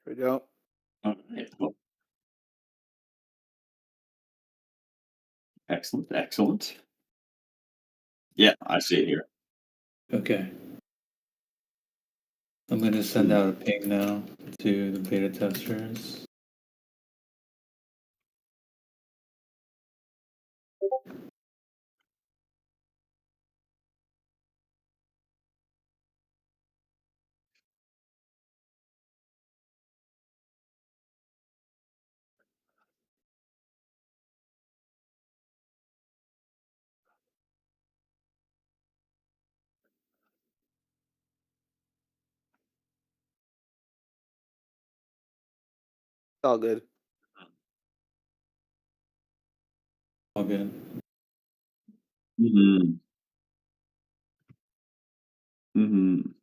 we go. Alright, well, excellent, excellent. Yeah, I see it here. Okay. I'm gonna send Mm. out a ping now to the beta testers. All good. All good. Mhm, mhm,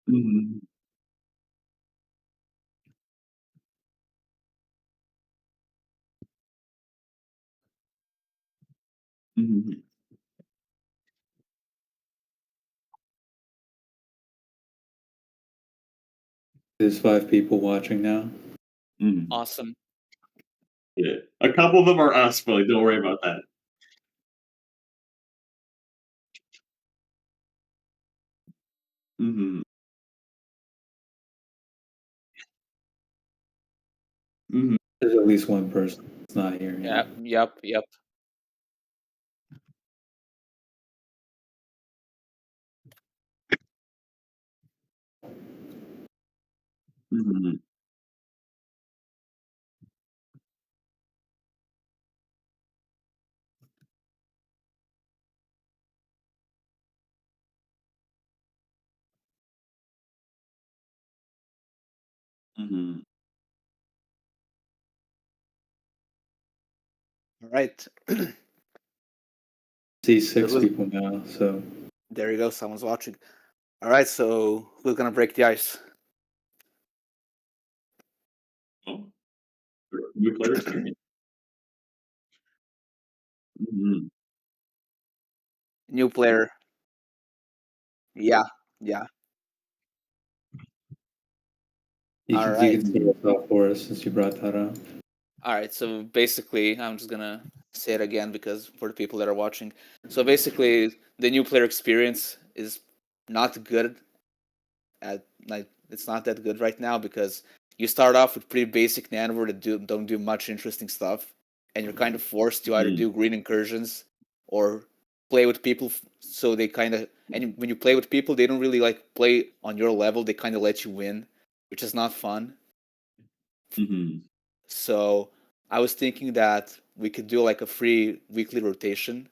mhm, mhm, There's 5 people watching now. mhm. Awesome. Yeah. A couple of them are us, but, like, don't worry about that. Mhm, mhm, There's at least one person that's not here Yeah. yet. Yep. mhm, mhm. All right. See So six people now, so there you go. Someone's watching. All right. So who's gonna break the ice? Oh, new player experience. Mhm, New player. Yeah. Yeah. you All can you right. can start mhm, us off for us since you brought that up. All right. So basically, I'm just gonna say it again because for the people that are watching. So basically, the new player experience is not good at like it's not that good right now because you start off with pretty basic nanowar that don't do much interesting stuff, and you're kind of forced to either mhm, do green incursions or play with people. So they kind of when you play with people, they don't really like play on your level. They kind of let you win, which is not fun. mhm, So I was thinking that we could do like a free weekly rotation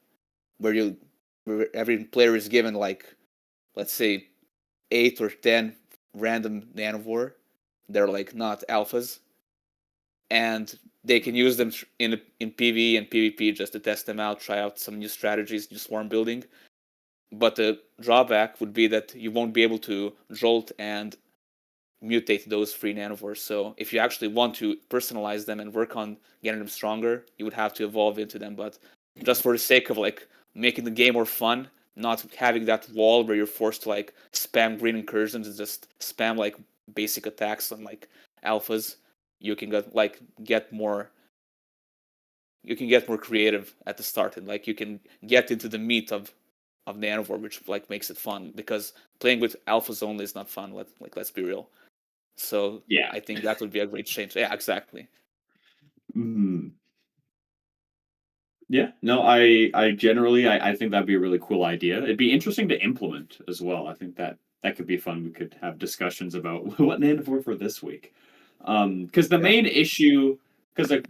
where you where every player is given like let's say 8 or 10 random nanivore. They're like not alphas, and they can use them in PvE and PvP just to test them out, try out some new strategies, new swarm building. But the drawback would be that you won't be able to jolt and mutate those free nanivores. So if you actually want to personalize them and work on getting them stronger, you would have to evolve into them. But just for the sake of like making the game more fun, not having that wall where you're forced to like spam green incursions and just spam like basic attacks on like alphas, you can get more creative at the start and like you can get into the meat of Nanivore, which like makes it fun because playing with alphas only is not fun. Let's be real. So yeah, I think that would be a great change. Yeah, exactly. mhm. Yeah, no, I generally I think that'd be a really cool idea. It'd be interesting to implement as well. I think that could be fun. We could have discussions about what Nanavore for this week. Because the Yeah. main issue, because like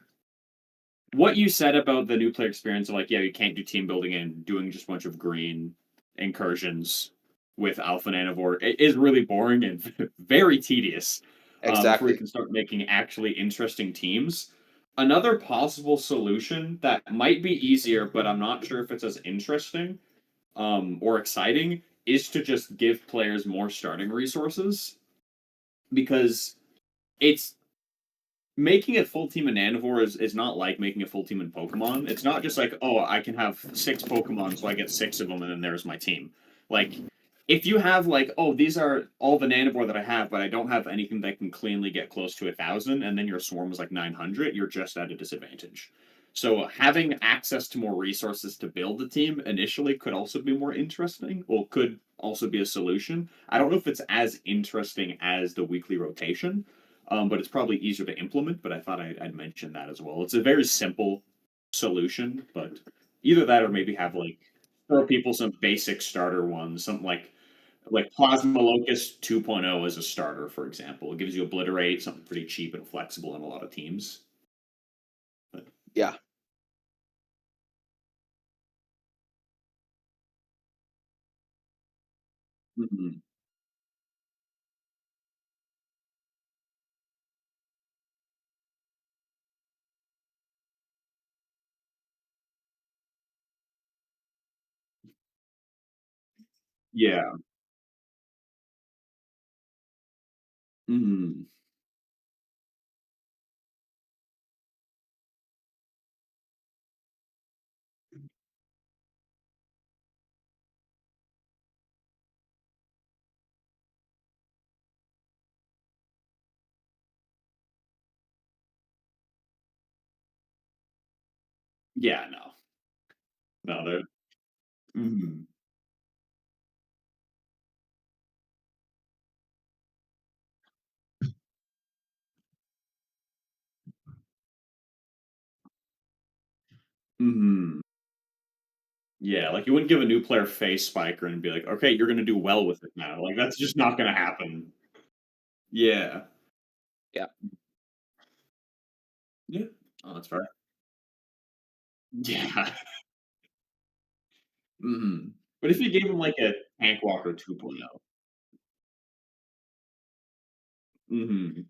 what you said about the new player experience of like, yeah, you can't do team building and doing just a bunch of green incursions with Alpha Nanavore is really boring and very tedious. Before you Exactly. can start making actually interesting teams. Another possible solution that might be easier, but I'm not sure if it's as interesting or exciting, is to just give players more starting resources because it's making a full team in Nanivore is not like making a full team in Pokemon. It's not just like, oh, I can have 6 Pokemon, so I get 6 of them, and then there's my team. Like, if you have like, oh, these are all the Nanivore that I have, but I don't have anything that can cleanly get close to 1,000, and then your swarm was like 900, you're just at a disadvantage. So having access to more resources to build the team initially could also be more interesting, or could also be a solution. I don't know if it's as interesting as the weekly rotation, but it's probably easier to implement. But I thought I'd mention that as well. It's a very simple solution, but either that or maybe have like throw people some basic starter ones, something like Plasma Locust 2.0 as a starter, for example. It gives you Obliterate, something pretty cheap and flexible in a lot of teams. But, Yeah. mhm. Yeah. Mhm. Yeah, no. No, they're mhm. Mhm. Yeah, like you wouldn't give a new player face spiker and be like, okay, you're gonna do well with it now. Like that's just not gonna happen. Yeah. Yeah. Yeah. Oh, that's fair. Yeah. Mhm. But if you gave him like a Tank Walker 2.0. Mhm.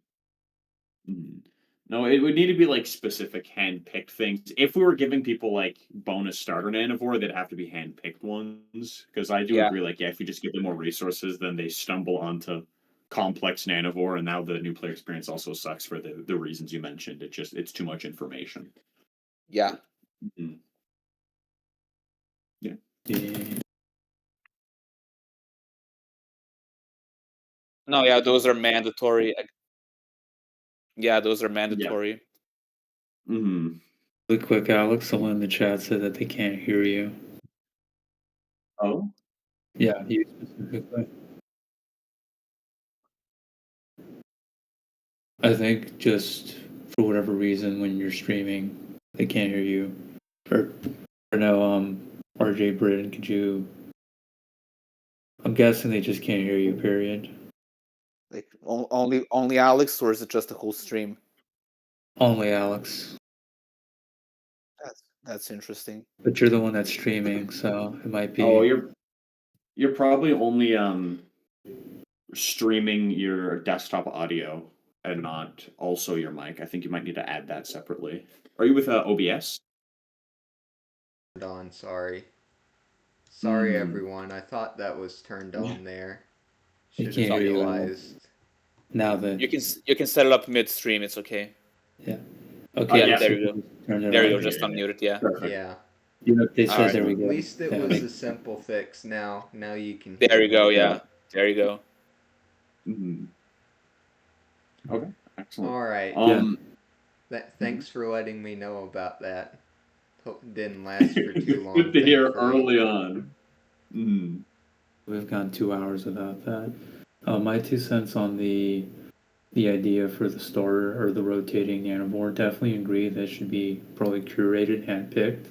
Mhm. No, it would need to be like specific hand-picked things. If we were giving people like bonus starter Nanivore, they'd have to be hand-picked ones. Because I do Yeah. agree, like, yeah, if you just give them more resources, then they stumble onto complex Nanivore, and now the new player experience also sucks for the reasons you mentioned. It's too much information. Yeah. Mhm. Yeah. Yeah. No, yeah, those are mandatory. Yeah, those are Yeah. mandatory. Mhm. Really quick, Alex, someone in the chat said that they can't hear you. Oh? Yeah, you specifically. I think just for whatever reason when you're streaming, they can't hear you. Or, or no, RJ Britton, could you? I'm guessing they just can't hear you. Period. Like only Alex, or is it just the whole stream? Only Alex. That's interesting. But you're the one that's streaming, so it might Oh, be. you're probably only streaming your desktop audio and not also your mic. I think you might need to add that separately. Are you with OBS? On, sorry. Sorry, Hmm. everyone. I thought that was turned Yeah. on there. They Should can't have hear you at all. realized. Now that. You can set it up midstream. It's okay. Yeah. Okay. Yeah, yeah. there you go. Turn it There you on. go. Just unmute it. Yeah. Perfect. Yeah. Yeah, they All said right. there we At go. least it Yeah. was a simple fix. Now you can There hear you me. go. Yeah. There you go. Hmm. Okay. Excellent. All right. Yeah. Thanks for letting me know about that. Hope it didn't last for too long, Good to hear thankfully. early on. Mm. We've gone 2 hours without that. My 2 cents on the idea for the starter or the rotating Nanivore, definitely agree that should be probably curated, handpicked.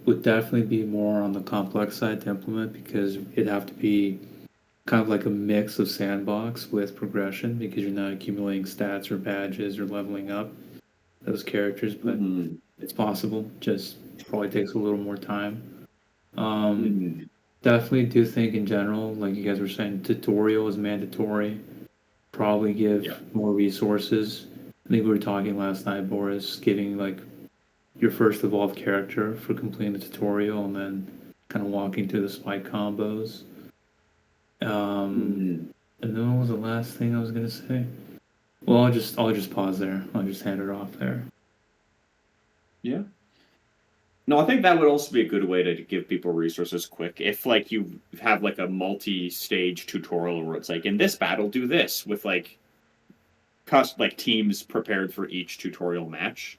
Would definitely be more on the complex side to implement because it'd have to be kind of like a mix of sandbox with progression because you're not accumulating stats or badges or leveling up those characters, but Hmm. it's possible. Just probably takes a little more time. Um, Hmm. Definitely do think in general, like you guys were saying, tutorial is mandatory. Probably give Yeah. more resources. I think we were talking last night, Boris, giving like your first evolved character for completing the tutorial and then kind of walking through the spike combos. Hmm. And then what was the last thing I was gonna say? Well, I'll just pause there. I'll just hand it off there. Yeah. No, I think that would also be a good way to give people resources quick. If like you have like a multi-stage tutorial where it's like in this battle do this with like like teams prepared for each tutorial match.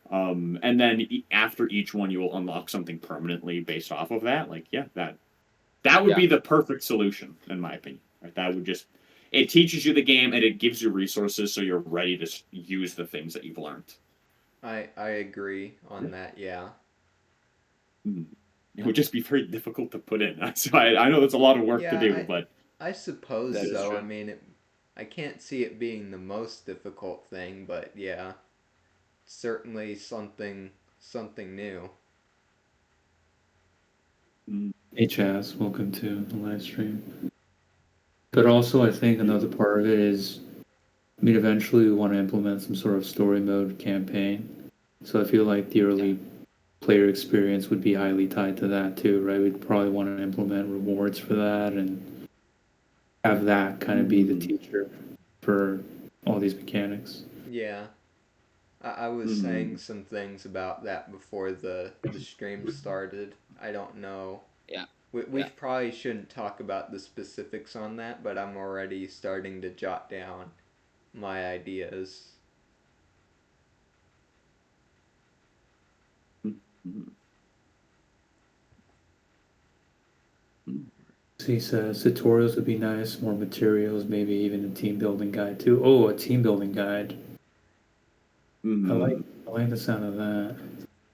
And then after each one you will unlock something permanently based off of that. Like that would be the perfect solution in my opinion. Right? That would just it teaches you the game and it gives you resources so you're ready to use the things that you've learned. I agree on that. Yeah. It would just be very difficult to put in. So I know it's a lot of work to do, but I suppose That is so. true. I mean, I can't see it being the most difficult thing, but yeah, certainly something new. Hey Chaz, welcome to the live stream. But also, I think another part of it is, I mean, eventually we want to implement some sort of story mode campaign. So I feel like the early player experience would be highly tied to that too, right? We'd probably want to implement rewards for that and have that kind of be the teacher for all these mechanics. Yeah. I was saying some things about that before the stream started. I don't know. Yeah. We probably shouldn't talk about the specifics on that, but I'm already starting to jot down my ideas. He says tutorials would be nice, more materials, maybe even a team building guide too. Oh, a team building guide. I like the sound of that.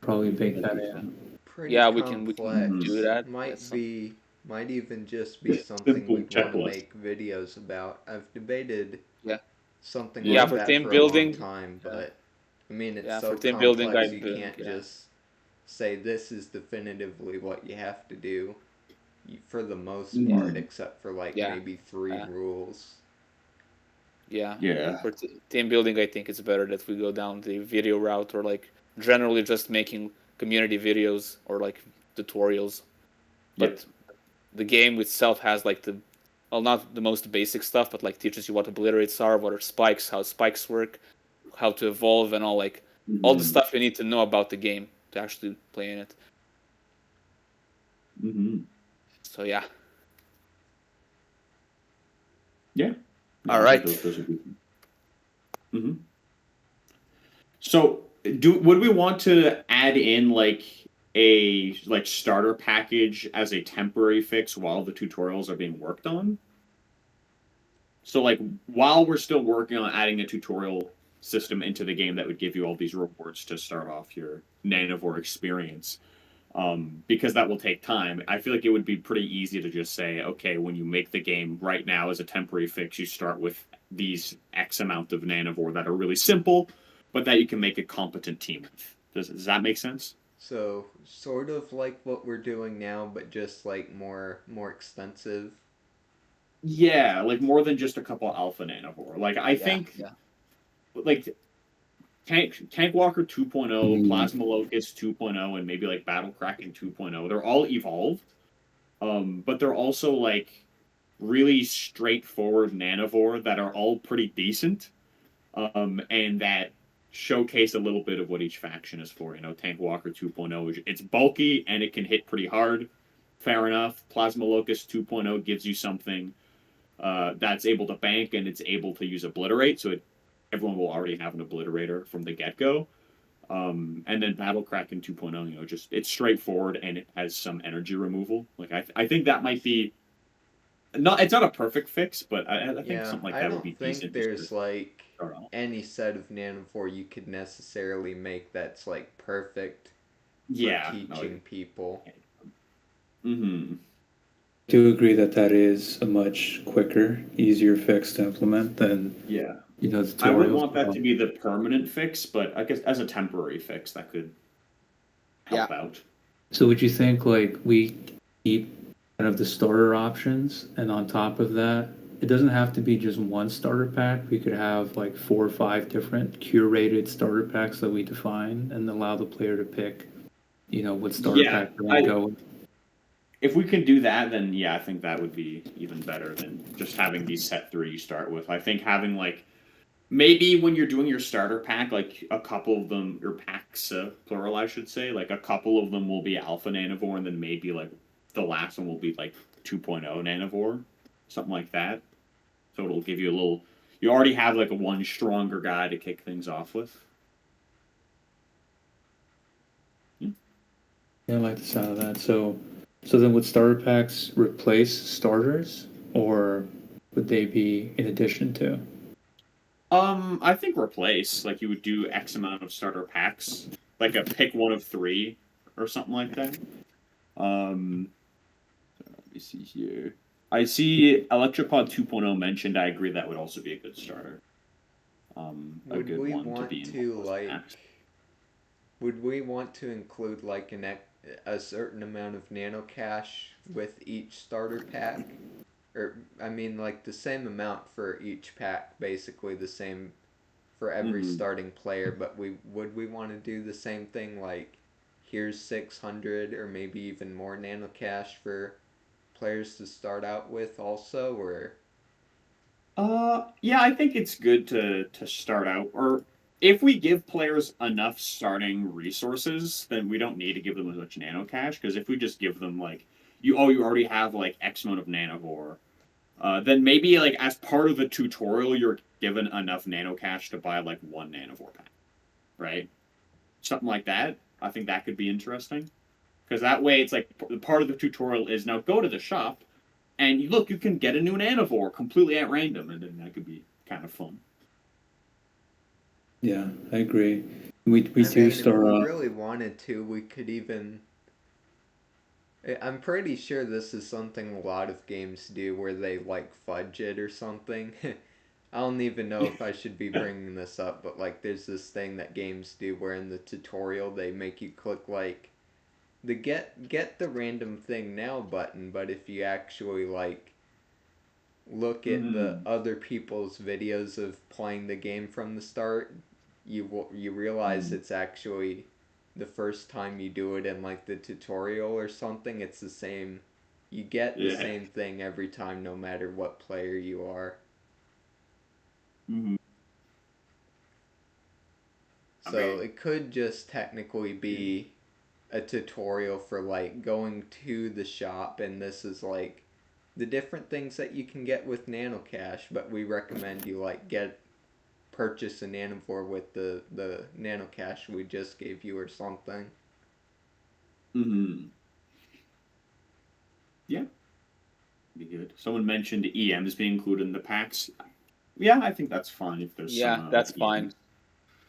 Probably bake that in. Pretty We can do complex. that. Might even just be something Simple we'd want to checklist. make videos about. I've debated Yeah. something Yeah, like for that team for a long building, time, but I mean it's yeah, so for team building, complex I'd you be, can't just say this is definitively what you have to do for the most part, except for like yeah, maybe three uh, rules. Yeah. For team building, I think it's better that we go down the video route or like generally just making community videos or like tutorials. But the game itself has like not the most basic stuff, but like teaches you what obliterates are, what are spikes, how spikes work, how to evolve, and all the stuff you need to know about the game to actually play in it. So yeah. Yeah. All right. Those are good. So, would we want to add in like a starter package as a temporary fix while the tutorials are being worked on? So, like while we're still working on adding a tutorial system into the game that would give you all these rewards to start off your Nanivore experience, because that will take time. I feel like it would be pretty easy to just say, okay, when you make the game right now as a temporary fix, you start with these X amount of Nanivore that are really simple, but that you can make a competent team with. Does that make sense? So sort of like what we're doing now, but just like more extensive. Yeah, like more than just a couple alpha Nanivore. Like I think, like Tank Walker 2.0, Plasma Locust 2.0, and maybe like Battle Kraken 2.0. They're all evolved, but they're also like really straightforward Nanivore that are all pretty decent, and that showcase a little bit of what each faction is for. You know, Tank Walker 2.0, it's bulky and it can hit pretty hard. Fair enough. Plasma Locust 2.0 gives you something that's able to bank and it's able to use Obliterate, so everyone will already have an Obliterator from the get-go. And then Battle Kraken 2.0, you know, just it's straightforward and it has some energy removal. Like I think that might be it's not a perfect fix, but I think something like I that would don't be think decent. there's like any set of Nanivore you could necessarily make that's like perfect for teaching people. I do agree that that is a much quicker, easier fix to implement than tutorials. I wouldn't want that to be the permanent fix, but I guess as a temporary fix that could help out. So would you think like we keep kind of the starter options, and on top of that, it doesn't have to be just one starter pack. We could have like 4 or 5 different curated starter packs that we define and allow the player to pick, what starter pack they want to go with. If we can do that, then I think that would be even better than just having these set 3 you start with. I think having like maybe when you're doing your starter pack, like a couple of them, your packs, plural, I should say, like a couple of them will be Alpha Nanivore, and then maybe like the last one will be like 2.0 Nanivore, something like that. So it'll give you a little. You already have like a one stronger guy to kick things off with. Yeah, I like the sound of that. So then would starter packs replace starters, or would they be in addition to? I think replace, like you would do X amount of starter packs, like a pick one of three or something like that. Let me see here. I see Electropod 2.0 mentioned. I agree that would also be a good starter. A Would good we one to want be in to those like? packs. Would we want to include like a certain amount of nano cash with each starter pack? Or I mean like the same amount for each pack, basically the same for every Mhm. starting player, but we want to do the same thing like here's 600 or maybe even more nano cash for players to start out with also, or Yeah, I think it's good to start out, or if we give players enough starting resources, then we don't need to give them as much nano cash. Because if we just give them like you already have like X amount of nanivore, then maybe like as part of the tutorial, you're given enough nano cash to buy like one nanivore pack, right? Something like that. I think that could be interesting because that way it's like part of the tutorial is now go to the shop and you look, you can get a new nanivore completely at random, and then that could be kind of fun. Yeah, I agree. We I do mean, if start we off. really wanted to, we could even. I'm pretty sure this is something a lot of games do where they like fudge it or something. I don't even know if I should be bringing this up, but like there's this thing that games do where in the tutorial they make you click like the get the random thing now button, but if you actually like look at the Mm-hmm. other people's videos of playing the game from the start, you realize Mm-hmm. it's actually the first time you do it in like the tutorial or something. It's the same. You get the Yeah. same thing every time, no matter what player you are. Mm-hmm. I So mean, it could just technically be a tutorial for like going to the shop, and this is like the different things that you can get with nano cash, but we recommend you like get purchase a nanivore with the nano cash we just gave you or something. mm-hmm. Yeah, be good. Someone mentioned EMs being included in the packs. Yeah, I think that's fine if there's some Yeah, that's fine. EMs.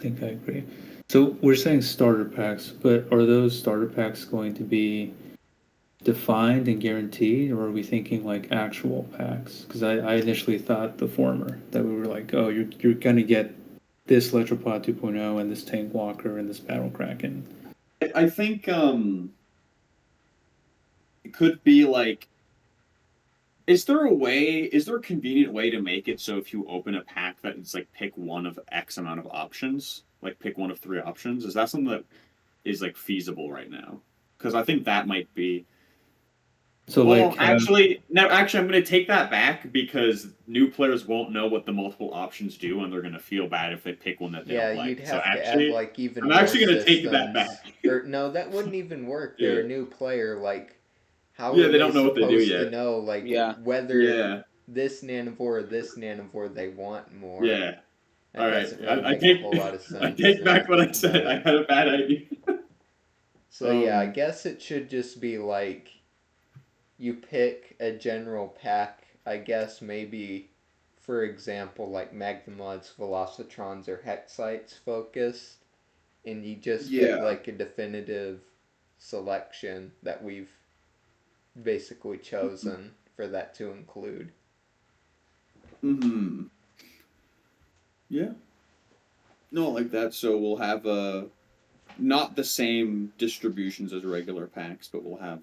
I think I agree. So we're saying starter packs, but are those starter packs going to be defined and guaranteed, or are we thinking like actual packs? Because I initially thought the former, that we were like, oh, you're gonna get this Electropod 2.0 and this Tank Walker and this Battle Kraken. I think it could be like. Is there a way? Is there a convenient way to make it so if you open a pack that it's like pick one of X amount of options, like pick one of three options? Is that something that is like feasible right now? Because I think that might be. So Well, like, actually, no. Actually, I'm going to take that back because new players won't know what the multiple options do, and they're going to feel bad if they pick one that they Yeah, don't you'd like. So have to add actually, like even I'm more actually going to take that systems. back. Or no, that wouldn't even work. They're Yeah, a new player. Like, how yeah. are They they don't know what they do supposed to yet. know like Yeah. whether Yeah, this nanivore or this nanivore they want more? yeah. All That right, doesn't really I make a take whole lot of I sense. take Yeah, back what I said. I but had a bad idea. so yeah, I guess it should just be like you pick a general pack. I guess maybe, for example, like Magnemods, Velocitrons, or Hexites focused, and you just pick Yeah. like a definitive selection that we've basically chosen for that to include. Mm-hmm. Yeah. No, like that. So we'll have not the same distributions as regular packs, but we'll have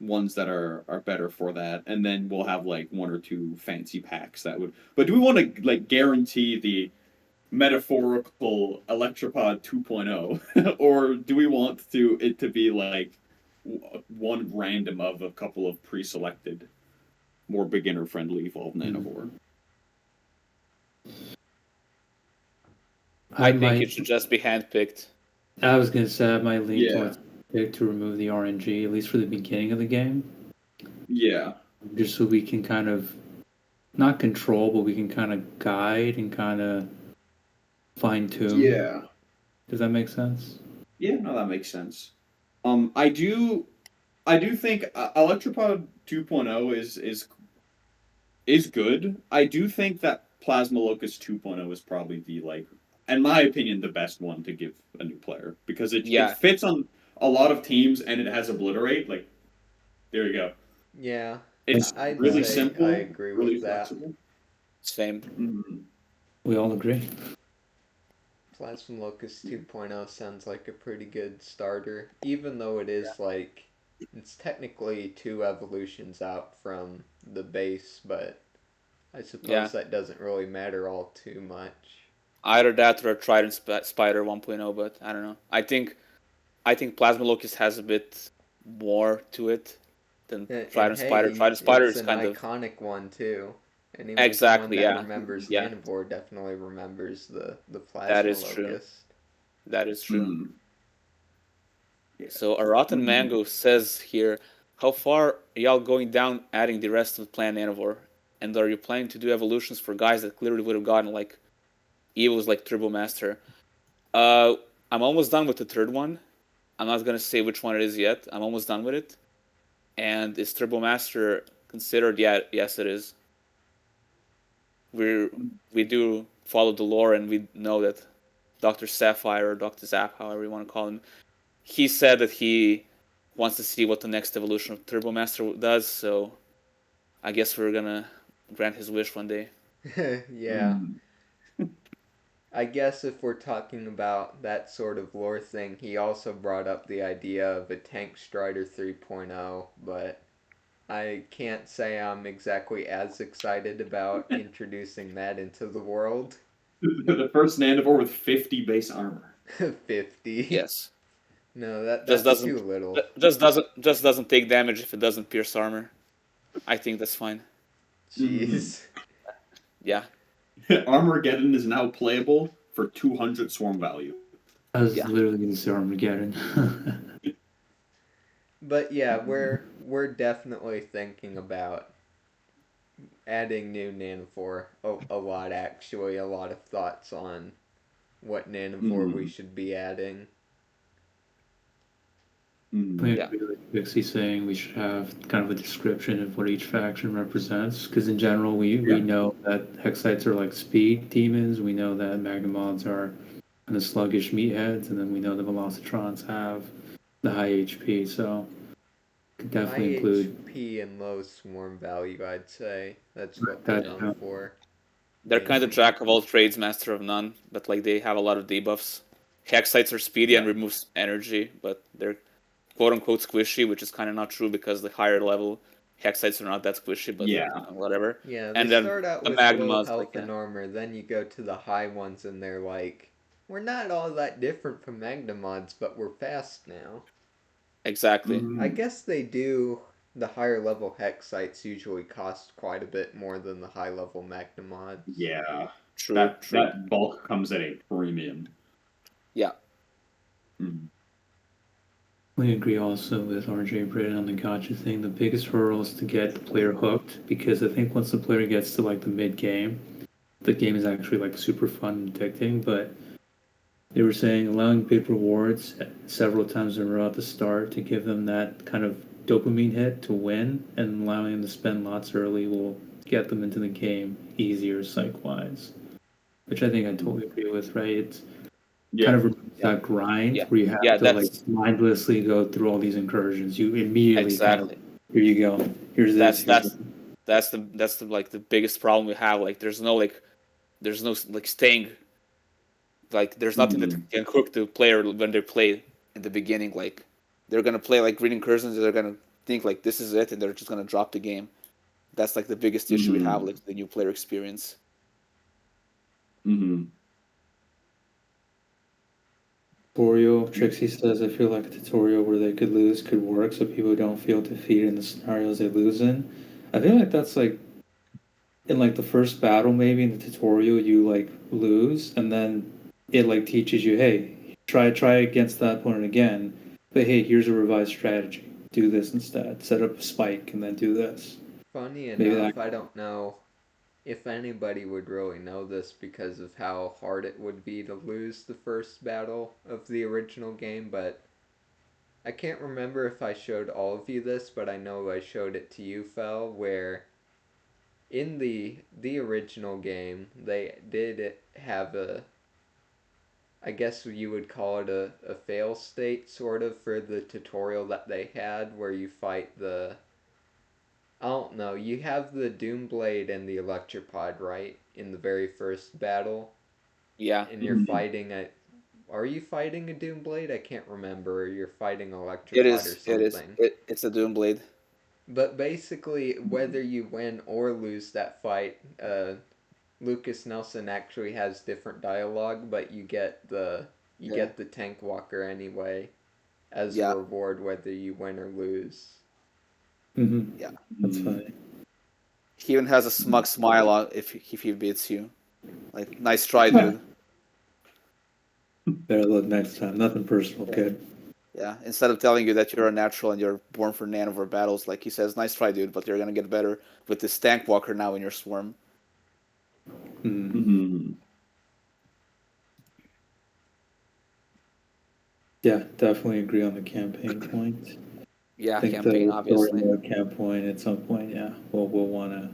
ones that are better for that, and then we'll have like one or two fancy packs that would. But do we want to like guarantee the metaphorical Electropod 2.0, or do we want it to be like one random of a couple of pre-selected, more beginner-friendly evolved hmm. nanivore? I think it should just be handpicked. I was gonna say I might lean Yeah. towards pick to remove the RNG, at least for the beginning of the game, Yeah. just so we can kind of not control, but we can kind of guide and kind of fine tune. Yeah. Does that make sense? Yeah, no, that makes sense. I do think Electropod 2.0 is good. I do think that Plasma Locust 2.0 is probably the in my opinion, the best one to give a new player because it Yeah. fits on a lot of teams and it has Obliterate. Like, there you go. Yeah. It's I'd really say simple, I agree really with that. flexible. Same. Mhm. We all agree. Plasma Locust 2.0 sounds like a pretty good starter, even though it is like it's technically 2 evolutions out from the base, but I suppose Yeah. that doesn't really matter all too much. Either that or Trident Spider 1.0, but I don't know. I think Plasma Locust has a bit more to it than And Trident Spider. hey, Trident Spider it's is an kind of iconic one too. Anyone exactly, that yeah. remembers Yeah. Nanivore definitely remembers the Plasma That is true. Locust. That is true. Mhm. Yeah. So a rotten mango says here, how far are y'all going down adding the rest of Plan Nanivore? And are you planning to do evolutions for guys that clearly would have gotten like Evos like Turbo Master? I'm almost done with the third one. I'm not gonna say which one it is yet. I'm almost done with it. And is Turbo Master considered? Yeah, yes, it is. We do follow the lore, and we know that Dr. Sapphire or Dr. Zap, however you want to call him, he said that he wants to see what the next evolution of Turbo Master does. So I guess we're gonna grant his wish one day. Yeah. Mhm. I guess if we're talking about that sort of lore thing, he also brought up the idea of a Tank Strider 3.0, but I can't say I'm exactly as excited about introducing that into the world. The first Nanivore with 50 base armor. 50. Yes, No, just that's too doesn't little. just doesn't take damage if it doesn't pierce armor. I think that's fine. Jeez. Yeah, Armageddon is now playable for 200 swarm value. I was Yeah. literally going to say Armageddon. But yeah, we're definitely thinking about adding new Nanivore. A lot actually, a lot of thoughts on what Nanivore we should be adding. We Yeah. agree with Pixie saying we should have kind of a description of what each faction represents, because in general we Yeah. know that Hexites are like speed demons, we know that Magnemods are kind of sluggish meatheads, and then we know the Velocitrons have the high HP, so could High definitely include HP and low swarm value, I'd say. That's what that. they're known for. they're kind of Mainly. jack of all trades, master of none, but like they have a lot of debuffs. Hexites are speedy and removes energy, but they're quote unquote squishy, which is kind of not true because the higher level Hexites are not that squishy, but Yeah. whatever. Yeah, they And then start out the with low Magmas, health like and armor, then you go to the high ones and they're like, we're not all that different from Magnemods, but we're fast now. exactly. I guess they do. The higher level Hexites usually cost quite a bit more than the high level Magnemods. Yeah. True. That bulk comes at a premium. Yeah. Mhm. We agree also with RJ Braden on the gotcha thing. The biggest hurdle is to get the player hooked, because I think once the player gets to like the mid game, the game is actually like super fun and addicting. But they were saying allowing big rewards several times in a row at the start to give them that kind of dopamine hit to win, and allowing them to spend lots early will get them into the game easier psych wise. Which I think I totally agree with, right? It's kind of that grind where you have to like mindlessly go through all these incursions. You immediately kind of, here you go. Here's this. That's the like the biggest problem we have. Like there's no like staying. Like there's nothing that can hook the player when they play in the beginning. Like they're gonna play like green incursions, and they're gonna think like this is it, and they're just gonna drop the game. That's like the biggest issue we have, like the new player experience. Tutorial, Trixie says, I feel like a tutorial where they could lose could work so people don't feel defeated in the scenarios they lose in. I feel like that's like in like the first battle, maybe in the tutorial you like lose, and then it like teaches you, hey, try against that opponent again, but hey, here's a revised strategy. Do this instead. Set up a spike and then do this. Funny Maybe enough, that. I don't know if anybody would really know this because of how hard it would be to lose the first battle of the original game, but I can't remember if I showed all of you this, but I know I showed it to you, Fel, where in the original game they did have a, I guess you would call it a fail state sort of for the tutorial that they had where you fight the, I don't know, you have the Doomblade and the Electropod, right? In the very first battle. Yeah, And you're fighting a, are you fighting a Doomblade? I can't remember. Or you're fighting it Electropod or is. It is. something. It's a Doomblade. But basically, whether you win or lose that fight, Lucas Nelson actually has different dialogue, but you Yeah, get the Tank Walker anyway as a yeah, reward whether you win or lose. Mm-hmm. yeah. That's funny. He even has a smug smile on if he beats you. Like, nice try, dude. Better luck next time. Nothing personal, Yeah. kid. Yeah. Instead of telling you that you're a natural and you're born for Nanovore battles, like he says, nice try, dude, but you're gonna get better with this tank walker now in your swarm. Mm. Mm-hmm. Yeah, definitely agree on the campaign point. Yeah, I think campaign, the story obviously. mode campaign at some point, yeah, we'll wanna.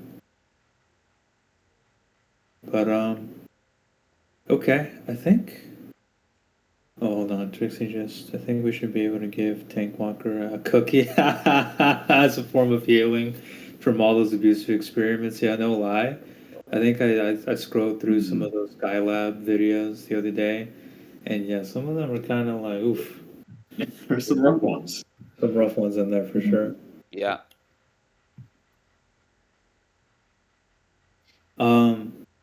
But okay, I think. Oh, hold on, Trixie. I think we should be able to give Tank Walker a cookie as a form of healing from all those abusive experiments. Yeah, no lie. I think I scrolled through some of those Skylab videos the other day, and yeah, some of them are kind of like, oof, There's some rough ones. some rough ones in there for sure. Yeah.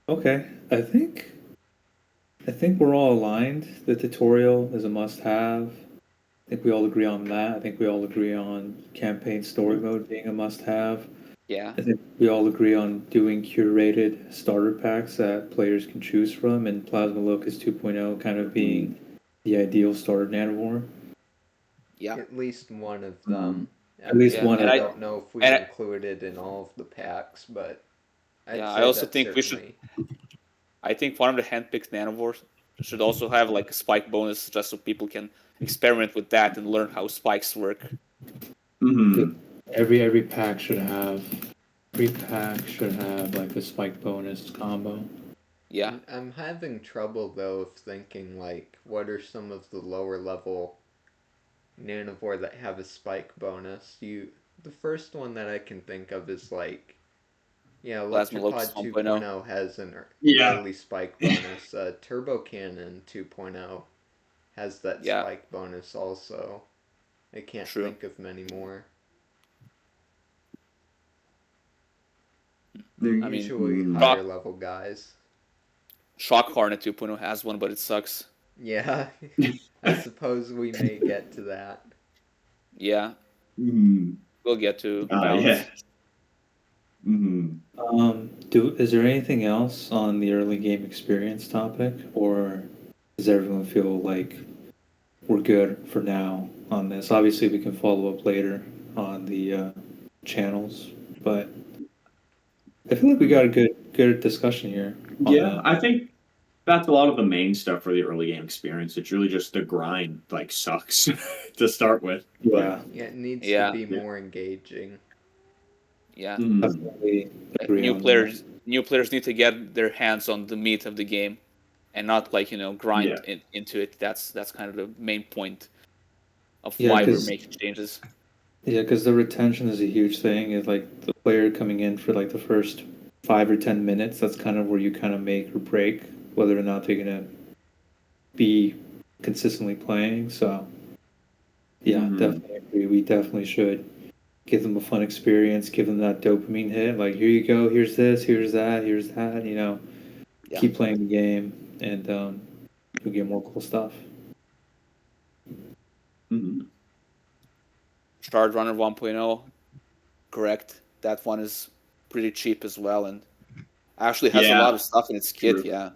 Okay, I think we're all aligned. The tutorial is a must-have. I think we all agree on that. I think we all agree on campaign story mode being a must-have. Yeah. I think we all agree on doing curated starter packs that players can choose from, and Plasma Locus 2.0 kind of being the ideal starter nanovore. Yeah. At least one of them. At least Yeah. one I of them. don't know if we'd And include it in all of the packs, but I'd yeah, I say also that think we should. certainly. I think one of the handpicked nanovores should also have like a spike bonus, just so people can experiment with that and learn how spikes work. Mm-hmm. Every pack should have like a spike bonus combo. Yeah. I'm having trouble though of thinking like what are some of the lower level nanovore that have a spike bonus. The first one that I can think of is like, yeah, Plasma Locus Electropod 1.0. 2.0 has an Yeah. early spike bonus. Turbo Cannon 2.0 has that Yeah. spike bonus also. I can't True. think of many more. They're I mean, usually Mm. higher level guys. Shock Hornet 2.0 has one, but it sucks. Yeah, I suppose we may get to that. Yeah, Mm-hmm. we'll get to Yeah. balance. Mm-hmm. Is there anything else on the early game experience topic, or does everyone feel like we're good for now on this? Obviously, we can follow up later on the channels, but I feel like we got a good discussion here. Yeah, I think that's a lot of the main stuff for the early game experience. It's really just the grind, like, sucks to start with. Yeah, Yeah, it needs Yeah. to be more engaging. Yeah, Mm. definitely agree on that. new players need to get their hands on the meat of the game, and not like grind into it. That's kind of the main point of Yeah, why we're 'cause- making changes. Yeah, because the retention is a huge thing. It's like the player coming in for like the first 5 or 10 minutes. That's kind of where you kind of make or break whether or not they're gonna be consistently playing. So yeah, Mhm. definitely agree. We definitely should give them a fun experience, give them that dopamine hit. Like, here you go, here's this, here's that, here's that. Yeah. Keep playing the game, and you'll get more cool stuff. Mhm. Shard Runner 1.0, correct. That one is pretty cheap as well, and actually has a Yeah, lot of stuff in its kit. true. Yeah,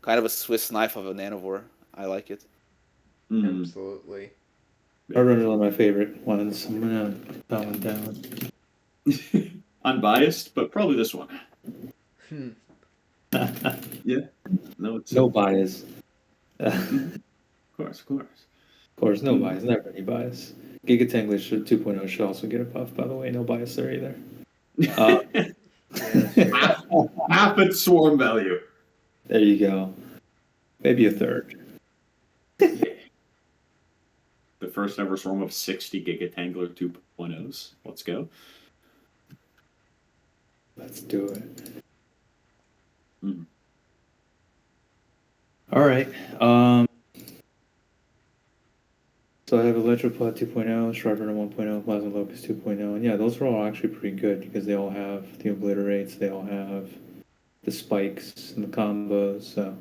kind of a Swiss knife of a nanovore. I like it. Mm. Absolutely. Hard Runner's one of my favorite ones. I'm gonna put that one down. Unbiased, but probably this one. Hmm. Yeah. No, it's No bias. Of course, of course. Of course, no bias. Never any bias. Gigatanglish 2.0 should also get a buff, by the way. No bias there either. Yeah, sure. Half its swarm value. There you go. Maybe a third. Yeah. The first ever swarm of 60 Gigatangler 2.0s. Let's go. Let's do it. Mhm. All right. So I have Electropod 2.0, Shredder 1.0, Plasma Locust 2.0, and yeah, those are all actually pretty good because they all have the obliterates, they all have the spikes and the combos. So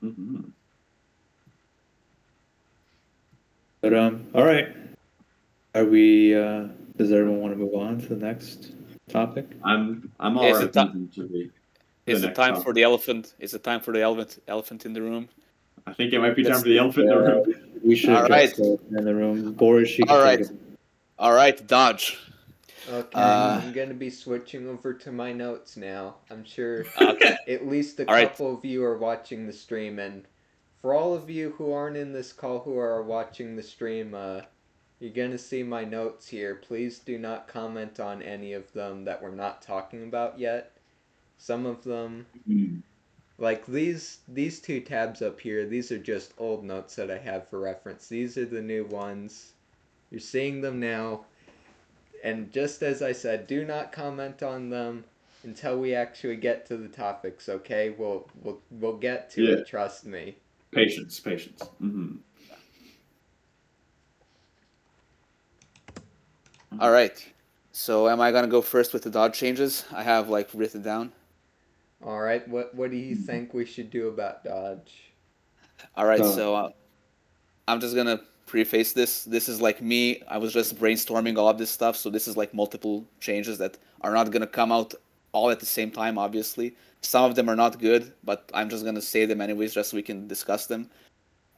Mm-hmm. But all right. Are we? Does everyone want to move on to the next topic? I'm all Is right it ti- moving to the Is it next time topic. for the elephant? Is it time for the elephant in the room? I think it might be time Let's- for the elephant in the room. We should All address right. that in the room. Boris, you can All take right. it. All right, Dodge. Okay, Uh, I'm gonna be switching over to my notes now. I'm sure Okay. at least a All right. couple of you are watching the stream, and for all of you who aren't in this call who are watching the stream, you're gonna see my notes here. Please do not comment on any of them that we're not talking about yet. Some of them, Mm. like these two tabs up here, these are just old notes that I have for reference. These are the new ones. You're seeing them now. And just as I said, do not comment on them until we actually get to the topics, okay? We'll get to Yeah. it, trust me. Patience. Mm-hmm. All right. So am I gonna go first with the Dodge changes? I have like written down. All right, what do you think we should do about Dodge? All right. Go. So I'm just gonna preface this. This is like me. I was just brainstorming all of this stuff. So this is like multiple changes that are not gonna come out all at the same time. Obviously, some of them are not good, but I'm just gonna say them anyways, just so we can discuss them.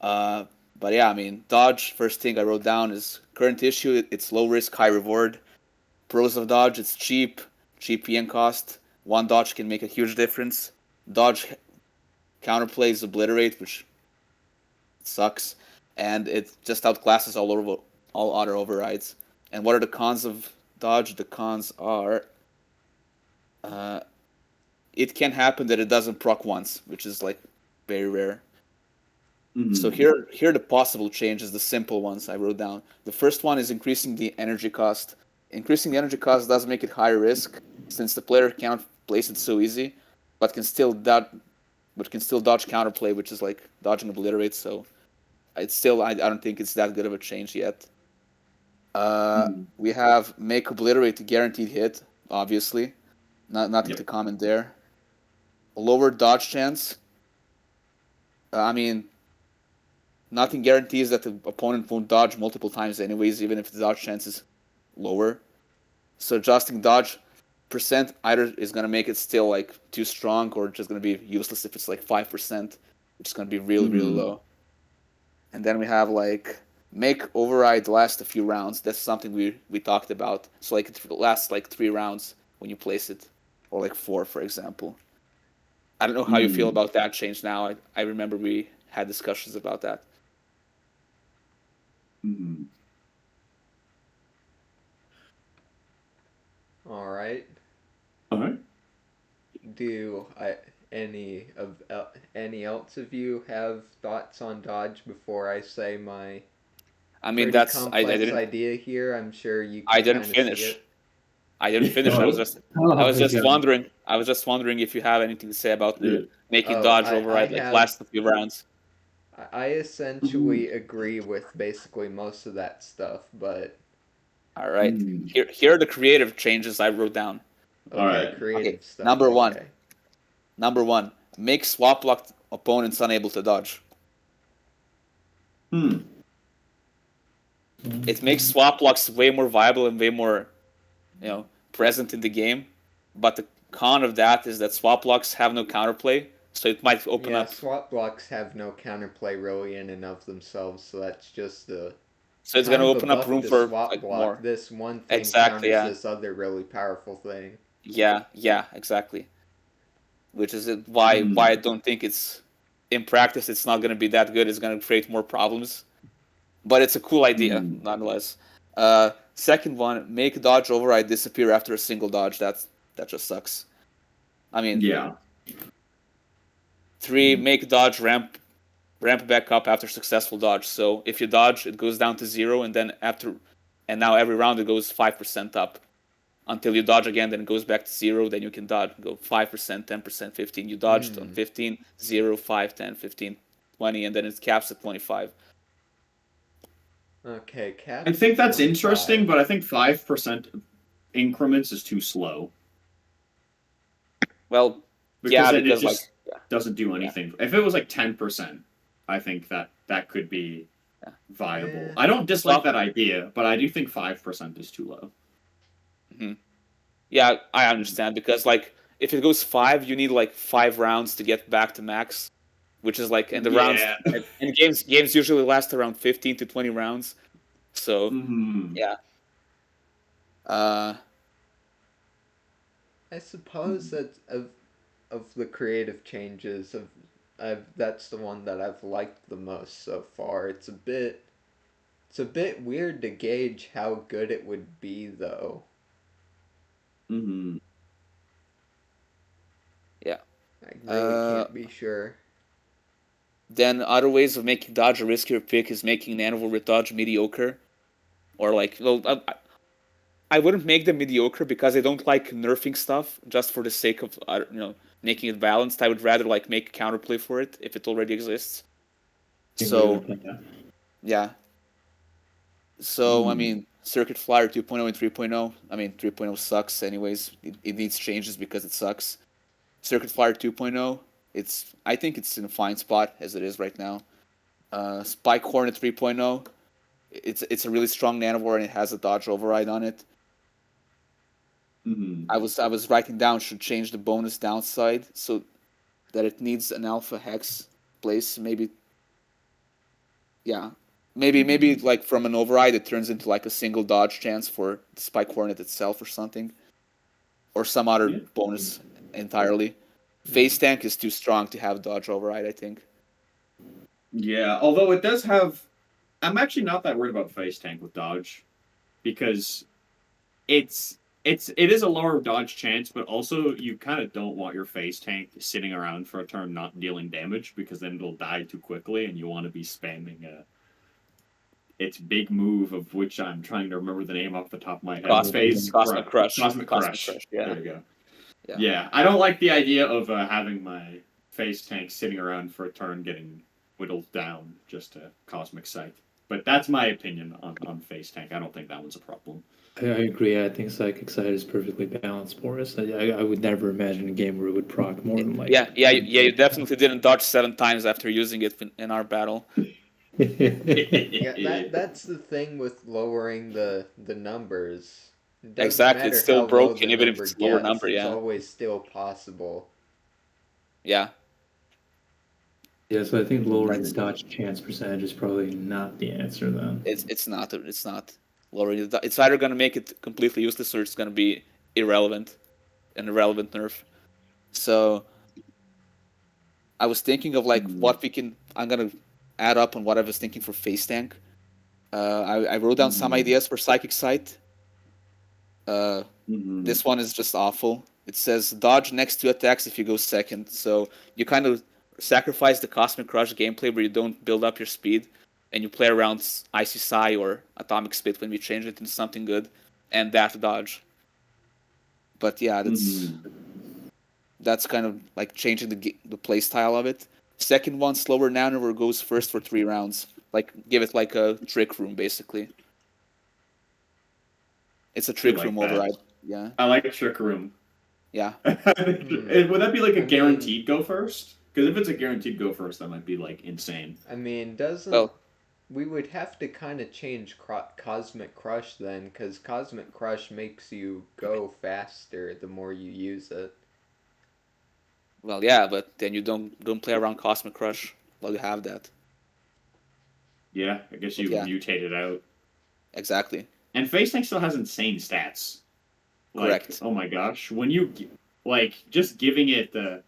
Uh, but yeah, I mean, Dodge. First thing I wrote down is current issue. It's low risk, high reward. Pros of Dodge: it's cheap PN cost. One Dodge can make a huge difference. Dodge counterplays obliterate, which sucks, and it just outclasses all other overrides. And what are the cons of Dodge? The cons are it can happen that it doesn't proc once, which is like very rare. Mm-hmm. So here are the possible changes, the simple ones I wrote down. The first one is increasing the energy cost. Increasing the energy cost does make it higher risk, since the player cannot place it so easy, but can still dodge counterplay, which is like dodging obliterate. So it's still I don't think it's that good of a change yet. We have make obliterate a guaranteed hit, obviously. Nothing to comment there. Lower dodge chance. I mean, nothing guarantees that the opponent won't dodge multiple times anyways, even if the dodge chance is lower. So adjusting dodge percent either is going to make it still like too strong or just going to be useless if it's like 5%, which is going to be really low. And then we have like make override last a few rounds. That's something we talked about. So like it lasts like 3 rounds when you place it, or like 4, for example. I don't know how you feel about that change now. I remember we had discussions about that. Mm-hmm. All right. All right. Do any else of you have thoughts on Dodge before I say my I mean, pretty complex idea here? I'm sure you can I didn't kind of see finish. it. I didn't finish. I was just Okay. wondering. I was just wondering if you have anything to say about the making Oh, dodge I override like have- last a few rounds. I essentially agree with basically most of that stuff, but All right. Here are the creative changes I wrote down. okay, All right. creative Okay, stuff. number one. okay. Number 1, make swap locked opponents unable to dodge. It makes swap locks way more viable and way more, present in the game. but the con of that is that swap blocks have no counterplay, so it might open Yeah, up. swap blocks have no counterplay really in and of themselves, so that's just the So it's kind gonna of a open up buff room to for swap like block. more. This one thing Exactly. counters Yeah. this other really powerful thing. Yeah. Exactly. Which is why I don't think it's in practice. It's not gonna be that good. It's gonna create more problems. But it's a cool idea nonetheless. Second one, make dodge override disappear after a single dodge. That just sucks. I mean, Yeah. 3, make dodge ramp back up after successful dodge. So if you dodge, it goes down to 0, and then now every round it goes 5% up until you dodge again. Then it goes back to 0. Then you can dodge, go 5%, 10%, 15. You dodged on 15, 0, 5, 10, 15, 20, and then it caps at 25. Okay, cap. I think that's interesting, but I think 5% increments is too slow. Well, because because it just doesn't do anything. If it was like 10%, I think that could be viable. I don't dislike that idea, but I do think 5% is too low. Mm-hmm. Yeah, I understand, because like if it goes 5, you need like 5 rounds to get back to max, which is like, and the rounds and games usually last around 15 to 20 rounds. So yeah. I suppose that of the creative changes that's the one that I've liked the most so far. It's a bit weird to gauge how good it would be though. Yeah. I really can't be sure. Then other ways of making dodge a riskier pick is making Nanovo with dodge mediocre, or like, well, I wouldn't make them mediocre because I don't like nerfing stuff just for the sake of making it balanced. I would rather like make counterplay for it if it already exists. So yeah. So I mean, Circuit Flyer 2.0 and 3.0. I mean, 3.0 sucks anyways. It needs changes because it sucks. Circuit Flyer 2.0, I think it's in a fine spot as it is right now. Spike Hornet 3.0, it's a really strong nanowar and it has a dodge override on it. I was writing down should change the bonus downside so that it needs an alpha hex place. Maybe like from an override it turns into like a single dodge chance for the Spike Hornet itself or something, or some other bonus entirely. Face tank is too strong to have dodge override, I think. Yeah, although it does have, I'm actually not that worried about face tank with dodge, because it is a lower dodge chance, but also you kind of don't want your face tank sitting around for a turn not dealing damage, because then it'll die too quickly, and you want to be spamming its big move, of which I'm trying to remember the name off the top of my head. Cosmic Crush. Cosmic Crush. Yeah. There you go. Yeah, I don't like the idea of having my face tank sitting around for a turn getting whittled down just to Cosmic Sight. But that's my opinion on face tank. I don't think that one's a problem. I agree. I think Psychic Sight is perfectly balanced for us. I would never imagine a game where it would proc more than like... Yeah, you definitely didn't dodge 7 times after using it in our battle. Yeah, that's the thing with lowering the numbers. It doesn't exactly, matter it's still how broken low even if it's lower number. It's always still possible. Yeah. Yeah, so I think lowering the dodge chance percentage is probably not the answer then. It's not lowering the. It's either gonna make it completely useless or it's gonna be irrelevant, an irrelevant nerf. So I was thinking of like what we can. I'm gonna add up on what I was thinking for face tank. I wrote down some ideas for Psychic Sight. This one is just awful. It says dodge next 2 attacks if you go second. So you kind of sacrifice the Cosmic Crush gameplay where you don't build up your speed and you play around Icy Psy or Atomic Spit when we change it into something good, and that dodge. But yeah, that's kind of like changing the play style of it. Second one, slower Nanover goes first for 3 rounds. Like, give it like a trick room, basically. It's a trick room override. Yeah. I like trick room. Yeah. Would that be like a guaranteed go first? Because if it's a guaranteed go first, that might be like insane. I mean, doesn't We would have to kind of change Cosmic Crush then, because Cosmic Crush makes you go faster the more you use it. Well, yeah, but then you don't play around Cosmic Crush while you have that. Yeah, I guess But you yeah, mutate it out. exactly. And Face Tank still has insane stats. Like, Correct. oh my gosh, when you like just giving it the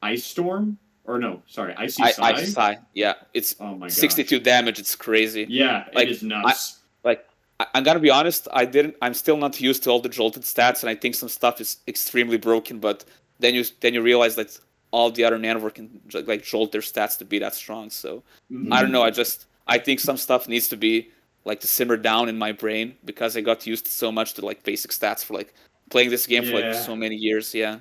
Ice Storm, or no, sorry, Icy Icy Sai. Sai. Yeah, it's Oh my gosh. 62 damage. It's crazy. Yeah, it Like is I nuts. like I'm gonna be honest. I'm still not used to all the jolted stats, and I think some stuff is extremely broken. But then you realize that all the other Nanovore can like jolt their stats to be that strong. So I don't Mhm. know. I think some stuff needs to be like to simmer down in my brain because I got used so much to like basic stats for like playing this game for like Yeah, so many years. Yeah.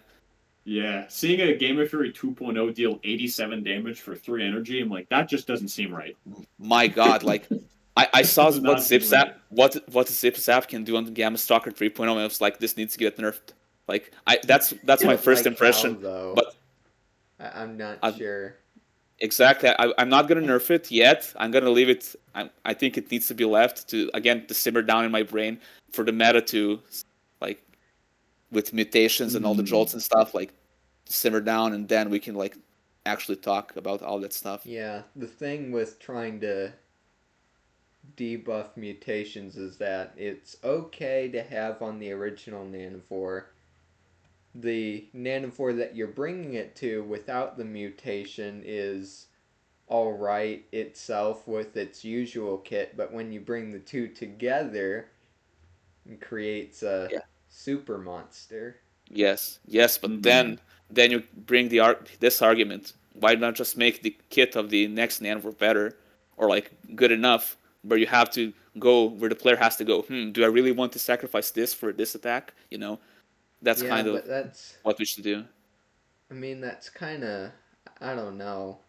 yeah. Seeing a Game of Fury 2.0 deal 87 damage for 3 energy, I'm like, that just doesn't seem right. My God, like I That saw does what not seem right. what Zip Zap can do on the Gamma Stalker 3.0, and I was like, this needs to get nerfed. Like that's my But first like how impression. though? But I'm not I, sure. exactly, I'm not gonna nerf it yet. I'm gonna leave it. I think it needs to be left to again to simmer down in my brain for the meta to like with mutations and all the Mm. jolts and stuff like simmer down, and then we can like actually talk about all that stuff. Yeah, the thing with trying to debuff mutations is that it's okay to have on the original Nanivore. The Nanivore that you're bringing it to without the mutation is alright itself with its usual kit, but when you bring the two together, it creates a Yeah. super monster. Yes, but Mhm. then you bring this argument. Why not just make the kit of the next Nanovore better or like good enough where you have to go where the player has to go, do I really want to sacrifice this for this attack? That's Yeah, kind of but that's, what we should do. I mean, that's kind of, I don't know.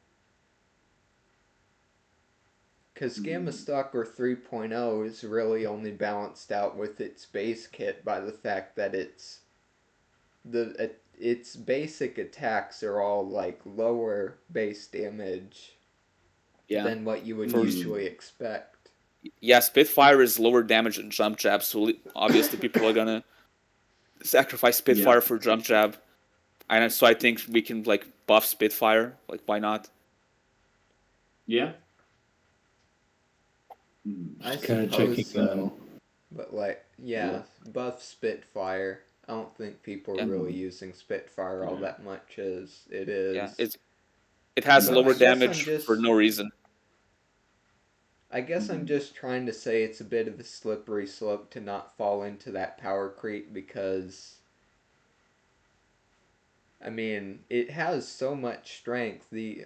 Because Gamma Mm. Stalker 3.0 is really only balanced out with its base kit by the fact that its basic attacks are all like lower base damage Yeah. than what you would First, Mm. usually expect. yeah, Spitfire is lower damage than Jump Jab, so obviously people are gonna sacrifice Yeah. Spitfire for Jump Jab. And so I think we can like buff Spitfire. Like why not? Yeah. Mm. I Kind of suppose checking. so. But like, Yeah. yeah, buff Spitfire. I don't think people are Yeah. really Mhm. using Spitfire all Yeah. that much as it Yeah. is. It has But No. lower damage for no reason. I guess I'm Mhm. just trying to say it's a bit of a slippery slope to not fall into that power creep because I mean, it has so much strength. The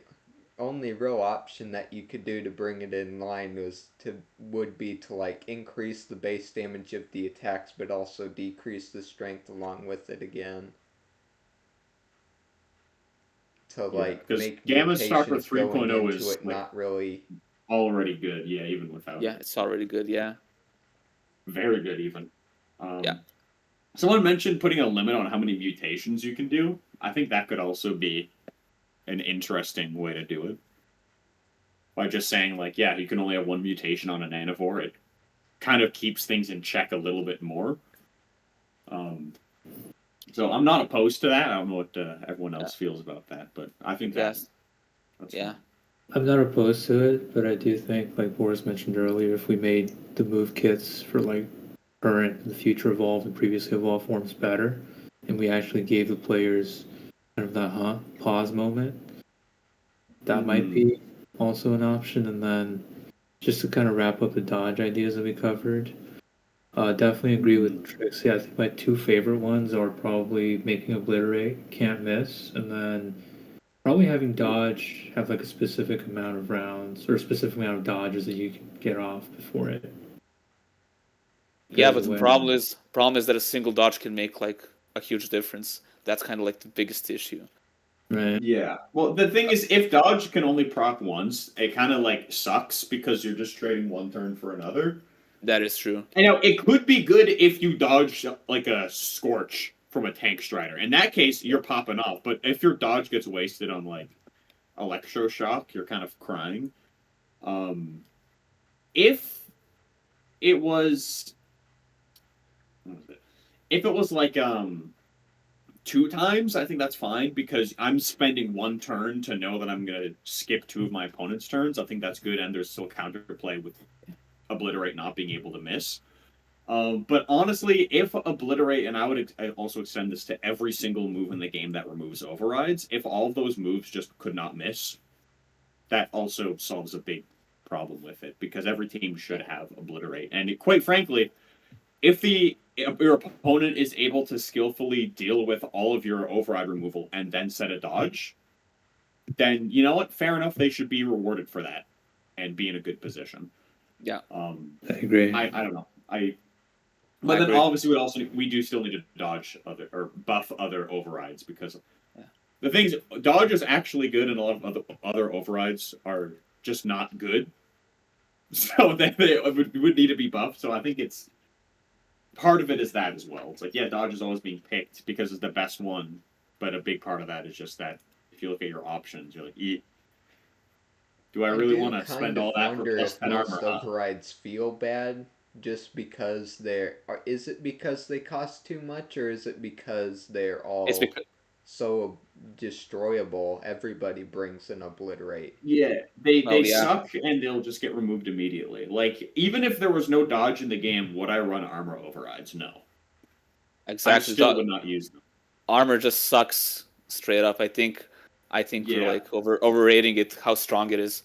only real option that you could do to bring it in line would be to like increase the base damage of the attacks but also decrease the strength along with it again to Yeah, like because make Gamma Stalker mutations going 3.0 into is it like not really. already good. Yeah, even without Yeah, it. it's already good. Yeah. Very good, even. Yeah. Someone mentioned putting a limit on how many mutations you can do. I think that could also be an interesting way to do it. By just saying, like, yeah, you can only have one mutation on a nanivore. It kind of keeps things in check a little bit more. Um, so I'm not opposed to that. I don't know what everyone Yeah. else feels about that, but I think Yes. that's Yeah. fine. I'm not opposed to it, but I do think, like Boris mentioned earlier, if we made the move kits for like current and future evolved and previously evolved forms better, and we actually gave the players kind of that pause moment, that might Mm, be also an option. And then just to kind of wrap up the dodge ideas that we covered, definitely agree with mm, Trixie. I think my two favorite ones are probably making obliterate, can't miss, and then probably having dodge have like a specific amount of rounds or a specific amount of dodges that you can get off before it Yeah, goes but the away. problem is that a single dodge can make like a huge difference. That's kind of like the biggest issue. Right. yeah. Well, the thing is, if dodge can only proc once, it kind of like sucks because you're just trading one turn for another. That is true. I know it could be good if you dodge like a Scorch from a Tank Strider. In that case, you're popping off. But if your dodge gets wasted on like Electroshock, you're kind of crying. Um, if it was, if it was like 2 times, I think that's fine because I'm spending 1 turn to know that I'm gonna skip 2 of my opponent's turns. I think that's good, and there's still counterplay with Obliterate not being able to miss. But honestly, if Obliterate, and I would also extend this to every single move in the game that removes overrides, if all of those moves just could not miss, that also solves a big problem with it because every team should have Obliterate. And quite frankly, if your opponent is able to skillfully deal with all of your override removal and then set a dodge, then you know what? Fair enough. They should be rewarded for that and be in a good position. Yeah. I agree. I don't know. But then obviously we do still need to dodge other or buff other overrides because the things dodge is actually good and a lot of other overrides are just not good. So they would need to be buffed. So I think it's part of it is that as well. It's like dodge is always being picked because it's the best one, but a big part of that is just that if you look at your options, you're like, do I really want to spend all that for plus 10 armor? Most overrides feel bad just because is it because they cost too much or is it because they're all so destroyable? Everybody brings an Obliterate. Yeah, they suck and they'll just get removed immediately. Like even if there was no dodge in the game, would I run armor overrides? No. Exactly. I still would not use them. Armor just sucks straight up. I think we're like overrating it how strong it is.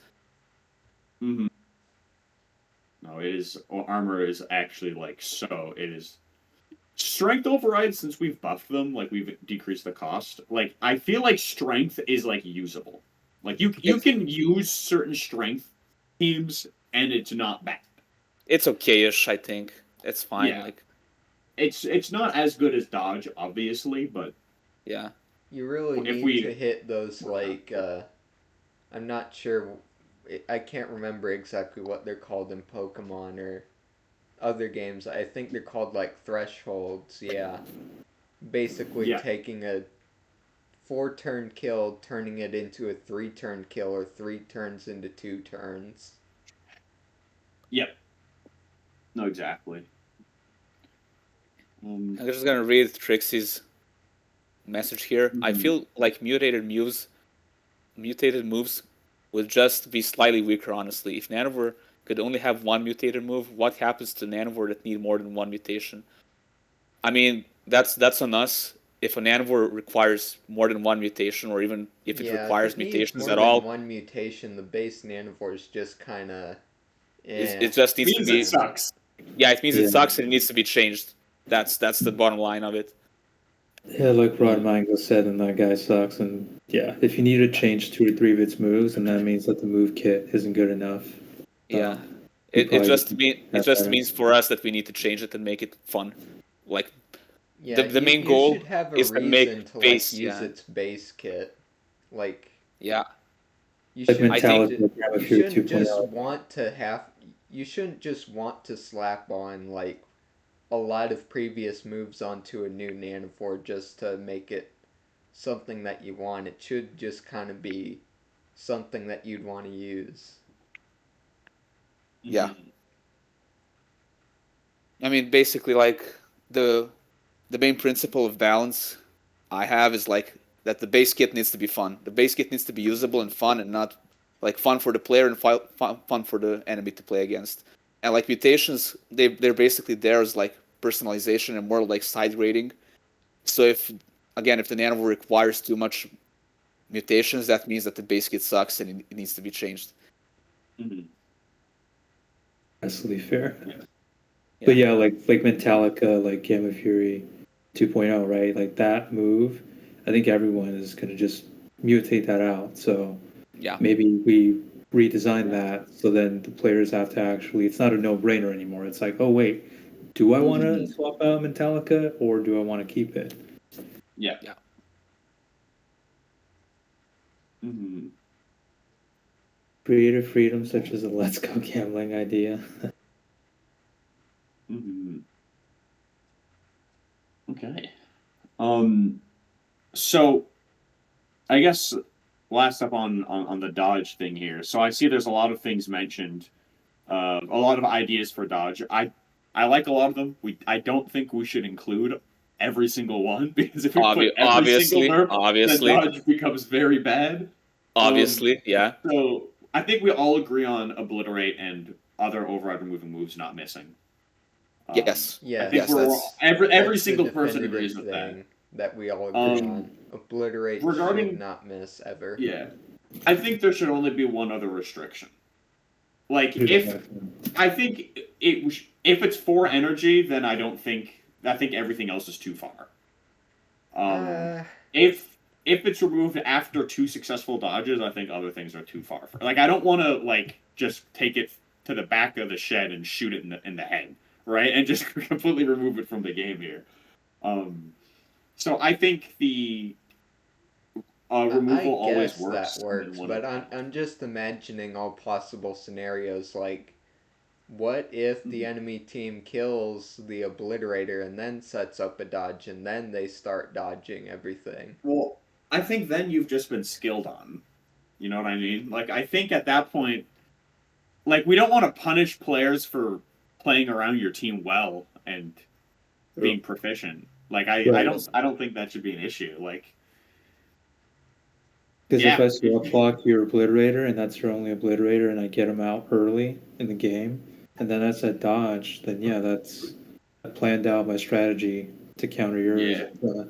Mm-hmm. No, it is. Armor is actually like so. It is strength overrides since we've buffed them. Like we've decreased the cost. Like I feel like strength is like usable. Like you can use certain strength teams and it's not bad. It's okay-ish. I think it's fine. Yeah. Like it's not as good as dodge, obviously, but yeah. You really need to hit those like I'm not sure. I can't remember exactly what they're called in Pokemon or other games. I think they're called like thresholds. Yeah, basically taking a 4-turn kill, turning it into a 3-turn kill, or 3 turns into 2 turns. Yep. No, exactly. I'm just gonna read Trixie's message here. Mm-hmm. I feel like mutated moves would just be slightly weaker, honestly. If Nanovore could only have one mutated move, what happens to Nanovore that need more than one mutation? I mean, that's on us. If a Nanovore requires more than one mutation, or even if it requires mutations at all, one mutation, the base Nanovore is just kind of. It just needs to be. It sucks. Yeah, it means it sucks and it needs to be changed. That's the bottom line of it. Yeah, like Rod Mango said, and that guy sucks. And yeah, if you need to change 2 or 3 of its moves, and that means that the move kit isn't good enough. Yeah, it just means for us that we need to change it and make it fun. Like the main goal is to make base use its base kit. Like yeah, you shouldn't just want to have. You shouldn't just want to slap on like a lot of previous moves onto a new Nanovore just to make it something that you want. It should just kind of be something that you'd want to use. Yeah. I mean, basically, like the main principle of balance I have is like that the base kit needs to be fun. The base kit needs to be usable and fun, and not like fun for the player and fun for the enemy to play against. And like mutations, they're basically there as like personalization and more like side grading. So if the Nanovore requires too much mutations, that means that the base kit sucks and it needs to be changed. Mm-hmm. Absolutely fair. Yeah. But yeah, like Metallica, like Gamma Fury 2.0, right? Like that move, I think everyone is going to just mutate that out. So yeah, maybe we redesign that so then the players have to actually, it's not a no-brainer anymore. It's like, oh wait, do I want to swap out Metallica or do I want to keep it? Yeah. Yeah. Mm-hmm. Creative freedom such as a let's go gambling idea. Mm-hmm. Okay. So I guess last up on the dodge thing here. So I see there's a lot of things mentioned A lot of ideas for dodge. I like a lot of them. I don't think we should include every single one because if we put every single nerf, then Obviously, dodge becomes very bad. yeah. So I think we all agree on obliterate and other override removing moves not missing. Yes. I think Yes, we're That's every that's the single person definitive agrees with that. thing that we all agree Um, on. Obliterate should regarding not miss ever. yeah, I think there should only be one other restriction. Like Who's if that? I think if it's 4 energy, then I think everything else is too far. Uh, If it's removed after 2 successful dodges, I think other things are too far. Like I don't want to like just take it to the back of the shed and shoot it in the head, right? And just completely remove it from the game here. So I think the I removal always guess works. that works, but I'm just imagining all possible scenarios. Like, what if the enemy team kills the obliterator and then sets up a dodge and then they start dodging everything? Well, I think then you've just been skilled on. You know what I mean? Like I think at that point, like we don't want to punish players for playing around your team well and being proficient. Like I don't think that should be an issue. Like Because if yeah, I swap block your obliterator and that's your only obliterator and I get him out early in the game, and then that's a dodge, then yeah, I planned out my strategy to counter yours. yeah,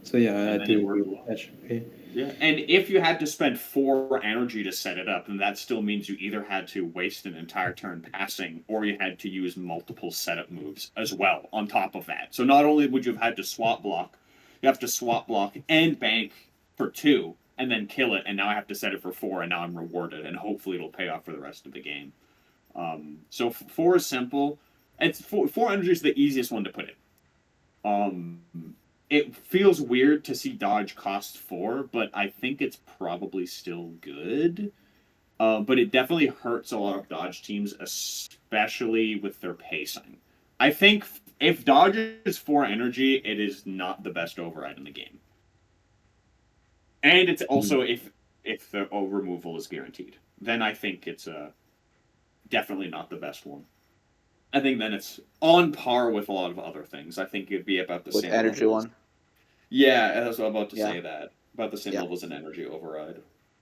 So yeah, I and then it do agree worked with well. that should be. Yeah, and if you had to spend 4 energy to set it up, then that still means you either had to waste an entire turn passing, or you had to use multiple setup moves as well on top of that. So not only would you have had to swap block, you have to swap block and bank for 2, and then kill it, and now I have to set it for 4, and now I'm rewarded, and hopefully it'll pay off for the rest of the game. So 4 is simple. It's 4 energy is the easiest one to put in. It feels weird to see dodge cost 4, but I think it's probably still good. But it definitely hurts a lot of dodge teams, especially with their pacing. I think if dodge is 4 energy, it is not the best override in the game. And it's also if the removal is guaranteed, then I think it's definitely not the best one. I think then it's on par with a lot of other things. I think it'd be about the with same energy levels. one. Yeah, that's what I'm about to Yeah. say that. About the same Yeah. level as an energy override.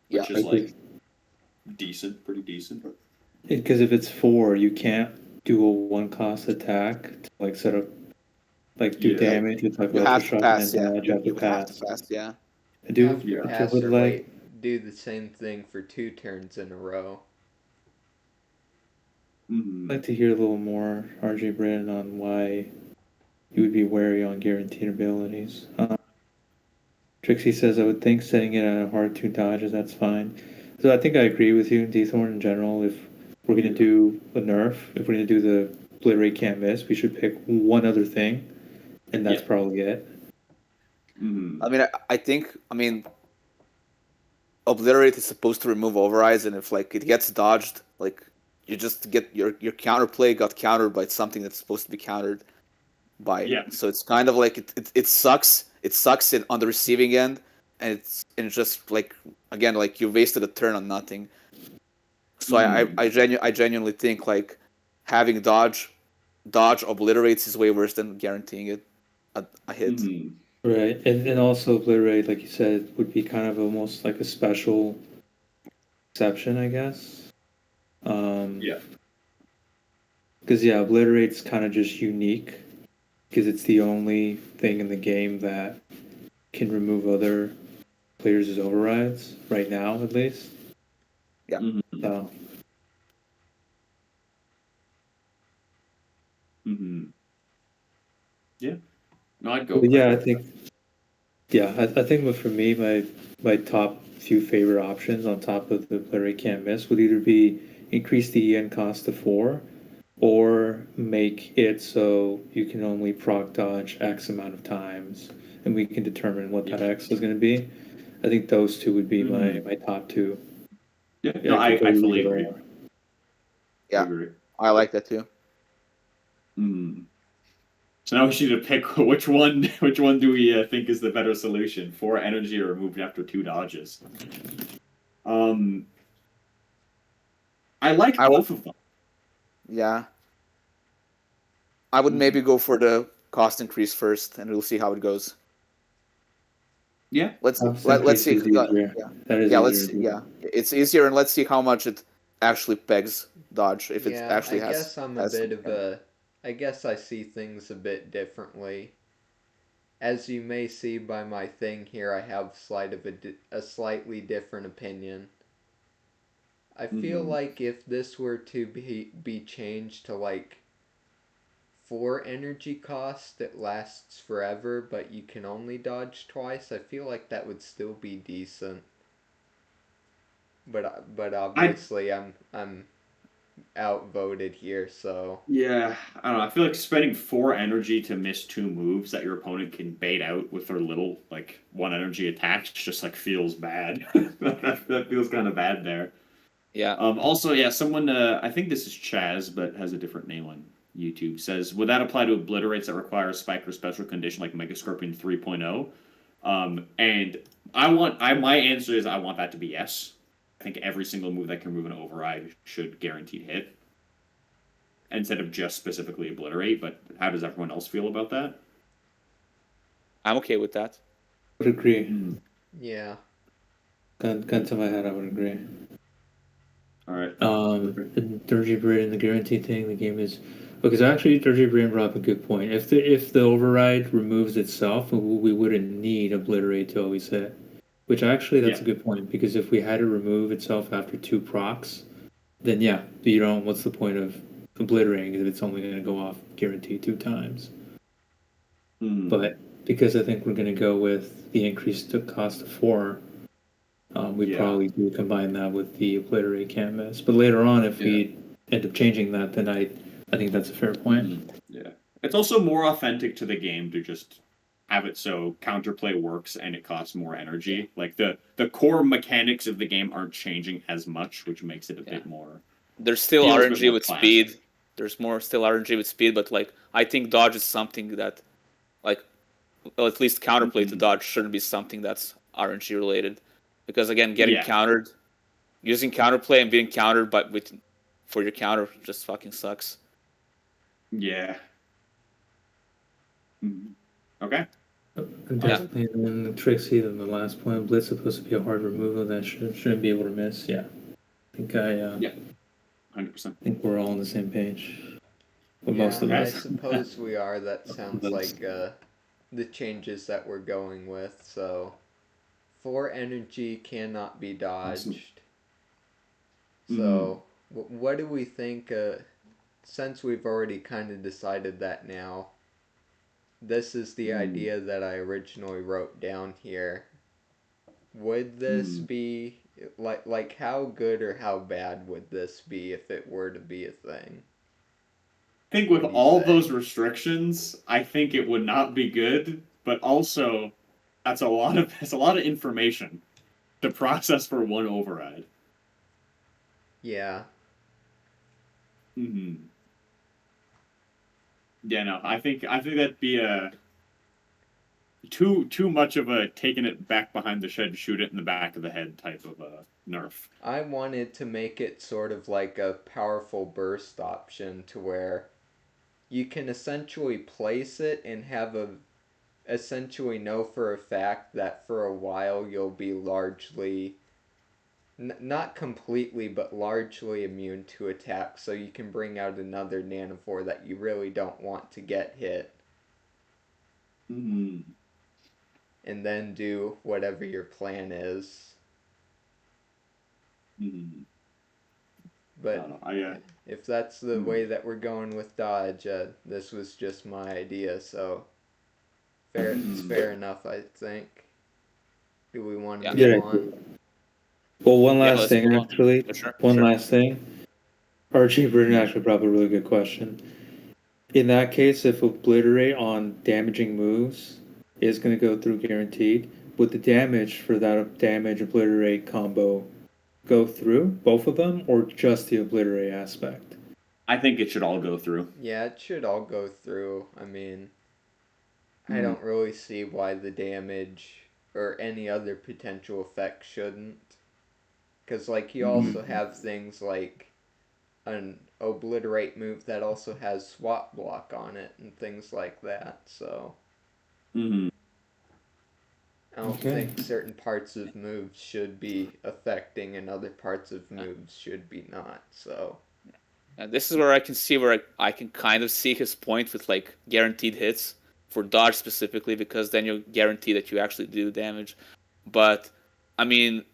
Yeah. Which is like decent, pretty decent. Because if it's 4, you can't do a 1 cost attack to like set up, like do Yeah. damage with like You have to electroshock pass, and yeah. then dodge. You have to You would have to pass. pass, yeah. I do. Have to Yeah. pass would or like do the same thing for 2 turns in a row. Mm-hmm. like to hear a little more, RJ Brennan, on why you would be wary on guaranteed abilities. Trixie says, I would think setting it at a hard 2 dodges, that's fine. So I think I agree with you, D-Thorn, in general. If we're going to do a nerf, if we're going to do the obliterate can't miss, we should pick one other thing, and that's probably it. Mm-hmm. I mean, I think, obliterate is supposed to remove overrides, and if like it gets dodged, like you just get your counterplay got countered by something that's supposed to be countered by. Yeah. So it's kind of like it sucks. It sucks on the receiving end, and it's just like again like you wasted a turn on nothing. So I genuinely think like having dodge obliterates is way worse than guaranteeing it a hit. Mm-hmm. Right, and also obliterate, like you said, would be kind of almost like a special exception, I guess. Yeah. Because yeah, obliterate's kind of just unique, because it's the only thing in the game that can remove other players' overrides right now, at least. Yeah. Mm-hmm. So Mm-hmm. Yeah. No, I'd go. but yeah, I think for me, my top few favorite options on top of the obliterate can't miss would either be increase the EN cost to 4, or make it so you can only proc dodge X amount of times, and we can determine what that X is going to be. I think those two would be my top 2. Yeah. No, I fully agree. Yeah. I agree. I like that too. Mm. So now we need to pick which one. Which one do we think is the better solution? 4 energy or removed after 2 dodges? I like both of them. Yeah. I would maybe go for the cost increase first, and we'll see how it goes. Yeah. Let's Cost let's increase see. is easier. Yeah, That is yeah. easier to do. Yeah. It's easier, and let's see how much it actually pegs dodge. If it Yeah, I actually guess I'm a has bit some of a. I guess I see things a bit differently. As you may see by my thing here, I have a slightly different opinion. I feel Mm-hmm. like if this were to be changed to like 4 energy cost that lasts forever, but you can only dodge twice, I feel like that would still be decent. But I obviously I'm outvoted here, so Yeah, I don't know. I feel like spending 4 energy to miss 2 moves that your opponent can bait out with their little like 1 energy attacks just like feels bad. That feels kind of bad there. Yeah. Also, yeah, someone I think this is Chaz, but has a different name on YouTube. Says, would that apply to obliterates that require a spike or special condition like Mega Scorpion 3.0? And my answer is I want that to be yes. I think every single move that can remove an override should guaranteed hit instead of just specifically obliterate. But how does everyone else feel about that? I'm okay with that. I would agree. yeah. Gun to my head, I would agree. All right. The Dirty Brain and the guarantee thing, the game is because actually Dirty Brain brought up a good point. If the override removes itself, we wouldn't need obliterate to always hit. Which actually that's Yeah. a good point because if we had to remove itself after 2 procs, then yeah, you don't. What's the point of obliterating if it's only going to go off guaranteed 2 times? But because I think we're going to go with the increased cost of 4, we Yeah. probably do combine that with the obliterate canvas. But later on, if we end up changing that, then I think that's a fair point. Yeah. It's also more authentic to the game to just have it so counterplay works and it costs more energy. Like the core mechanics of the game aren't changing as much, which makes it a bit more. There's still Feels a bit RNG more with classic. speed. There's more still RNG with speed, but like I think dodge is something that, like, well, at least counterplay to dodge shouldn't be something that's RNG related, because again, getting Yeah. countered, using counterplay and being countered, but with for your counter just fucking sucks. Yeah. Okay. And definitely, and then Trixie, then the last point, Blitz supposed to be a hard removal that shouldn't be able to miss. Yeah, I think Yeah. 100%. I think we're all on the same page. Well, Yeah, most of I us. suppose we are. That sounds like the changes that we're going with. So, 4 energy cannot be dodged. So, what do we think? Since we've already kind of decided that now, this is the idea that I originally wrote down here. Would this be like how good or how bad would this be if it were to be a thing? I think with What do you all say? those restrictions, I think it would not be good, but also that's a lot of information to process for one override. Yeah. Yeah, no, I think that'd be a too much of a taking it back behind the shed, shoot it in the back of the head type of a nerf. I wanted to make it sort of like a powerful burst option to where you can essentially place it and have essentially know for a fact that for a while you'll be largely not completely but largely immune to attack, so you can bring out another Nanivore that you really don't want to get hit and then do whatever your plan is. But if that's the way that we're going with dodge, this was just my idea, so it's fair enough, I think. Do we want to move on? Well, one last let's thing, move on. actually. Sure, One sure. last thing. Archie Burton actually brought up a really good question. In that case, if obliterate on damaging moves is going to go through guaranteed, would the damage for that damage obliterate combo go through both of them or just the obliterate aspect? I think it should all go through. Yeah, it should all go through. I mean, I don't really see why the damage or any other potential effect shouldn't. Because, like, you also have things like an obliterate move that also has swap block on it and things like that. So Mm-hmm. I don't Okay. think certain parts of moves should be affecting and other parts of moves should be not. So And this is where I can see where I can kind of see his point with like guaranteed hits for dodge specifically, because then you'll guarantee that you actually do damage. But I mean,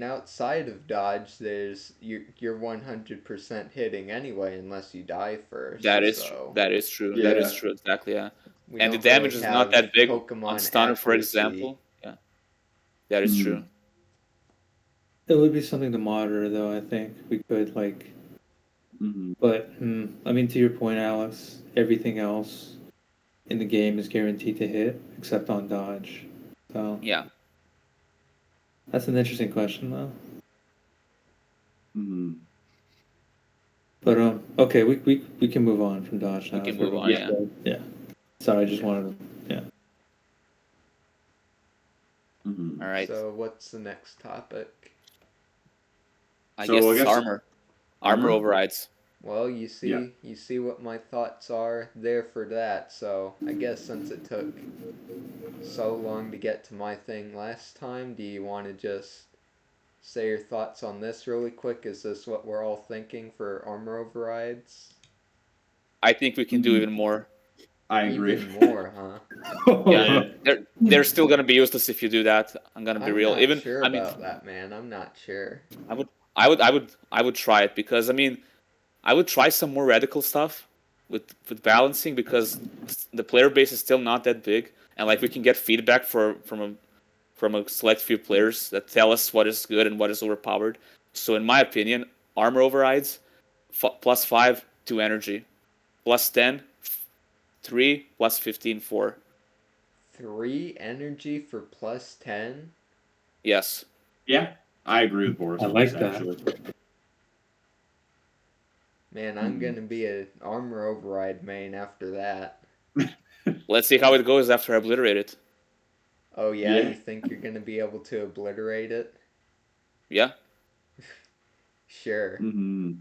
outside of dodge, there's you're 100% hitting anyway unless you die first. So that is true. That is Yeah. true. Exactly. Yeah. we And the don't really damage is not have that big on Pokemon stunner, for accuracy. example. Yeah, that is true. It would be something to monitor, though. I think we could like, Mm-hmm. but I mean, to your point, Alex, everything else in the game is guaranteed to hit except on dodge. So Yeah. that's an interesting question, though. Mm-hmm. But okay, we can move on from dodge now. We can if we're move on. going Yeah. to- yeah. Sorry, I just wanted to. Yeah. Mm-hmm. All right. So what's the next topic? I So guess I it's guess- armor. Armor Armor? overrides. Well, you see what my thoughts are there for that. So I guess since it took so long to get to my thing last time, do you want to just say your thoughts on this really quick? Is this what we're all thinking for armor overrides? I think we can do even more. I agree. Even more, huh? Yeah, they're still gonna be useless if you do that. I'm gonna be I'm real. not Even sure I mean, about that, man. I'm not sure. I would try it, because I mean, I would try some more radical stuff with balancing, because the player base is still not that big, and like we can get feedback from a select few players that tell us what is good and what is overpowered. So in my opinion, armor overrides +5 to energy, +10 3, +15 4. 3 energy for +10? Yes. Yeah, I agree with Boris I on like this, that. actually. Man, I'm gonna be an armor override main after that. Let's see how it goes after I obliterate it. Oh yeah, Yeah. you think you're gonna be able to obliterate it? Yeah. Sure. Mm-hmm.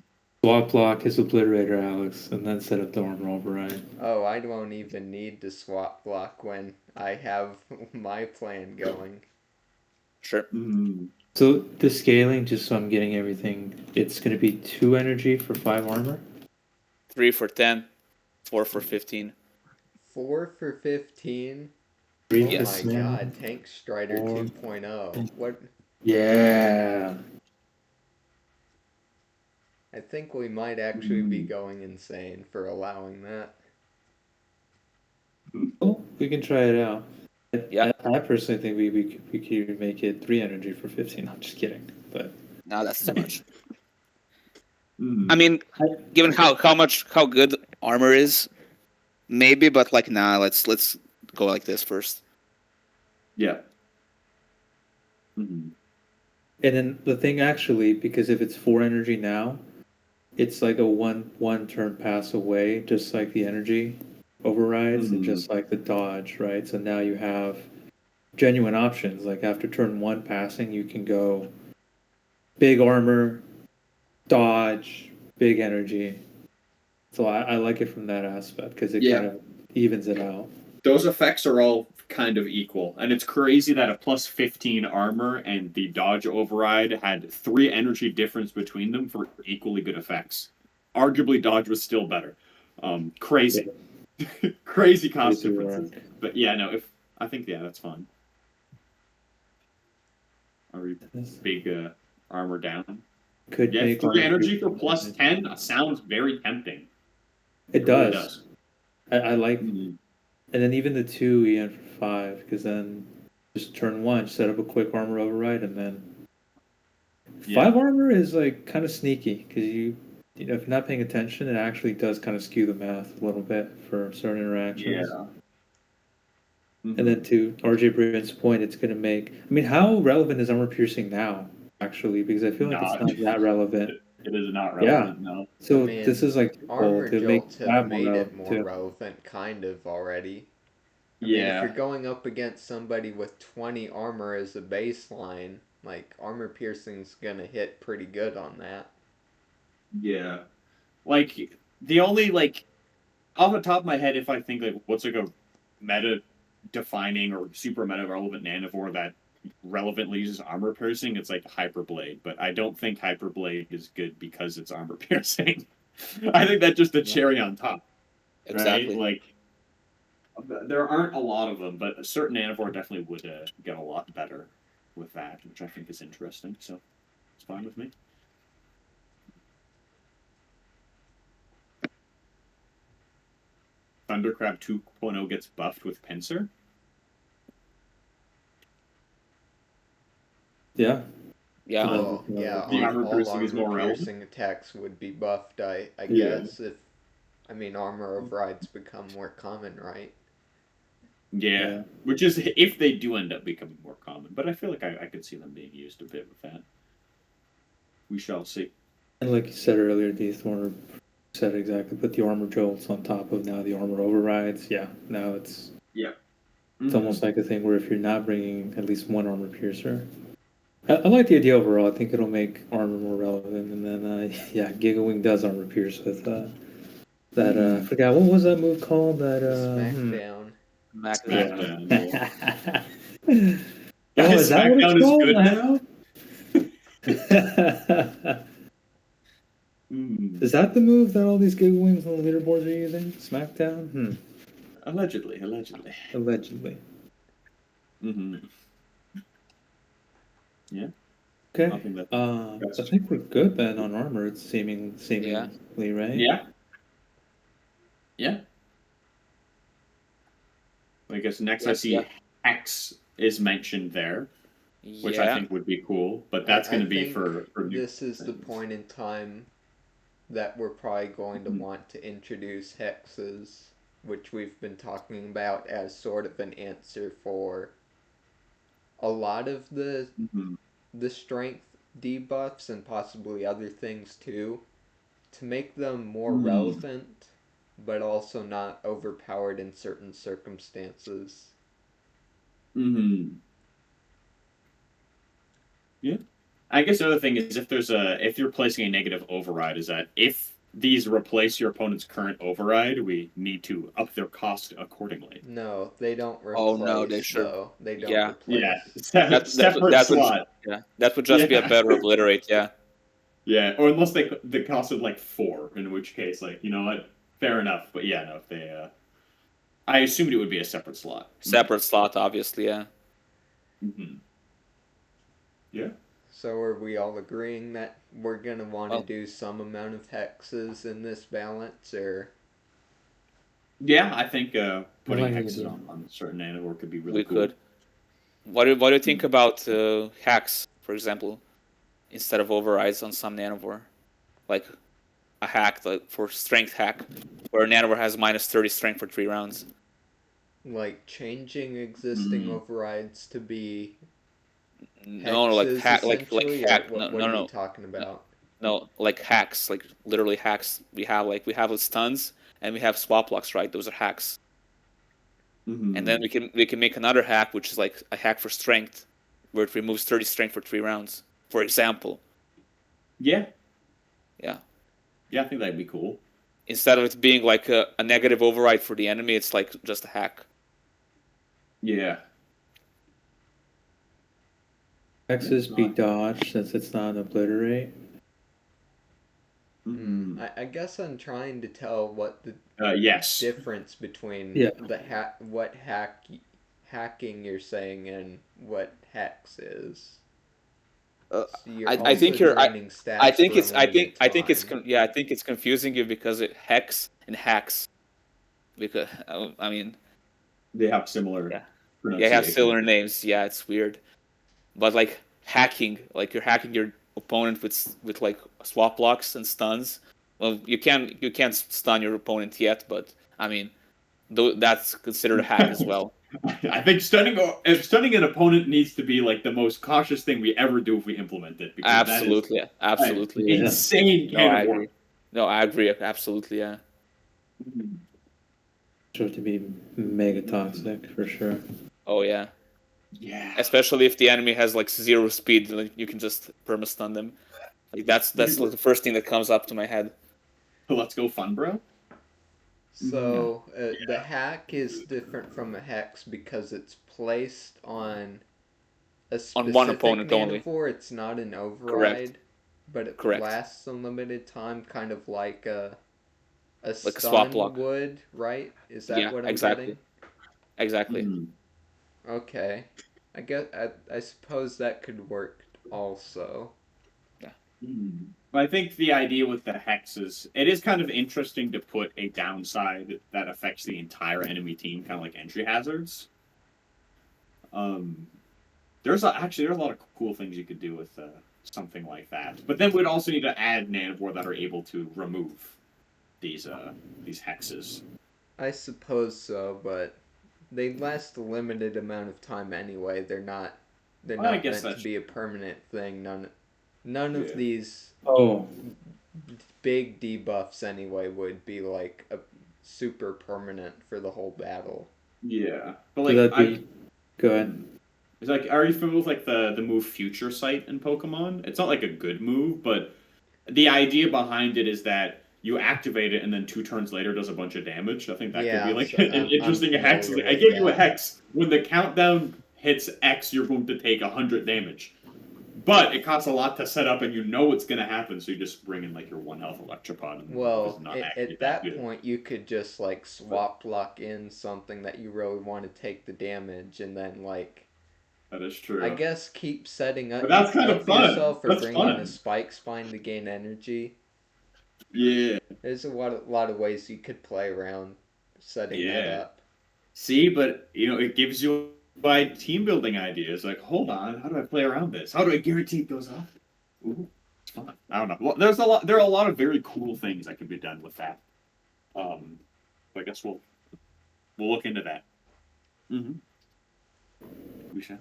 Swap block his obliterator, Alex, and then set up the armor override. Oh, I won't even need to swap block when I have my plan going. Sure. Mm-hmm. So the scaling, just so I'm getting everything, it's going to be 2 energy for 5 armor. 3 for 10, 4 for 15. 4 for 15? 3 Oh for Yes. my 10. god, Tank Strider Four. 2.0. What? Yeah. I think we might actually be going insane for allowing that. Oh, we can try it out. Yeah. I personally think we could even make it 3 energy for 15. I'm just kidding, but No, that's too much. Mm-hmm. I mean, given how good armor is, maybe, but like nah, let's go like this first. Yeah. Mm-hmm. and then the thing actually, because if it's 4 energy now, it's like a one turn pass away, just like the energy overrides and just like the dodge, right? So now you have genuine options. Like after turn 1 passing, you can go big armor, dodge, big energy. So I like it from that aspect because it Yeah. kind of evens it out. Those effects are all kind of equal, and it's crazy that a +15 armor and the dodge override had 3 energy difference between them for equally good effects. Arguably, dodge was still better. Crazy, crazy cost Crazy differences. But yeah, no, if I think that's fun. Are we big armor down? Could Yeah, make 3 armor energy for piercing. +10 sounds very tempting. It really does. I like, and then even the 2 EN for 5, because then just turn 1, set up a quick armor override, and then 5 armor is like kind of sneaky because you know if you're not paying attention, it actually does kind of skew the math a little bit for certain interactions. Yeah. And then to RJ Brand's point, it's going to make. I mean, how relevant is armor piercing now? Actually, because I feel like it's not that relevant. It is not relevant, no. So I mean, this is like armor to make jolts that have more made it relevant more too. relevant, kind of already. I mean, if you're going up against somebody with 20 armor as a baseline, like armor piercing's gonna hit pretty good on that. Yeah. Like, the only, like, off the top of my head, if I think, like, what's, like, a meta-defining or super meta-relevant nanivore that relevantly uses armor piercing, it's, like, Hyperblade. But I don't think Hyperblade is good because it's armor piercing. I think that's just the cherry on top, right? Exactly. Like, there aren't a lot of them, but a certain nanivore definitely would get a lot better with that, which I think is interesting. So it's fine with me. Thundercrab 2.0 gets buffed with Pincer. Yeah. Yeah. Well, yeah, The armor all piercing is armor more relevant. piercing attacks would be buffed, I Yeah. guess, if, I mean, armor overrides become more common, right? Yeah. Which is if they do end up becoming more common. But I feel like I could see them being used a bit with that. We shall see. And like you said earlier, Thorner said exactly, put the armor jolts on top of now the armor overrides. Yeah, now it's almost like a thing where if you're not bringing at least one armor piercer. I like the idea overall. I think it'll make armor more relevant. And then, yeah, Gigawing does armor pierce with that. I forgot, what was that move called? That Smackdown. Smackdown. Smackdown. Oh, is that what Smackdown it's is called? good now? Is that the move that all these Gigawings on the leaderboards are using? Smackdown? Allegedly. Allegedly. Mm-hmm. Yeah. Okay. I I think we're good then on armor. It's seemingly right. Yeah. I guess next I see Hex is mentioned there, which I think would be cool. But that's going to be for this is the point in time that we're probably going to want to introduce hexes, which we've been talking about as sort of an answer for a lot of the strength debuffs and possibly other things too, to make them more relevant, but also not overpowered in certain circumstances. Yeah. I guess the other thing is if you're placing a negative override, is that if these replace your opponent's current override, we need to up their cost accordingly. No, they don't replace. Oh no, they should. Though. They don't replace. Yeah, separate slot. That would just be a better obliterate. Yeah. Yeah, or unless they costed like 4, in which case, like, you know what, fair enough. But yeah, no, if they, I assumed it would be a separate slot. Separate slot, obviously. Yeah. Yeah. So are we all agreeing that we're going to want to do some amount of hexes in this balance, or? Yeah, I think putting hexes on certain nanivore could be really cool. We could. What do you think about hacks, for example, instead of overrides on some nanivore? Like a hack for strength hack, where a nanivore has minus 30 strength for 3 rounds. Like changing existing overrides to be no, like hack, like hack. What are you talking about? No, like hacks, like literally hacks. We have stuns and we have swap blocks, right? Those are hacks. And then we can make another hack, which is like a hack for strength, where it removes 30 strength for 3 rounds, for example. Yeah. Yeah. Yeah, I think that'd be cool. Instead of it being like a negative override for the enemy, it's like just a hack. Yeah. Hexes be dodged since it's not an obliterate. I guess I'm trying to tell what the difference between the what hacking you're saying and what hex is. So I think it's confusing you because hex and hacks, because I mean they have similar they have similar names. Yeah, it's weird, but like hacking, like you're hacking your opponent with like swap blocks and stuns. Well, you can't stun your opponent yet, but I mean that's considered a hack as well. I think stunning an opponent needs to be like the most cautious thing we ever do if we implement it. Absolutely. Insane. No, I agree. Absolutely, yeah. Sure to be mega toxic for sure. Oh yeah. Yeah. Especially if the enemy has like 0 speed, like, you can just perma stun them. Like that's like the first thing that comes up to my head. Let's go fun, bro. So the hack is different from a hex because it's placed on a On one specific opponent only. nanivore. It's not an Correct. override, but it Correct. lasts a limited time, kind of like a Like a swap stun block. would, right? Is that Yeah, what I'm exactly. getting? Exactly. Mm. Okay. I suppose that could work also. I think the idea with the hexes, it is kind of interesting to put a downside that affects the entire enemy team, kind of like entry hazards. There's a lot of cool things you could do with something like that. But then we'd also need to add nanivore that are able to remove these hexes. I suppose so, but they last a limited amount of time anyway. They're not I guess meant to that's be a permanent thing. None of Yeah. these Oh, big debuffs anyway would be like a super permanent for the whole battle. Yeah, but could like that be? Go ahead. it's like, are you familiar with like the move Future Sight in Pokemon? It's not like a good move, but the idea behind it is that you activate it and then 2 turns later does a bunch of damage. I think that could be like so an I'm interesting hex. familiar Like, I with gave you a that. hex. When the countdown hits X, you're going to take 100 damage. But it costs a lot to set up, and you know what's going to happen, so you just bring in like your 1 health Electropod. And Well, it's not actually at that good. point, you could just like swap lock in something that you really want to take the damage, and then like That is true. I guess keep setting up, But that's kind of fun. yourself or That's bring in a fun. spike spine to gain energy. Yeah. There's a lot of ways you could play around setting that Yeah. up. See, but it gives you by team building ideas. Like, hold on, how do I play around this? How do I guarantee it goes off? Ooh, it's fun. I don't know. Well, there are a lot of very cool things that can be done with that. So I guess we'll look into that. Mm-hmm. We shall.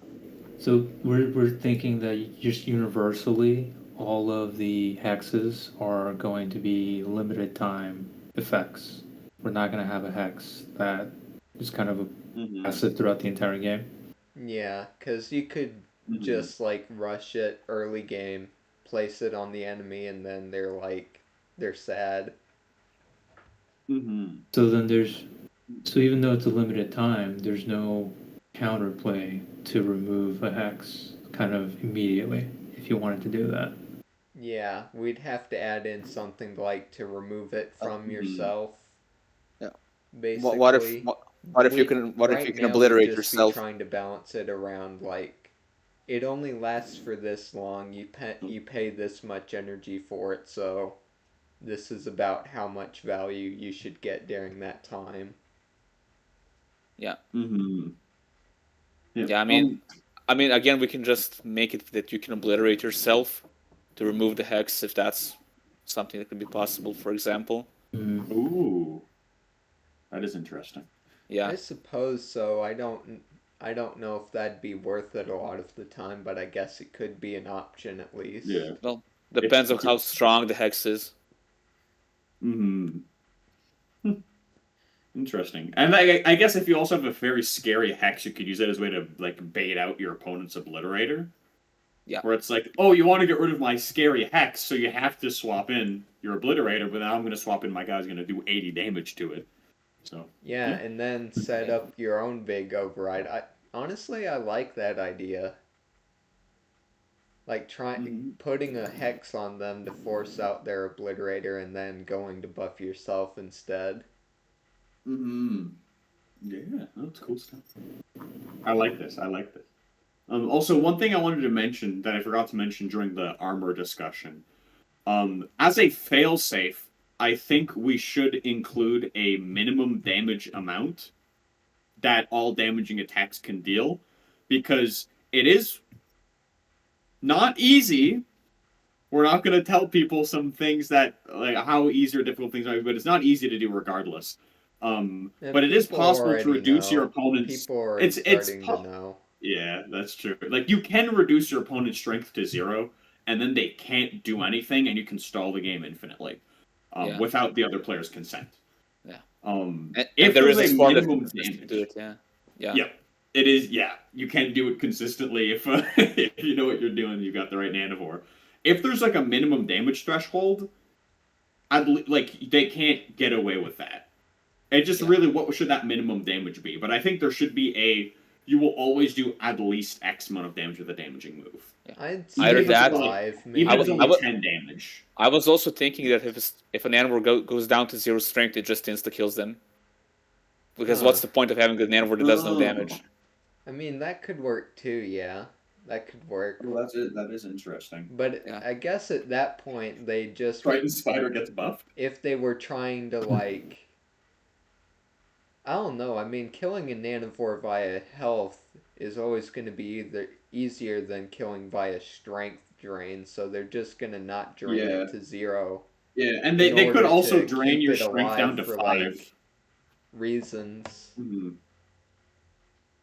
So we're thinking that just universally all of the hexes are going to be limited time effects. We're not going to have a hex that is kind of passive throughout the entire game. Yeah, because you could just like rush it early game, place it on the enemy, and then they're sad. Mm-hmm. So even though it's a limited time, there's no counterplay to remove a hex kind of immediately if you wanted to do that. Yeah, we'd have to add in something like to remove it from yourself. Yeah. Basically. What if you can Right now obliterate we'd just yourself? be trying to balance it around like it only lasts for this long. You pay this much energy for it, so this is about how much value you should get during that time. Yeah. Mm-hmm. Yeah, I mean, again, we can just make it that you can obliterate yourself to remove the hex if that's something that could be possible, for example. Ooh, that is interesting. Yeah. I suppose so. I don't know if that'd be worth it a lot of the time, but I guess it could be an option at least. Yeah. Well, depends on how strong the hex is. Mm-hmm. Interesting. And I guess if you also have a very scary hex, you could use it as a way to like bait out your opponent's obliterator. Yeah. Where it's like, oh, you want to get rid of my scary hex, so you have to swap in your obliterator, but now I'm going to swap in my guy who's going to do 80 damage to it. So. Yeah, and then set up your own big override. Honestly, I like that idea. Like putting a hex on them to force out their obliterator and then going to buff yourself instead. Mm-hmm. Yeah, that's cool stuff. I like this. Also, one thing I wanted to mention that I forgot to mention during the armor discussion. As a failsafe, I think we should include a minimum damage amount that all damaging attacks can deal, because it is not easy. We're not going to tell people some things that, like, how easy or difficult things are, but it's not easy to do regardless. But it is possible to reduce your opponent's. People are starting to know. Yeah, that's true. Like, you can reduce your opponent's strength to 0, and then they can't do anything, and you can stall the game infinitely, without the other player's consent. Yeah. If there is a form minimum that damage, do it. Yeah. It is. Yeah, you can do it consistently if if you know what you're doing. You've got the right nanivore. if there's like a minimum damage threshold, like they can't get away with that. It just really, what should that minimum damage be? But I think there should be you will always do at least X amount of damage with a damaging move. I'd Either say that- 5, Even if it's maybe. only 10 damage. I was also thinking that if an animal goes down to 0 strength, it just insta kills them. Because what's the point of having an animal that does no damage? I mean, that could work too, yeah. That could work. Well, that's it. That is interesting. But Yeah. I guess at that point, they just... Triton Spider gets buffed? If they were trying to, like... I don't know. I mean, killing a nanivore via health is always going to be easier than killing via strength drain, so they're just going to not drain it to 0. Yeah, and they in could order also to drain keep your it strength down to alive for, 5. like, reasons.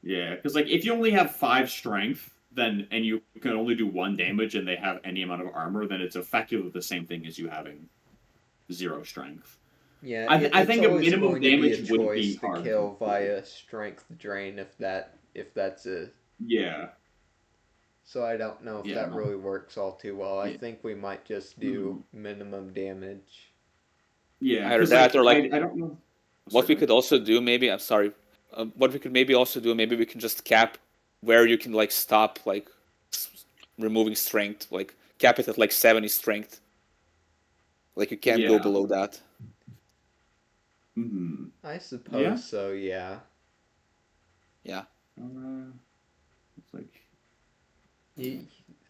Yeah, because like if you only have 5 strength, then and you can only do 1 damage, and they have any amount of armor, then it's effectively the same thing as you having 0 strength. Yeah, I think a always minimum going to be damage a would be choice to hard. kill via strength drain if that's a. Yeah. So I don't know if Yeah, that no. really works all too well. I Yeah. think we might just do minimum damage. Yeah. Either 'cause, that or, like, I don't know. What we could also do, maybe, I'm sorry, what we could maybe also do, maybe we can just cap where you can, like, stop, like, removing strength, like, cap it at, like, 70 strength. Like, you can't go Yeah. below that. I suppose Yeah. so. Yeah. Yeah. It's like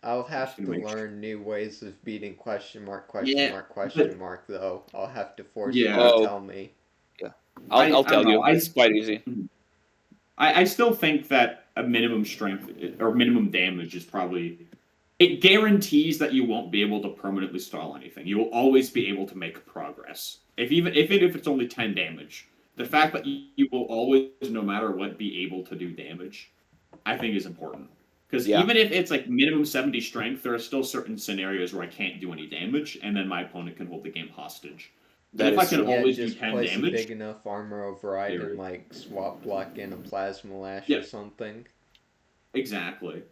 I'll have Just to gonna make learn new ways of beating question mark though. I'll have to force you Yeah. to Oh. tell me. I'll I tell don't you. know, It's quite easy. I still think that a minimum strength or minimum damage is probably it guarantees that you won't be able to permanently stall anything. You will always be able to make progress. If it's only 10 damage, the fact that you will always, no matter what, be able to do damage, I think is important. Because even if it's like minimum 70 strength, there are still certain scenarios where I can't do any damage, and then my opponent can hold the game hostage. That if I is can true. always do just 10 place damage, a big enough armor override There and it- like swap block in a plasma lash Yeah. or something. exactly.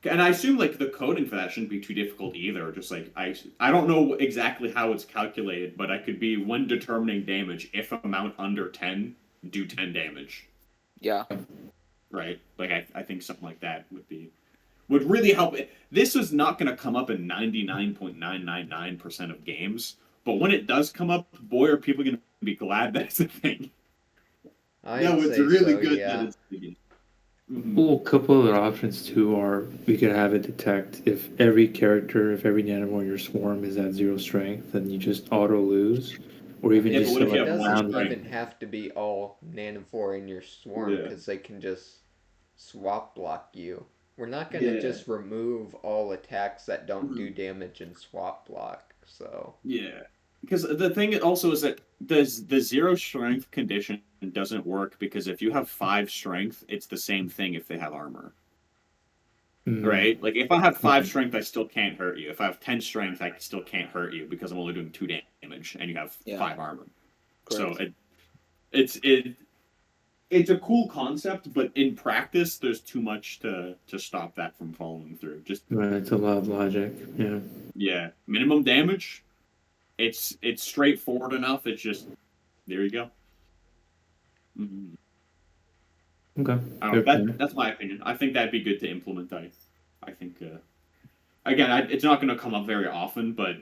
And I assume like the coding for that shouldn't be too difficult either. Just like I don't know exactly how it's calculated, but I could be when determining damage, if amount under 10, do 10 damage. Yeah. Right? Like I think something like that would really help. This is not going to come up in 99.999% of games, but when it does come up, boy, are people going to be glad that's a thing. I'd say so, yeah. that it's a thing. Well, a couple other options too are we could have it detect if every animal in your swarm is at 0 strength, then you just auto lose, or even Yeah, but just what if you It have one doesn't strength? even have to be all nanivore in your swarm Yeah. because they can just swap block you. We're not gonna Yeah. just remove all attacks that don't do damage and swap block. So Yeah, because the thing also is that the 0 strength condition doesn't work because if you have 5 strength, it's the same thing if they have armor, right? Like if I have 5 strength, I still can't hurt you. If I have 10 strength, I still can't hurt you because I'm only doing 2 damage, and you have 5 armor. Correct. So it's a cool concept, but in practice, there's too much to stop that from following through. Just Right, it's a lot of logic. Yeah. minimum damage. It's straightforward enough. It's just there you go. Okay. That's my opinion. I think that'd be good to implement. I think again, it's not going to come up very often, but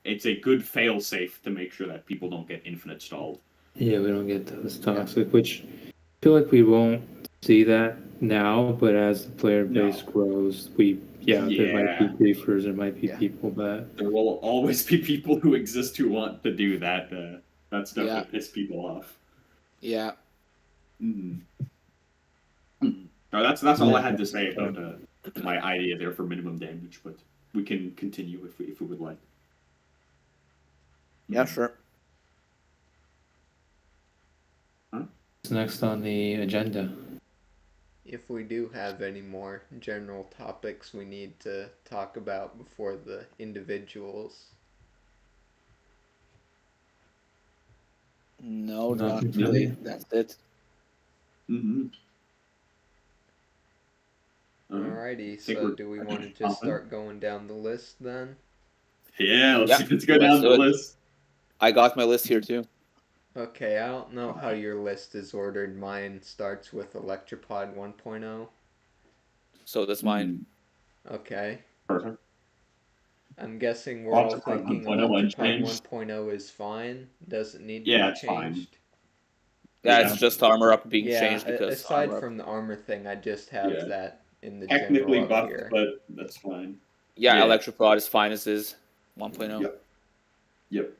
it's a good fail safe to make sure that people don't get infinite stalled. Yeah, we don't get those toxic, which I feel like we won't see that now, but as the player base grows, there might be griefers, there might be people that there will always be people who exist who want to do that stuff to piss people off. Yeah. That's all I had to say about my idea there for minimum damage, but we can continue if we would like. Yeah, sure. What's next on the agenda? if we do have any more general topics we need to talk about before the individuals. No, Not not really. really. That's it. Mm-hmm. Alrighty, think so we're do we want to just confident. start going down the list then? Yeah, Yeah, let's go let's down do the it. list. I got my list here too. Okay, I don't know how your list is ordered. Mine starts with Electropod 1.0. So that's mine. Okay. Perfect. I'm guessing we're all Electropod thinking 1.0 Electropod unchanged. 1.0 is fine. Doesn't need to Yeah, be it's fine. changed. Yeah, Yeah. it's just armor up being Yeah, changed because aside armor up. from the armor thing, I just have Yeah. that in the Technically general up buffed, here. but that's fine. Yeah, Yeah. Electroprod is fine as is. 1.0. Yep. Yep.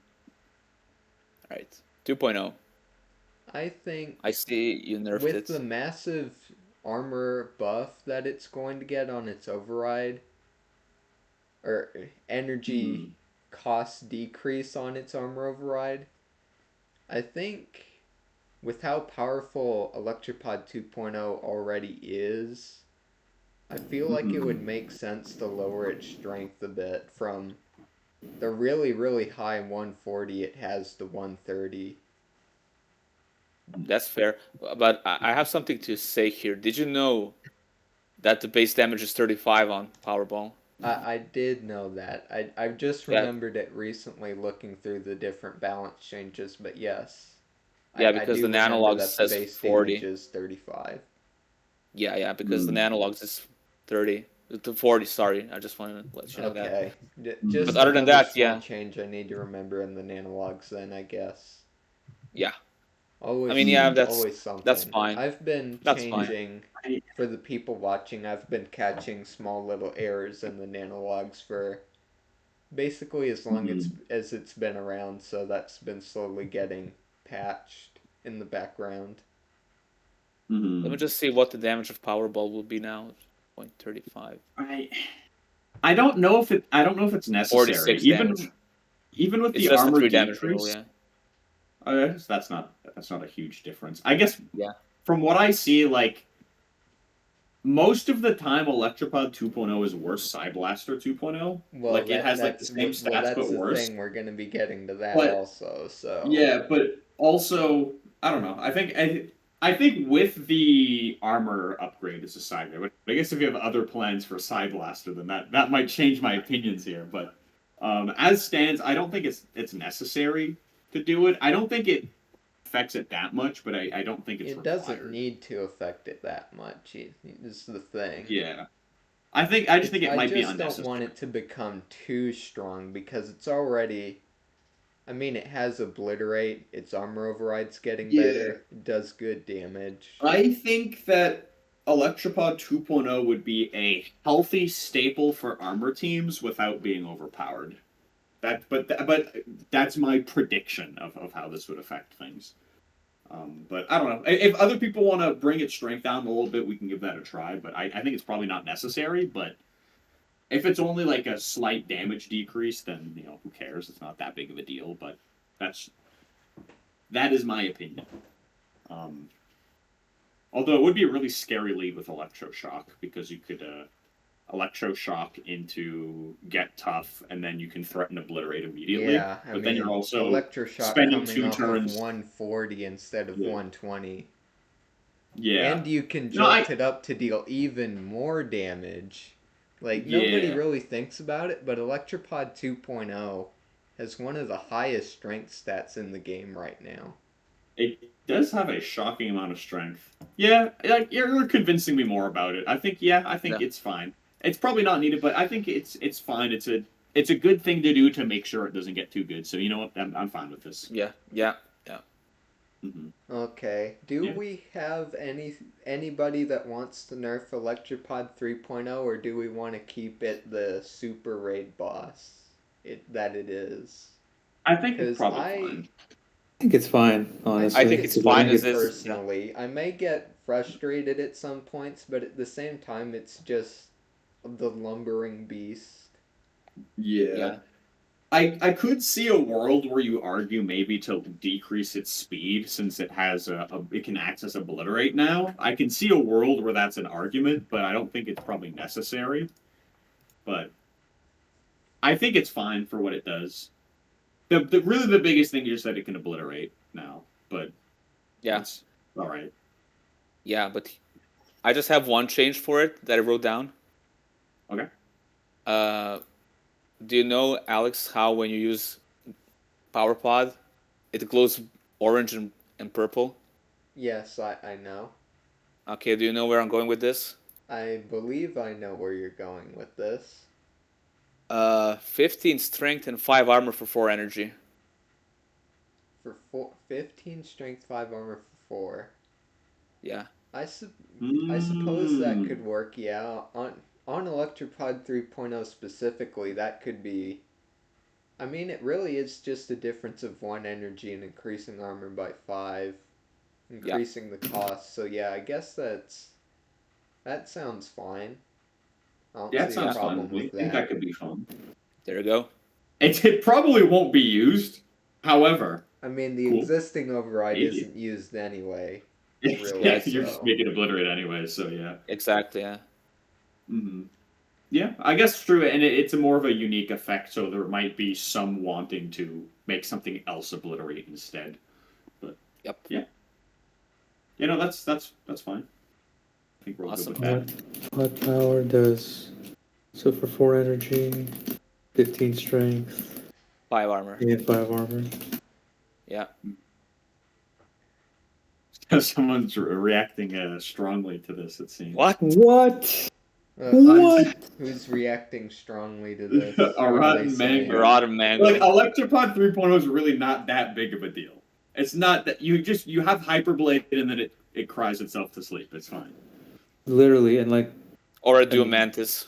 All right. 2.0. I think I see you nerfed with it. the massive armor buff that it's going to get on its override, or energy cost decrease on its armor override, I think with how powerful Electropod 2.0 already is, I feel like it would make sense to lower its strength a bit from the really, really high 140 it has to 130. That's fair. But I have something to say here. Did you know that the base damage is 35 on Powerball? I did know that. I just Yeah. remembered it recently looking through the different balance changes, but yes. Yeah, I because do the remember Nanologs that the says base 40. damage is 35. Yeah, because the Nanologs is 30. To 40, sorry. I just wanted to let you know that. Okay. But Just other than another that, small yeah. change I need to remember in the analogs then, I guess. Yeah. Always, I mean, yeah, always that's something. fine. I've been That's fine. changing, for the people watching, I've been catching small little errors in the nanologs for basically as long as it's been around, so that's been slowly getting patched in the background. Let me just see what the damage of Powerball will be now. 0.35. I don't know if it's necessary. 46 damage. Even with It's the just a armor 3 damage roll, decrease, yeah. I guess that's not a huge difference. I guess Yeah. from what I see, like most of the time, Electropod 2.0 is worse Psyblaster 2.0. Well, Like it has like the same stats that's but the worse. thing. We're gonna be getting to that But also. So yeah, but also I don't know. I think with the armor upgrade it's a side note. But I guess if you have other plans for Psyblaster, then that might change my opinions here. But as stands, I don't think it's necessary to do it. I don't think it affects it that much, but I don't think it's it required. doesn't need to affect it that much. This is the thing. Yeah. I just think it might be I just don't want unnecessary. it to become too strong because it's already. I mean, it has obliterate. Its armor override's getting better. It does good damage. I think that Electropod 2.0 would be a healthy staple for armor teams without being overpowered. But that's my prediction of how this would affect things. But I don't know. If other people want to bring its strength down a little bit, we can give that a try. But I think it's probably not necessary. But if it's only like a slight damage decrease, then who cares? It's not that big of a deal. But that is my opinion. Although it would be a really scary lead with Electroshock because you could Electroshock into Get Tough and then you can threaten Obliterate immediately. Yeah, I but mean, then you're also Electroshock spending coming 2 off turns. of 140 instead of 120. Yeah. And you can jolt it up to deal even more damage. Like, nobody really thinks about it, but Electropod 2.0 has one of the highest strength stats in the game right now. It does have a shocking amount of strength. Yeah, like you're convincing me more about it. I think it's fine. It's probably not needed, but I think it's fine. It's a good thing to do to make sure it doesn't get too good. So you know what? I'm fine with this. Yeah. Mm-hmm. Okay. Do we have anybody that wants to nerf Electropod 3.0, or do we want to keep it the super raid boss that it is? I think it's probably fine. I think it's fine, honestly. I think it's fine as is. Personally, I may get frustrated at some points, but at the same time, it's just the lumbering beast. Yeah. I could see a world where you argue maybe to decrease its speed since it has it can access Obliterate now. I can see a world where that's an argument, but I don't think it's probably necessary. But I think it's fine for what it does. Really the biggest thing is that it can Obliterate now, but Yeah. it's all right. Yeah, but I just have one change for it that I wrote down. Okay. Do you know, Alex, how when you use Power Pod, it glows orange and purple? Yes, I know. Okay, do you know where I'm going with this? I believe I know where you're going with this. 15 strength and 5 armor for 4 energy. For 15 strength, 5 armor for 4. Yeah. I suppose that could Mm. work, yeah. On Electropod 3.0 specifically, that could be. I mean, it really is just a difference of 1 energy and increasing armor by 5, Yeah. increasing the cost. So yeah, I guess that sounds fine. I don't Yeah, it see a sounds fun. problem I with think that that. could be fun. There you go. It probably won't be used. However, I mean, the cool. existing override Maybe. isn't used anyway, Yeah, really. it's, You're just So making it obliterate anyway, so yeah. exactly, yeah. Hmm. Yeah, I guess it's true, and it's a more of a unique effect, so there might be some wanting to make something else obliterate instead. But Yep. yeah, you know that's fine. I think we're all Awesome. good with that. What power does so for 4 energy, 15 strength, 5 armor. and 5 armor? Yeah. Someone's reacting strongly to this. It seems. What? What? uh, What? who's reacting strongly to this? A What are they rotten saying? mango. Rotten mango. Like Electropod 3.0 is really not that big of a deal. It's not that you have Hyperblade and then it cries itself to sleep. It's fine. Literally, and like Or a I mean, Mantis.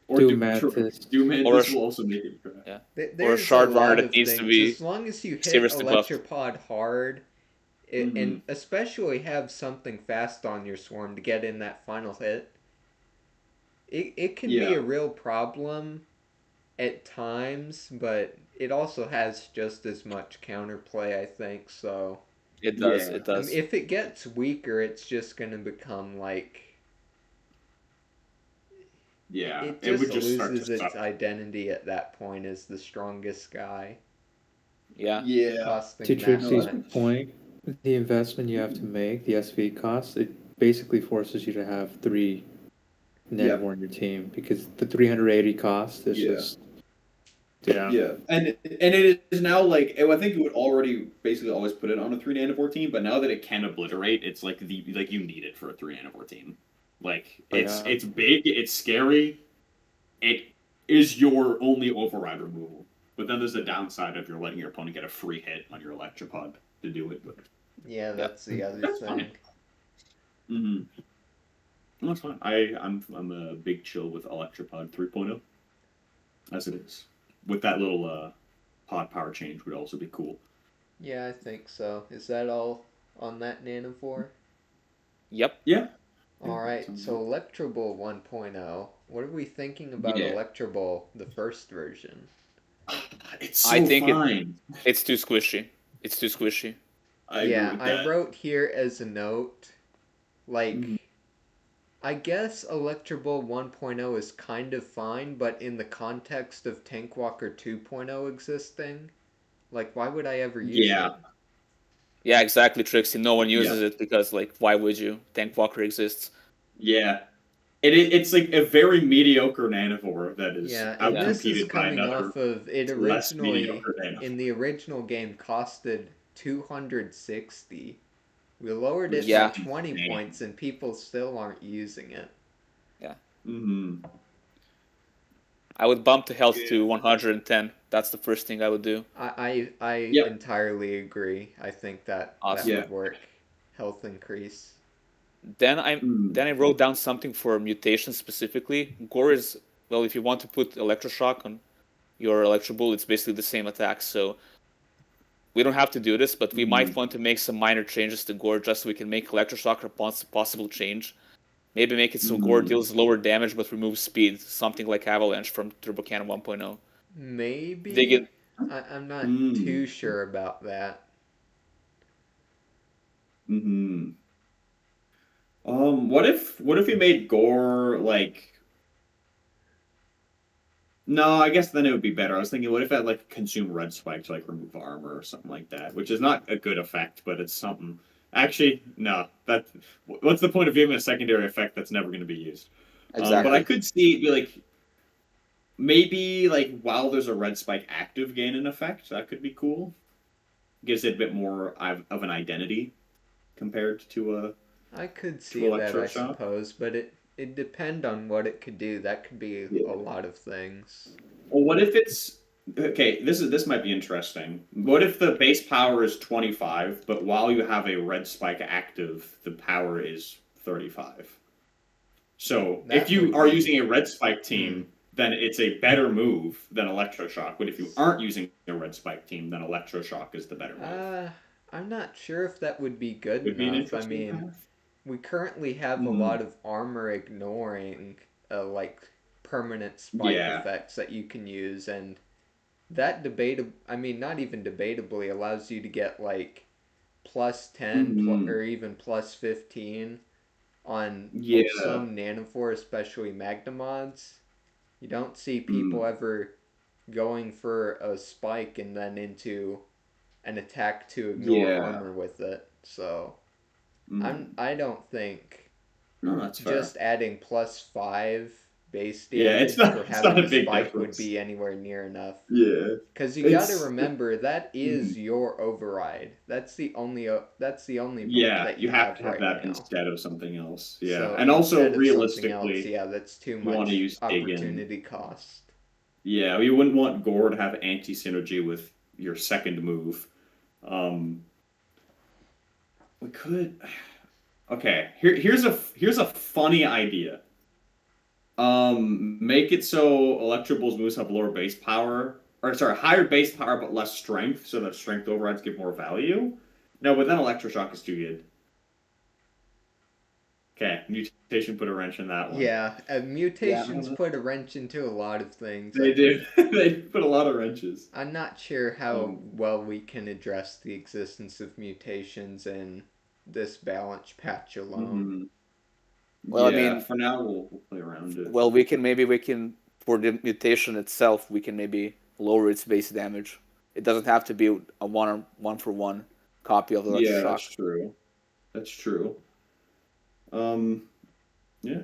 Or Doom True. Mantis. Doom Or a Mantis sh- will also make it cry. Yeah. Or a There's a shard runner lot that of needs to things. be As long as you hit seriously buffed. Electropod hard, and especially have something fast on your swarm to get in that final hit, it can be Yeah. a real problem at times, but it also has just as much counterplay, I think. So It does. Yeah. It I mean, does. if it gets weaker, it's just gonna become like Yeah. it It would just just start to loses its suck. identity at that point as the strongest guy, Yeah. Yeah. costing To that Trixie's much. point, the investment you have to make, the SV cost, it basically forces you to have 3 Nanivore in your team because the 380 cost is Yeah. just yeah. Yeah, and it is now like I think you would already basically always put it on a 3 nanivore team, but now that it can obliterate, it's like you need it for a 3 nanivore team. Like it's big, it's scary, it is your only override removal. But then there's the downside of you're letting your opponent get a free hit on your Electropod to do it. But Yeah, that's the other That's thing. fine. Mm-hmm. No, that's fine. I'm a big chill with Electropod 3.0 as it is. With that little pod power change would also be cool. Yeah, I think so. Is that all on that Nanivore? Yep. Yeah. Alright, sounds so Electro Ball 1.0. What are we thinking about Yeah. Electro Ball, the first version? It's so I think fine. it's too squishy. It's too squishy. I agree Yeah, with I that. wrote here as a note, like, Mhm. I guess Electro Ball 1.0 is kind of fine, but in the context of Tank Walker 2.0 existing, like, why would I ever use Yeah. it? Yeah, exactly, Trixie. No one uses Yeah. it because, like, why would you? Tank Walker exists. Yeah. It's like a very mediocre nanivore that is Yeah, and this is outcompeted by coming another off of it less originally, mediocre nanivore. in the original game, costed 260. We lowered Which it is by Yeah. 20 insane. points, and people still aren't using it. Mm-hmm. I would bump the health Yeah. to 110. That's the first thing I would do. I Yep. entirely agree. I think that Awesome. would work. Health increase. Then I Mm. then I wrote down something for mutation specifically. Gore is, well, if you want to put electroshock on your Electro Bull, it's basically the same attack. So we don't have to do this, but we might want to make some minor changes to Gore just so we can make electroshock a possible change. Maybe make it so Gore deals lower damage but removes speed, something like Avalanche from Turbo Cannon 1.0. Maybe. Dig in. I'm not Mm. too sure about that. Mm-hmm. What if we made Gore like? No, I guess then it would be better. I was thinking, what if it like consume red spike to like remove armor or something like that, which is not a good effect, but it's something. Actually, no. What's the point of giving a secondary effect that's never going to be used? But I Exactly. could see it be like maybe like while there's a red spike active gain an effect. That could be cool. Gives it a bit more of an identity compared I could to see that, I electroshock. suppose, but it depend on what it could do. That could be a Yeah. lot of things. Well, what if it's okay? This might be interesting. What if the base power is 25, but while you have a red spike active, the power is 35? So if That you would are be using a red spike hmm. team, then it's a better move than electroshock. But if you aren't using a red spike team, then electroshock is the better move. Uh, I'm not sure if that would be good Would be an enough. I interesting mean, path. we currently have a Mm, lot of armor ignoring, like permanent spike yeah. effects that you can use, and that I mean, not even debatably allows you to get like plus 10 Mm, or even plus 15 on yeah. some nanophore, especially Magnamods. You don't see people Mm, ever going for a spike and then into an attack to ignore yeah. armor with it. So Mm. I don't think No, that's fair. just adding plus 5 base Yeah, it's damage not for it's not having a a big spike would difference. be anywhere near enough. Yeah. Cuz you got to It's remember that mm, is your override. That's the only book yeah, that you you have have to have right that now. instead of something else. Yeah. So And also instead of something else, realistically, yeah, that's too you want to much use dig in. opportunity cost. Yeah, you wouldn't want Gore to have anti synergy with your second move. Um we could okay, here's a funny idea. Make it so Electable's moves have lower base power, or sorry, higher base power but less strength, so that strength overrides give more value. No, but then Electroshock is too good. Okay, mutation put a wrench in that one. Yeah, Yeah, I mutations don't know. put a wrench into a lot of things. They do. They put a lot of wrenches. I'm not sure how Um, well we can address the existence of mutations in this balance patch alone. mhm. Well, I Yeah, mean, for now we'll play around it. well, we can for the mutation itself, we can maybe lower its base damage. It doesn't have to be a one for one copy of Yeah, that's electroshock. true. That's true. Um, yeah.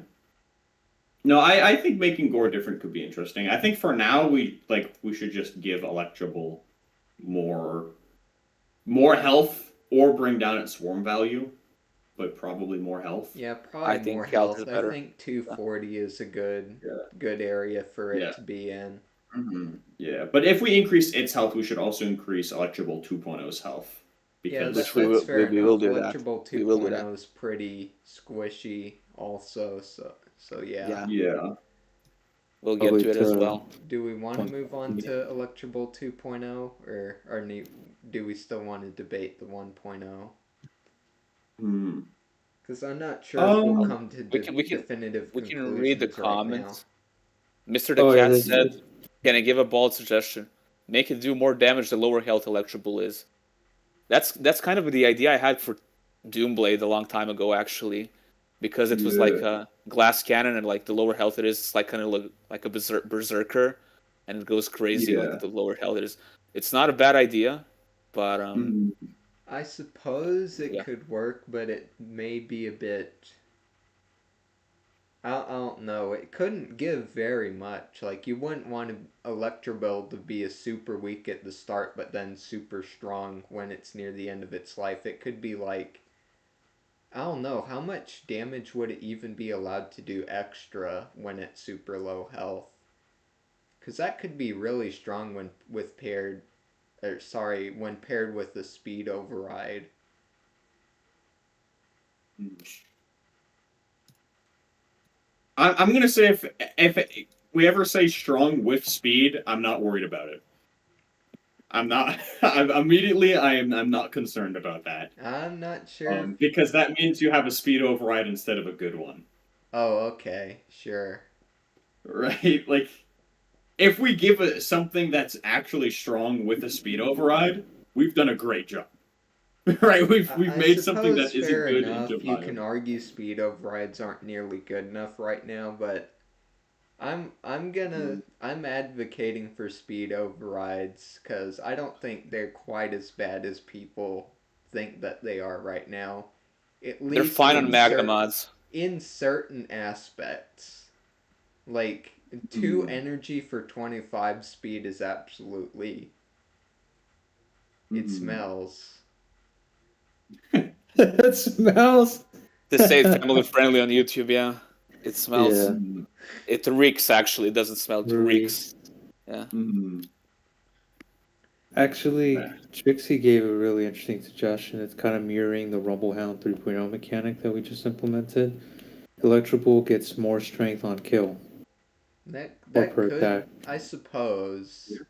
No, I think making Gore different could be interesting. I think for now we should just give Electrable more more health or bring down its swarm value, but probably more health. Yeah, probably I more think health is health. I better. think Yeah. 240 is a Yeah. good area for it Yeah. to be in. Yeah, but if we increase its health, we should also increase Electrable 2.0's health Yeah, Which because we that's will fair we will enough. do that. Electrable We will do that. 2.0 is pretty squishy also, so yeah. Yeah, yeah. we'll I'll get to wait it as well. Do we want to move on 120. to Electrable 2.0 do we still want to debate the 1.0? Hmm. Because I'm not sure if we'll Um. come to We can we can definitive we can read the conclusions right now. comments. Mr. the Oh yeah, Cat this. said, "Can I give a bold suggestion? Make it do more damage the lower health electrable is." That's kind of the idea I had for Doomblade a long time ago, actually, because it was like Yeah. a glass cannon, and like the lower health it is, it's like kind of like a berserker, and it goes crazy like Yeah. the lower health it is. It's not a bad idea, but Mm. I suppose it yeah, could work, but it may be a bit. I don't know. It couldn't give very much. Like, you wouldn't want an Electrobuild to be a super weak at the start, but then super strong when it's near the end of its life. It could be like, I don't know, how much damage would it even be allowed to do extra when it's super low health? Because that could be really strong when paired with the speed override. I'm gonna say if we ever say strong with speed, I'm not worried about it. I'm not. I'm not concerned about that. I'm not sure. Because that means you have a speed override instead of a good one, Oh, okay, sure. right? Like if we give it something that's actually strong with a speed override, we've done a great job, right? We've I made something suppose that isn't fair good into enough. You can viable. argue speed overrides aren't nearly good enough right now, but I'm advocating for speed overrides because I don't think they're quite as bad as people think that they are right now. At They're least fine on Magna mods. in certain aspects. Like 2 energy for 25 speed is absolutely. It smells. It smells. To say family friendly on YouTube, yeah. It smells. Yeah. It reeks, actually. It doesn't smell, it reeks. Yeah. Actually, Yeah. Trixie gave a really interesting suggestion. It's kind of mirroring the Rumblehound 3.0 mechanic that we just implemented. Electro Bull gets more strength on kill. That per could, attack. I suppose.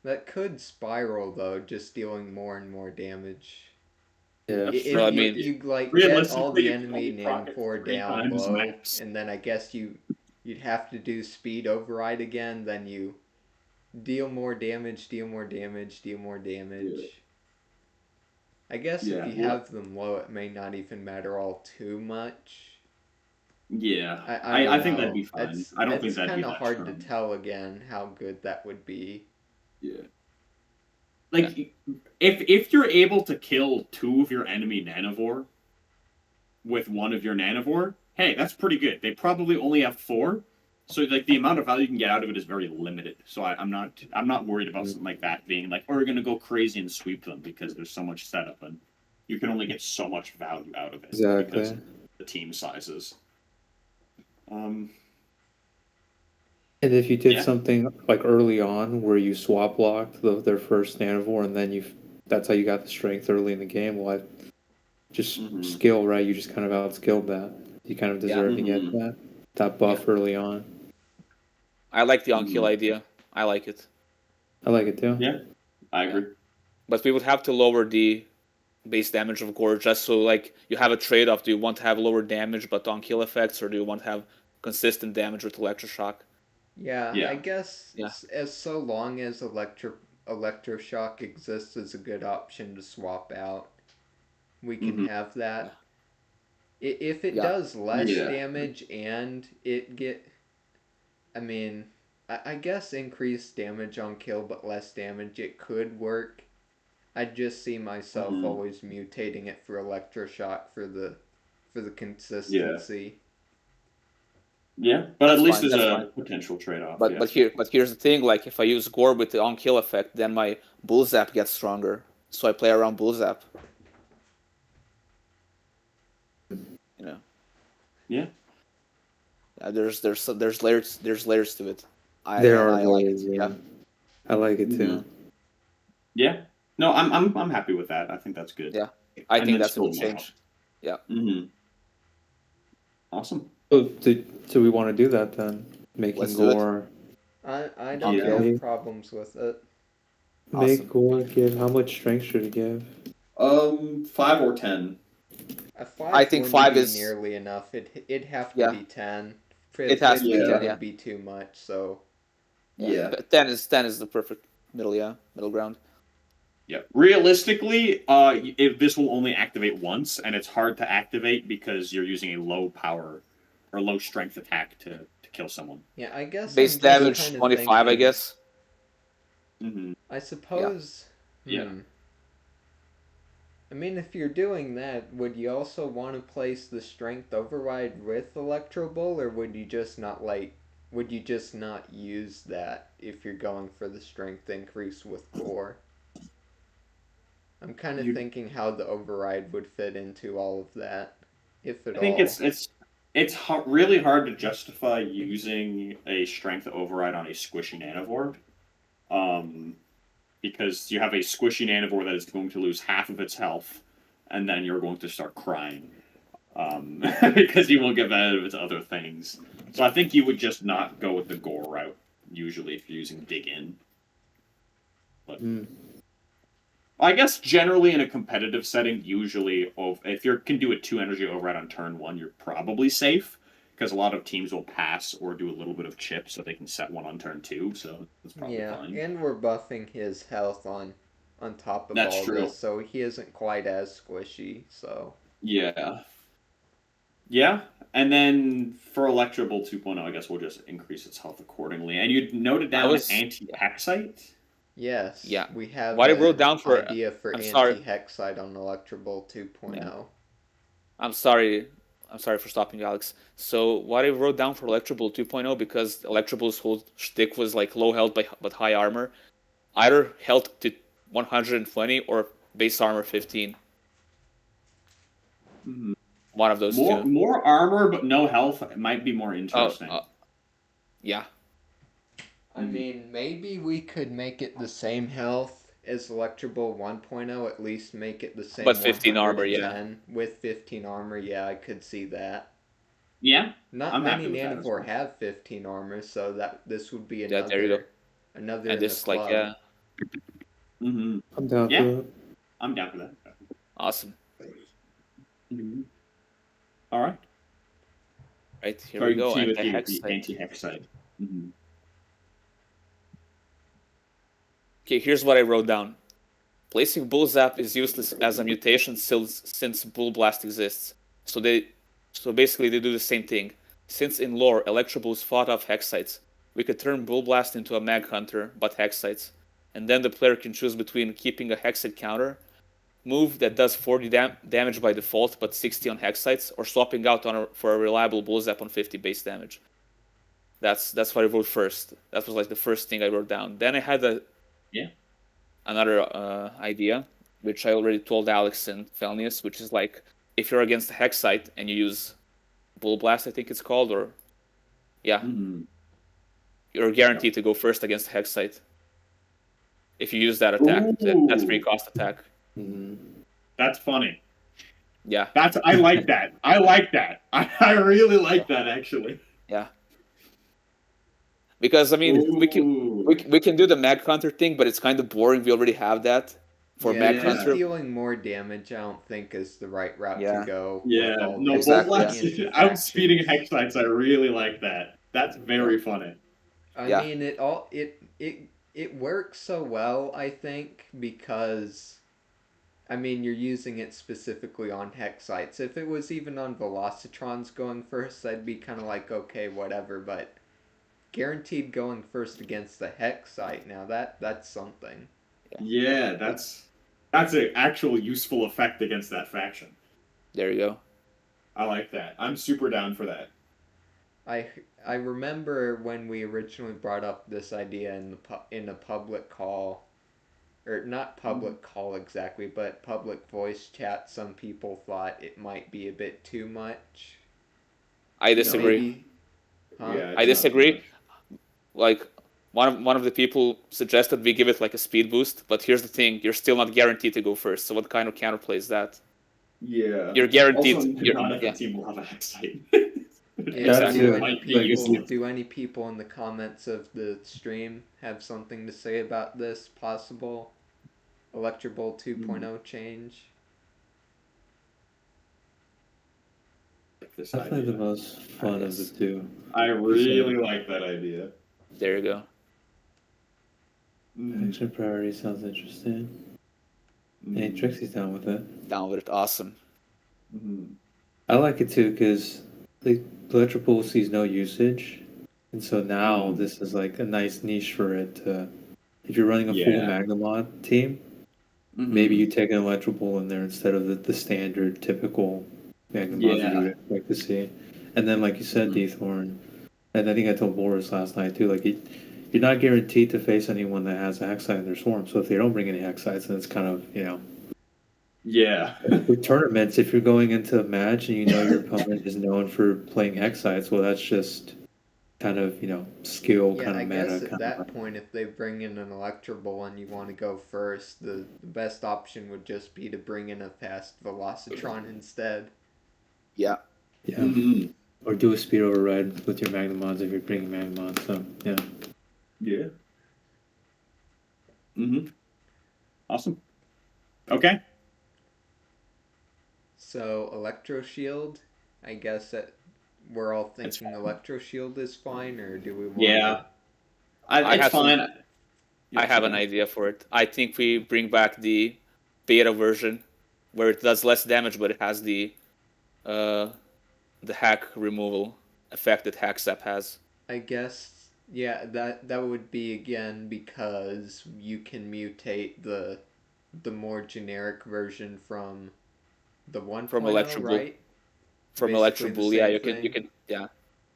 That could spiral though, just dealing more and more damage. Yeah. That's If true. I you, mean, you like get all realistically, the you can enemy only proc it Nanophore 3 down times low, max. and then I guess you'd have to do speed override again, then you deal more damage, deal more damage, deal more damage. I guess if Yeah. you have them low, it may not even matter all too much. Yeah. I don't I think that'd know. be fine. I don't think It's that'd be kind of that hard to strong. tell again how good that would be. Yeah. Like, if you're able to kill 2 of your enemy Nanivore with 1 of your Nanivore, hey, that's pretty good. They probably only have 4, so like the amount of value you can get out of it is very limited. So I'm not worried about something like that being like, oh, we're gonna go crazy and sweep them because there's so much setup and you can only get so much value out of it because Exactly. of the team sizes. And if you did Yeah. something like early on where you swap blocked their first Nanivore and then that's how you got the strength early in the game, well, just skill, right? You just kind of outskilled that. You kind of deserve to get that buff early on. I like the on-kill idea. I like it. I like it too. Yeah, I agree. But we would have to lower the base damage of Gore just so like you have a trade-off. Do you want to have lower damage but on-kill effects, or do you want to have consistent damage with Electroshock? Yeah, Yeah. I guess as so long as Electroshock exists as a good option to swap out, we can have that. If it does less damage and I mean, I guess increased damage on kill but less damage, it could work. I just see myself always mutating it for Electroshock for the consistency. Yeah, but That's at least fine, there's that's a fine. potential trade-off. But here's the thing: like if I use Gore with the on-kill effect, then my Bull Zap gets stronger. So I play around Bull Zap. You know. Yeah. There's layers to it. I like it. Yeah. I like it too. Yeah. No, I'm happy with that. I think that's good. Yeah. I think that's a good change. Yeah. Awesome. So do we want to do that then? Making Gore. I don't have problems with it. Make Gore give how much strength should it give? 5 or 10. A 5 I think 5 is nearly enough. It'd have to be 10. It has to be 10. Would be too much. So. Yeah. 10 is the perfect middle ground. Yeah. Realistically, if this will only activate once, and it's hard to activate because you're using a low power or low strength attack to kill someone. Yeah, I guess base damage 25. I guess. I suppose. Yeah. I mean, if you're doing that, would you also want to place the strength override with Electro Bull, or would you just not use that if you're going for the strength increase with Gore? I'm kind of thinking how the override would fit into all of that, if at all. I think it's really hard to justify using a strength override on a squishy Nanivore. Because you have a squishy Nanivore that is going to lose half of its health, and then you're going to start crying. Because you won't get out of its other things. So I think you would just not go with the Gore route, usually, if you're using Dig In. But I guess generally in a competitive setting, usually, if you can do a 2 energy override on turn 1, you're probably safe. Because a lot of teams will pass or do a little bit of chip so they can set 1 on turn 2, so that's probably fine. And we're buffing his health on top of all this, so he isn't quite as squishy, so... Yeah. Yeah, and then for Electro Bull 2.0, I guess we'll just increase its health accordingly. And you noted down an anti-Paxite? Yes, Yeah. we have What I wrote an down for idea for I'm sorry. anti-hexite on Electrobolt 2.0. Yeah. I'm sorry. I'm sorry for stopping you, Alex. So what I wrote down for Electrobolt 2.0, because Electrobolt's whole shtick was like low health but high armor, either health to 120 or base armor 15. Mhm. One of those More two. more armor but no health might be more Oh, interesting. yeah. I mean, maybe we could make it the same health as Electrobolt 1.0, at least make it the same But 15 armor, 110 with 15 armor. Yeah, I could see that. Yeah, Not I'm many happy with that as Nanivore well. have 15 armor, so that this would be Yeah, there you go. another And in the this is like, club. yeah, Mm-hmm. I'm down Yeah. for it. I'm down for that. awesome. Mhm. All right. Right, here So I we can go. see with you Anti-hex the site. anti-hex side. Mm-hmm. Okay, here's what I wrote down. Placing Bull Zap is useless as a mutation since Bull Blast exists. So basically they do the same thing. Since in lore Electroballs fought off Hexites, we could turn Bull Blast into a Mag Hunter, but Hexites. And then the player can choose between keeping a Hexite counter move that does 40 damage by default but 60 on Hexites, or swapping out for a reliable Bull Zap on 50 base damage. That's what I wrote first. That was like the first thing I wrote down. Then I had another idea, which I already told Alex and Felnius, which is like if you're against a Hexite and you use Bull Blast, I think it's called, or yeah, Mm-hmm. you're guaranteed to go first against a Hexite. If you use that attack, that's free Ooh, cost attack. that's funny. Yeah, I like that. I like that. I really like that actually. yeah. Because I mean, Ooh. we can do the Mag Hunter thing, but it's kind of boring. We already have that for Yeah, Mag just Hunter. dealing more damage I don't think is the right route to Yeah. go Yeah, with all no, the Exactly, Bull yeah. Blast anti-factions. outspeeding Hexites. I really like that. That's very funny. I Yeah. mean, it works so well, I think, because I mean, you're using it specifically on Hexites. If it was even on Velocitrons going first, I'd be kind of like, okay, whatever, but guaranteed going first against the Hexite, now that's something. Yeah, that's an actual useful effect against that faction. There you go. I like that. I'm super down for that. I remember when we originally brought up this idea in a public call, or not public call exactly, but public voice chat. Some people thought it might be a bit too much. I disagree. Maybe, huh? Yeah, I it's not too disagree. much. Like one of the people suggested we give it like a speed boost, but here's the thing: you're still not guaranteed to go first. So what kind of counterplay is that? Yeah. You're guaranteed. Also, not every Yeah, team will have a Hexite. Exactly. Do That's any Might be useful. do any people in the comments of the stream have something to say about this possible Electrobolt 2.0 change? This Definitely the idea. most fun of the Yes. two. I really like that idea. there you go. Action priority sounds interesting. Hey, Trixie's down with it. Down with it. Awesome. Mhm. I like it too because the electrical sees no usage, and so now this is like a nice niche for it. If you're running a full Yeah. Magnamod team, maybe you take an electrical in there instead of the standard typical Magnamod that you would expect to see. And then, like you said, Deethorn, and I think I told Boris last night too. Like you're not guaranteed to face anyone that has a Hexite in their swarm. So if they don't bring any Hexites, then it's kind of Yeah. with tournaments, if you're going into a match and you know your opponent is known for playing Hexites, well, that's just kind of, skill, Yeah, kind I of guess meta. at that point, if they bring in an Electroball and you want to go first, the best option would just be to bring in a fast Velocitron instead. Yeah. Yeah. Mhm. Or do a speed override with your Magnamods if you're bringing Magnamods. So, yeah. Yeah. Awesome. Okay. So Electro Shield, I guess that we're all thinking Electro Shield is fine, or do we want? Yeah. I It's have some- fine. I have an idea for it. I think we bring back the beta version where it does less damage, but it has the hack removal effect that HackSap has. I guess Yeah, that would be again because you can mutate the more generic version from the from 1.0, Electro right? from Basically the Electro yeah, same you thing. can yeah,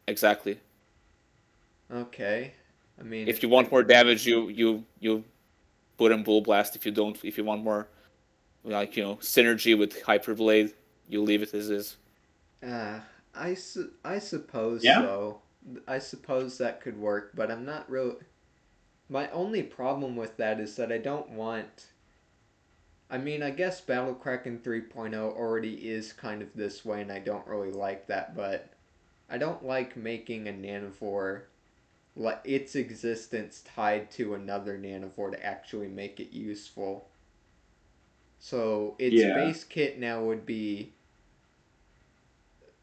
exactly. Okay. I mean, If you want more damage, you put in Bull Blast. If you don't, if you want more like synergy with Hyper Blade, you leave it as is. uh, I suppose Yeah. so. I suppose that could work, but I'm not real. My only problem with that is that I don't want. I mean, I guess Battle Kraken 3.0 already is kind of this way, and I don't really like that, but I don't like making a Nanivore, like its existence tied to another Nanivore to actually make it useful. So its Yeah. base kit now would be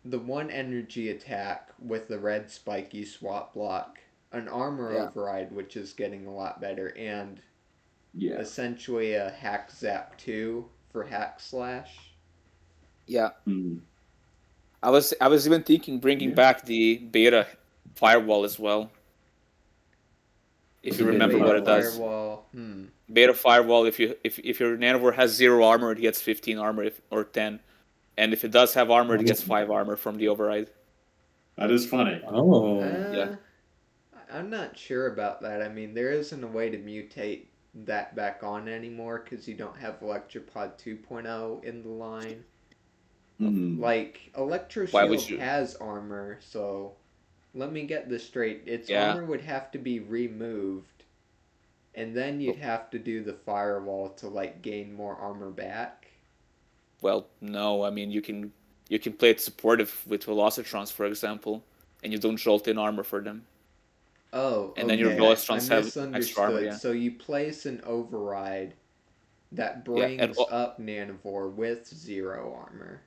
the one energy attack with the red spiky swap block, an armor Yeah, override, which is getting a lot better, and Yeah. essentially a hack zap 2 for hack slash. yeah. Mm. I was even thinking bringing Yeah. back the beta firewall as well. If What's you a beta remember Beta what it firewall? does, firewall. beta firewall. If your Nanowar has 0 armor, it gets 15 armor, or 10, and if it does have armor, it gets 5 armor from the override. That is funny. Oh, Yeah, Uh, I'm not sure about that. I mean, there isn't a way to mutate that back on anymore because you don't have Electropod 2.0 in the line. Mm. Like, Electro why would Shield you? has armor, so let me get this straight. Its Yeah, armor would have to be removed, and then you'd but, have to do the firewall to, like, gain more armor back. well, no. I mean, you can play it supportive with Velocitrons, for example, and you don't jolt in armor for them, Oh, and then your okay. I Velocitrons have extra armor. misunderstood. Yeah, So you place an override that yeah, and brings up Nanivore with 0 armor.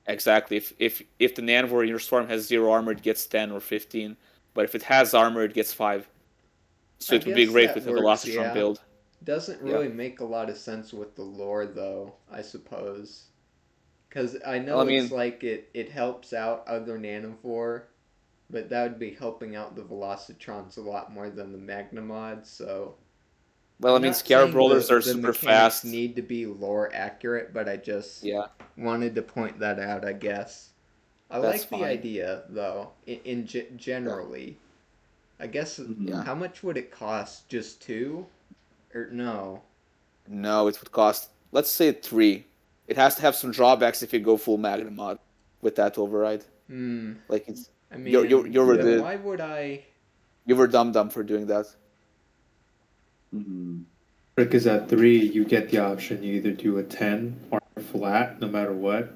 exactly. If the Nanvor in your swarm has 0 armor, it gets 10 or 15. But if it has armor, it gets 5. So I it would be guess great that with a works, Velocitron yeah. build. Doesn't Yeah. really make a lot of sense with the lore, though, I suppose. Because I Well, I know it's mean, like it helps out other Nanivore, but that would be helping out the Velocitrons a lot more than the Magnemods, so. well, I I'm mean, not Scarab saying rollers are the super mechanics fast. need to be lore accurate, but I just Yeah, wanted to point that out, I guess. I that's like the fine. idea, though, Yeah, generally. I guess, Mm. yeah. how much would it cost? Just two? Or no? No, it would cost, let's say 3. It has to have some drawbacks if you go full Magnum mod with that override. Hmm. Like it's I you're mean, you're then Yeah. the why would I? you were dumb for doing that. Mm. because at 3, you get the option you either do a 10 or flat, no matter what,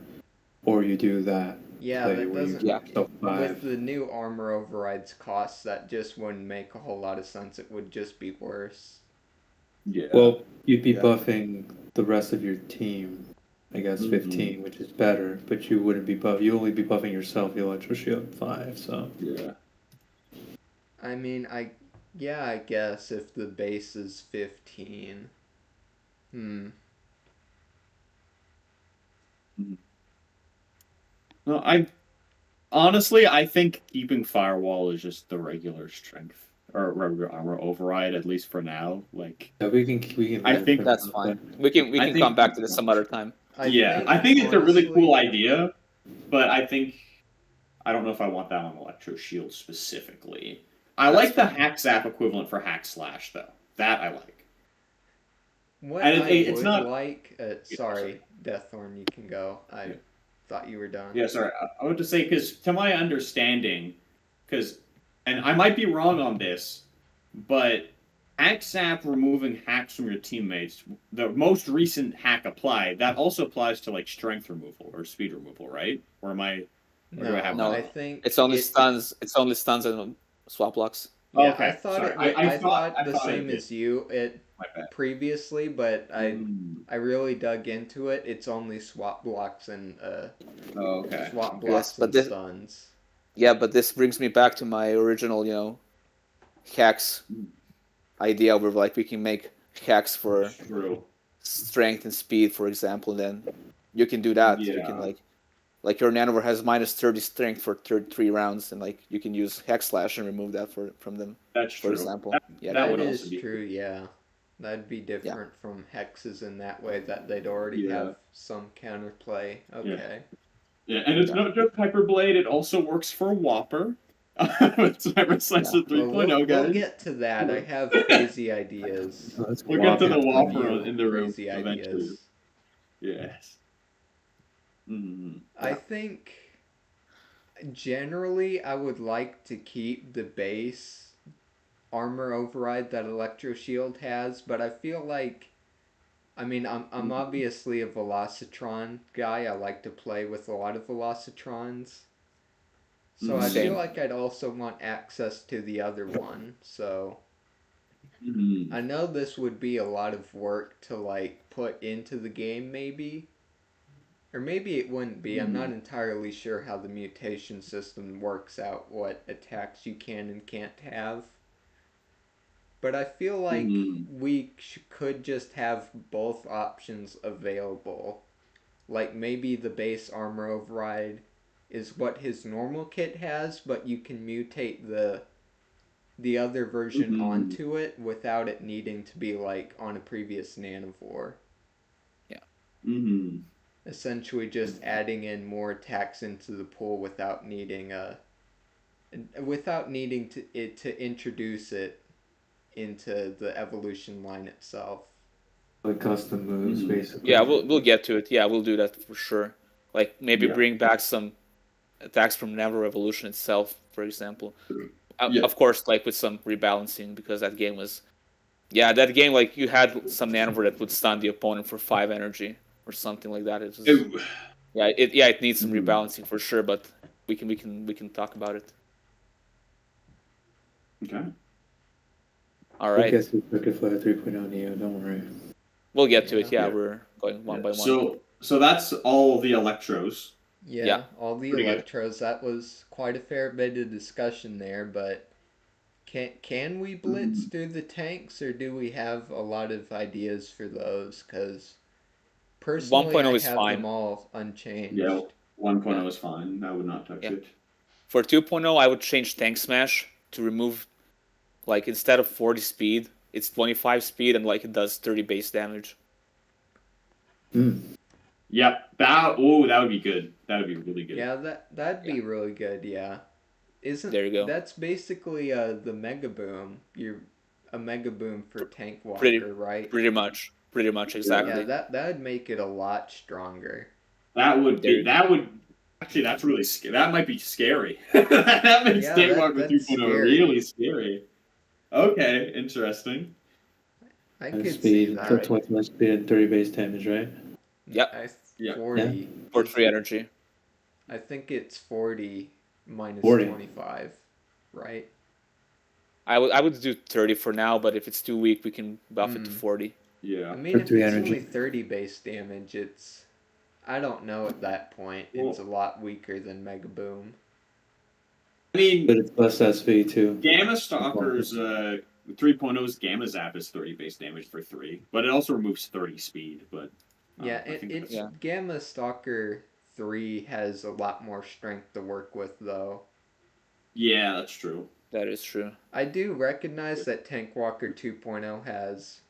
or you do that Yeah, play that where you doesn't. Yeah. give yourself With 5. the new armor overrides costs, that just wouldn't make a whole lot of sense. It would just be worse. Yeah. Well, you'd be Yeah. buffing the rest of your team, I guess Mhm. 15, which is better, but you wouldn't be you only be buffing yourself, the Electro Shield 5, so. Yeah. I mean, yeah, I guess if the base is 15. Hmm. Mhm. No, I think keeping firewall is just the regular strength or regular armor override, at least for now. Like, Yeah, we can I live think for That's now, but fine. We I can come think back to this some other time. I yeah, think I think it's a really cool honestly, idea, but I think I don't know if I want that on Electro Shield specifically. I That's like the fine. hack zap equivalent for hack slash though. That I like, what and I it's would not. like. Yeah, sorry. Sorry, Deaththorn, you can go. Yeah. I thought you were done. Yeah, sorry. I want to say because to my understanding, because and I might be wrong on this, but hack zap removing hacks from your teammates, the most recent hack applied, that also applies to like strength removal or speed removal, right? Or am I? Or do I have No, that No, I wrong? it's think only it. stuns. It's only stuns and swap blocks. Yeah, I Okay, thought sorry. it would. I thought I the thought it same did. as you. It My bad. previously, but Mm. I really dug into it. It's only swap blocks and Oh, okay. swap Yes, blocks but and this stuns. yeah, but this brings me back to my original, hacks idea where like we can make hacks for True. strength and speed, for example. Then you can do that. You can Yeah. like like your Nanowar has minus 30 strength for 3 rounds, and like you can use Hex Slash and remove that from them, That's for true. example. Yeah, That That would is also be true, yeah. That'd be different from hexes in that way, that they'd already Yeah. have some counterplay. Okay. Yeah, and it's Yeah. not just Hyper Blade, it also works for Whopper. It's Hyper Slicer Yeah. 3.0, Well, guys. we'll get to that. I have crazy ideas. Oh, that's We'll get to the Whopper. Whopper New in the room crazy eventually. ideas. Yes. Mm. I think generally I would like to keep the base armor override that Electro Shield has, but I feel like I'm obviously a Velocitron guy. I like to play with a lot of Velocitrons. So I feel Same. like I'd also want access to the other one. So Mm. I know this would be a lot of work to like put into the game maybe. Or maybe it wouldn't be. I'm not entirely sure how the mutation system works out what attacks you can and can't have. But I feel like we could just have both options available. Like maybe the base armor override is what his normal kit has, but you can mutate the other version onto it without it needing to be like on a previous Nanivore. Yeah. Mm-hmm. Essentially just adding in more attacks into the pool without needing to introduce it into the evolution line itself. Like custom moves, basically. Yeah, we'll get to it. Yeah, we'll do that for sure. Like maybe bring back some attacks from Never Revolution itself, for example. Of course, like with some rebalancing, because that game was, that game, like you had some Nanivore that would stun the opponent for 5 energy or something like that. It was, it needs some rebalancing for sure, but we can talk about it. Okay. All right. We'll get to Circuit Fly 3.0 Neo, don't worry. We'll get to it. Yeah. We're going one by one. So that's all the Electros. Yeah, all the Pretty good. Electros. That was quite a fair bit of discussion there, but can we blitz through the tanks, or do we have a lot of ideas for those? Because personally, 1.0 I is have fine. them all unchanged. Yeah, 1.0 is fine. I would not touch it. For 2.0, I would change Tank Smash to remove, like, instead of 40 speed, it's 25 speed, and like it does 30 base damage. Yep. That would be good. That would be really good. Yeah, that'd be really good. Yeah, There you go. That's basically the Mega Boom. You're a Mega Boom for Tank Walker, right? Pretty much, exactly. Yeah, that'd make it a lot stronger. That would actually, that's really scary. That might be scary. That makes Tank Walker 2.0 really scary. Okay, interesting. I could see that. 25 speed and 30 base damage, right? Yep. 40. For 3 energy. I think it's 40 minus 40. 25, right? I would do 30 for now, but if it's too weak, we can buff it to 40. Yeah. I mean, For if 3 it's energy. only 30 base damage, I don't know at that point. It's a lot weaker than Mega Boom. I mean, But it's less SV too. Gamma Stalker's 3.0's Gamma Zap is 30 base damage for 3, but it also removes 30 speed. But Gamma Stalker 3 has a lot more strength to work with, though. Yeah, that's true. That is true. I do recognize that Tank Walker 2.0 has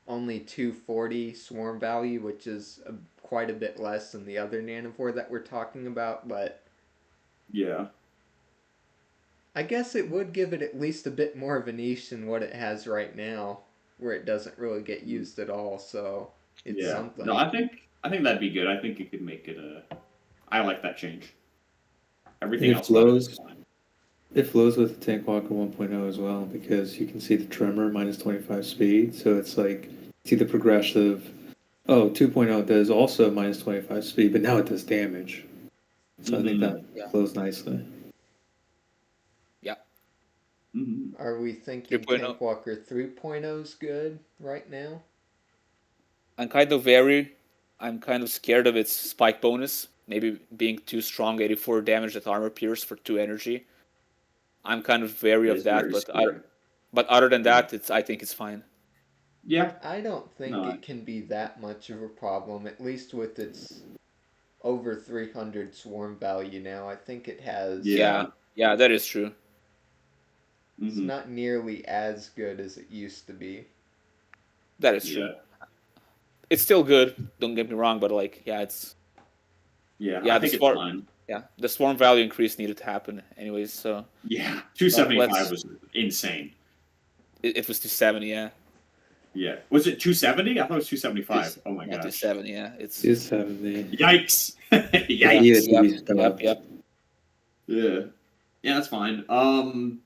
only 240 swarm value, which is quite a bit less than the other Nanivore that we're talking about, but yeah, I guess it would give it at least a bit more of a niche than what it has right now, where it doesn't really get used at all, so it's something. No, I think that'd be good. I think it could make it I like that change. Everything else flows. It flows with the Tank Walker 1.0 as well, because you can see the tremor minus 25 speed, so it's like, see the progressive. 2.0 does also minus 25 speed, but now it does damage. So I think that flows nicely. Yeah. Are we thinking 3.0. Tank Walker 3.0 is good right now? I'm kind of scared of its spike bonus, maybe being too strong, 84 damage at armor pierce for 2 energy. I'm kind of wary of that, but other than that, I think it's fine. Yeah. I don't think it can be that much of a problem, at least with its over 300 swarm value now. I think it has. Yeah. Yeah, that is true. It's Mhm. not nearly as good as it used to be. That is true. Yeah. It's still good. Don't get me wrong, but like, yeah, it's Yeah. yeah I the think it's swarm. fine. Yeah, the swarm value increase needed to happen anyways. So Yeah. 275 let's. was insane. It was 270. Yeah, Yeah. Was it 270? I thought it was 275. Oh my yeah, gosh. 270. Yeah, it's 270. Yikes. Yeah, Yikes. he had to yep, be yep, stopped. yep. Yeah. Yeah, that's fine. Oh,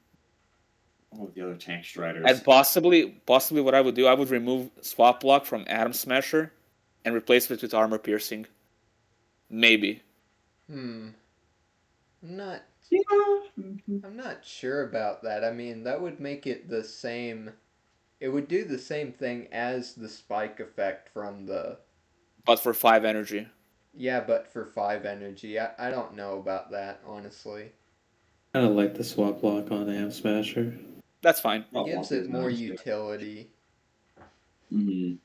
the other tank striders. And possibly what I would do, I would remove swap block from Atom Smasher and replace it with armor piercing. Maybe. I'm not. Yeah. I'm not sure about that. I mean, that would make it the same. It would do the same thing as the spike effect from the. But for 5 energy. Yeah, but for 5 energy. I don't know about that, honestly. I don't like the swap block on Am Smasher. That's fine. It gives it more utility. Mm-hmm.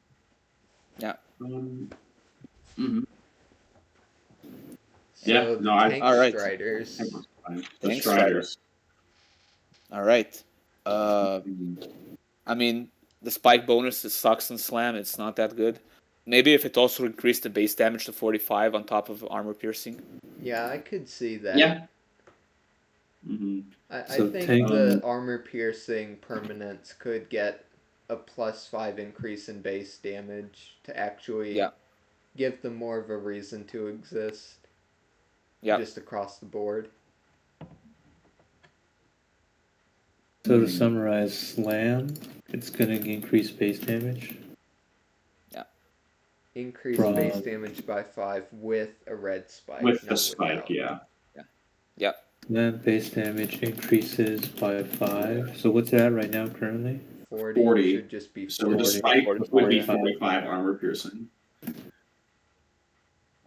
Yeah. Mm-hmm. So Yeah, the no, I- tank All right. striders. The Tank striders. All right. Mhm. I mean, the spike bonus, it sucks in Slam. It's not that good. Maybe if it also increased the base damage to 45 on top of armor piercing. Yeah, I could see that. Yeah. Mm-hmm. I So think tank- the armor piercing permanence could get a +5 increase in base damage to actually Yeah. give them more of a reason to exist. Yeah. Just across the board. So to summarize, Slam, it's going to increase base damage. Increase From- base damage by 5 with a red spike. With the not spike, without. yeah. Then base damage increases by 5. So what's that right now currently? 40 should just be So 40. the spike 40, would be 45. 45 armor piercing.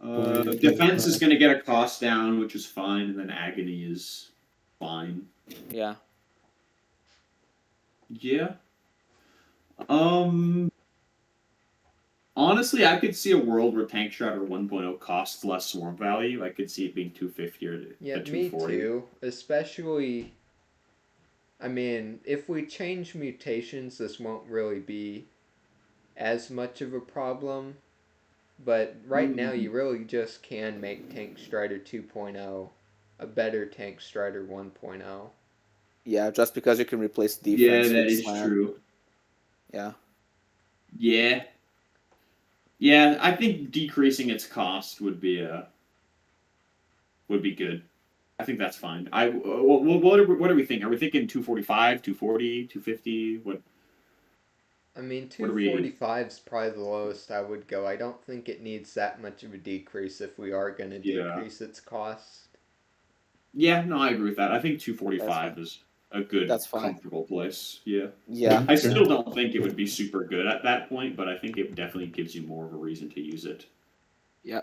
40, Defense is 45. going to get a cost down, which is fine, and then agony is fine. Yeah. Yeah. Honestly, I could see a world where Tank Strider 1.0 costs less swarm value. I could see it being 250 or Yeah, to me 240. too. Especially, I mean, if we change mutations, this won't really be as much of a problem. But right now, you really just can make Tank Strider 2.0 a better Tank Strider 1.0. Yeah, just because you can replace defense Yeah, that with is Slam. true. Yeah. Yeah. Yeah, I think decreasing its cost would be good. I think that's fine. What are we thinking? Are we thinking 245, 240, 250? What? I mean, What are we- 245 is probably the lowest I would go. I don't think it needs that much of a decrease if we are going to Yeah. decrease its cost. Yeah, no, I agree with that. I think 245 That's is a good, That's fine. comfortable place. Yeah. Yeah. I still don't think it would be super good at that point, but I think it definitely gives you more of a reason to use it. Yeah.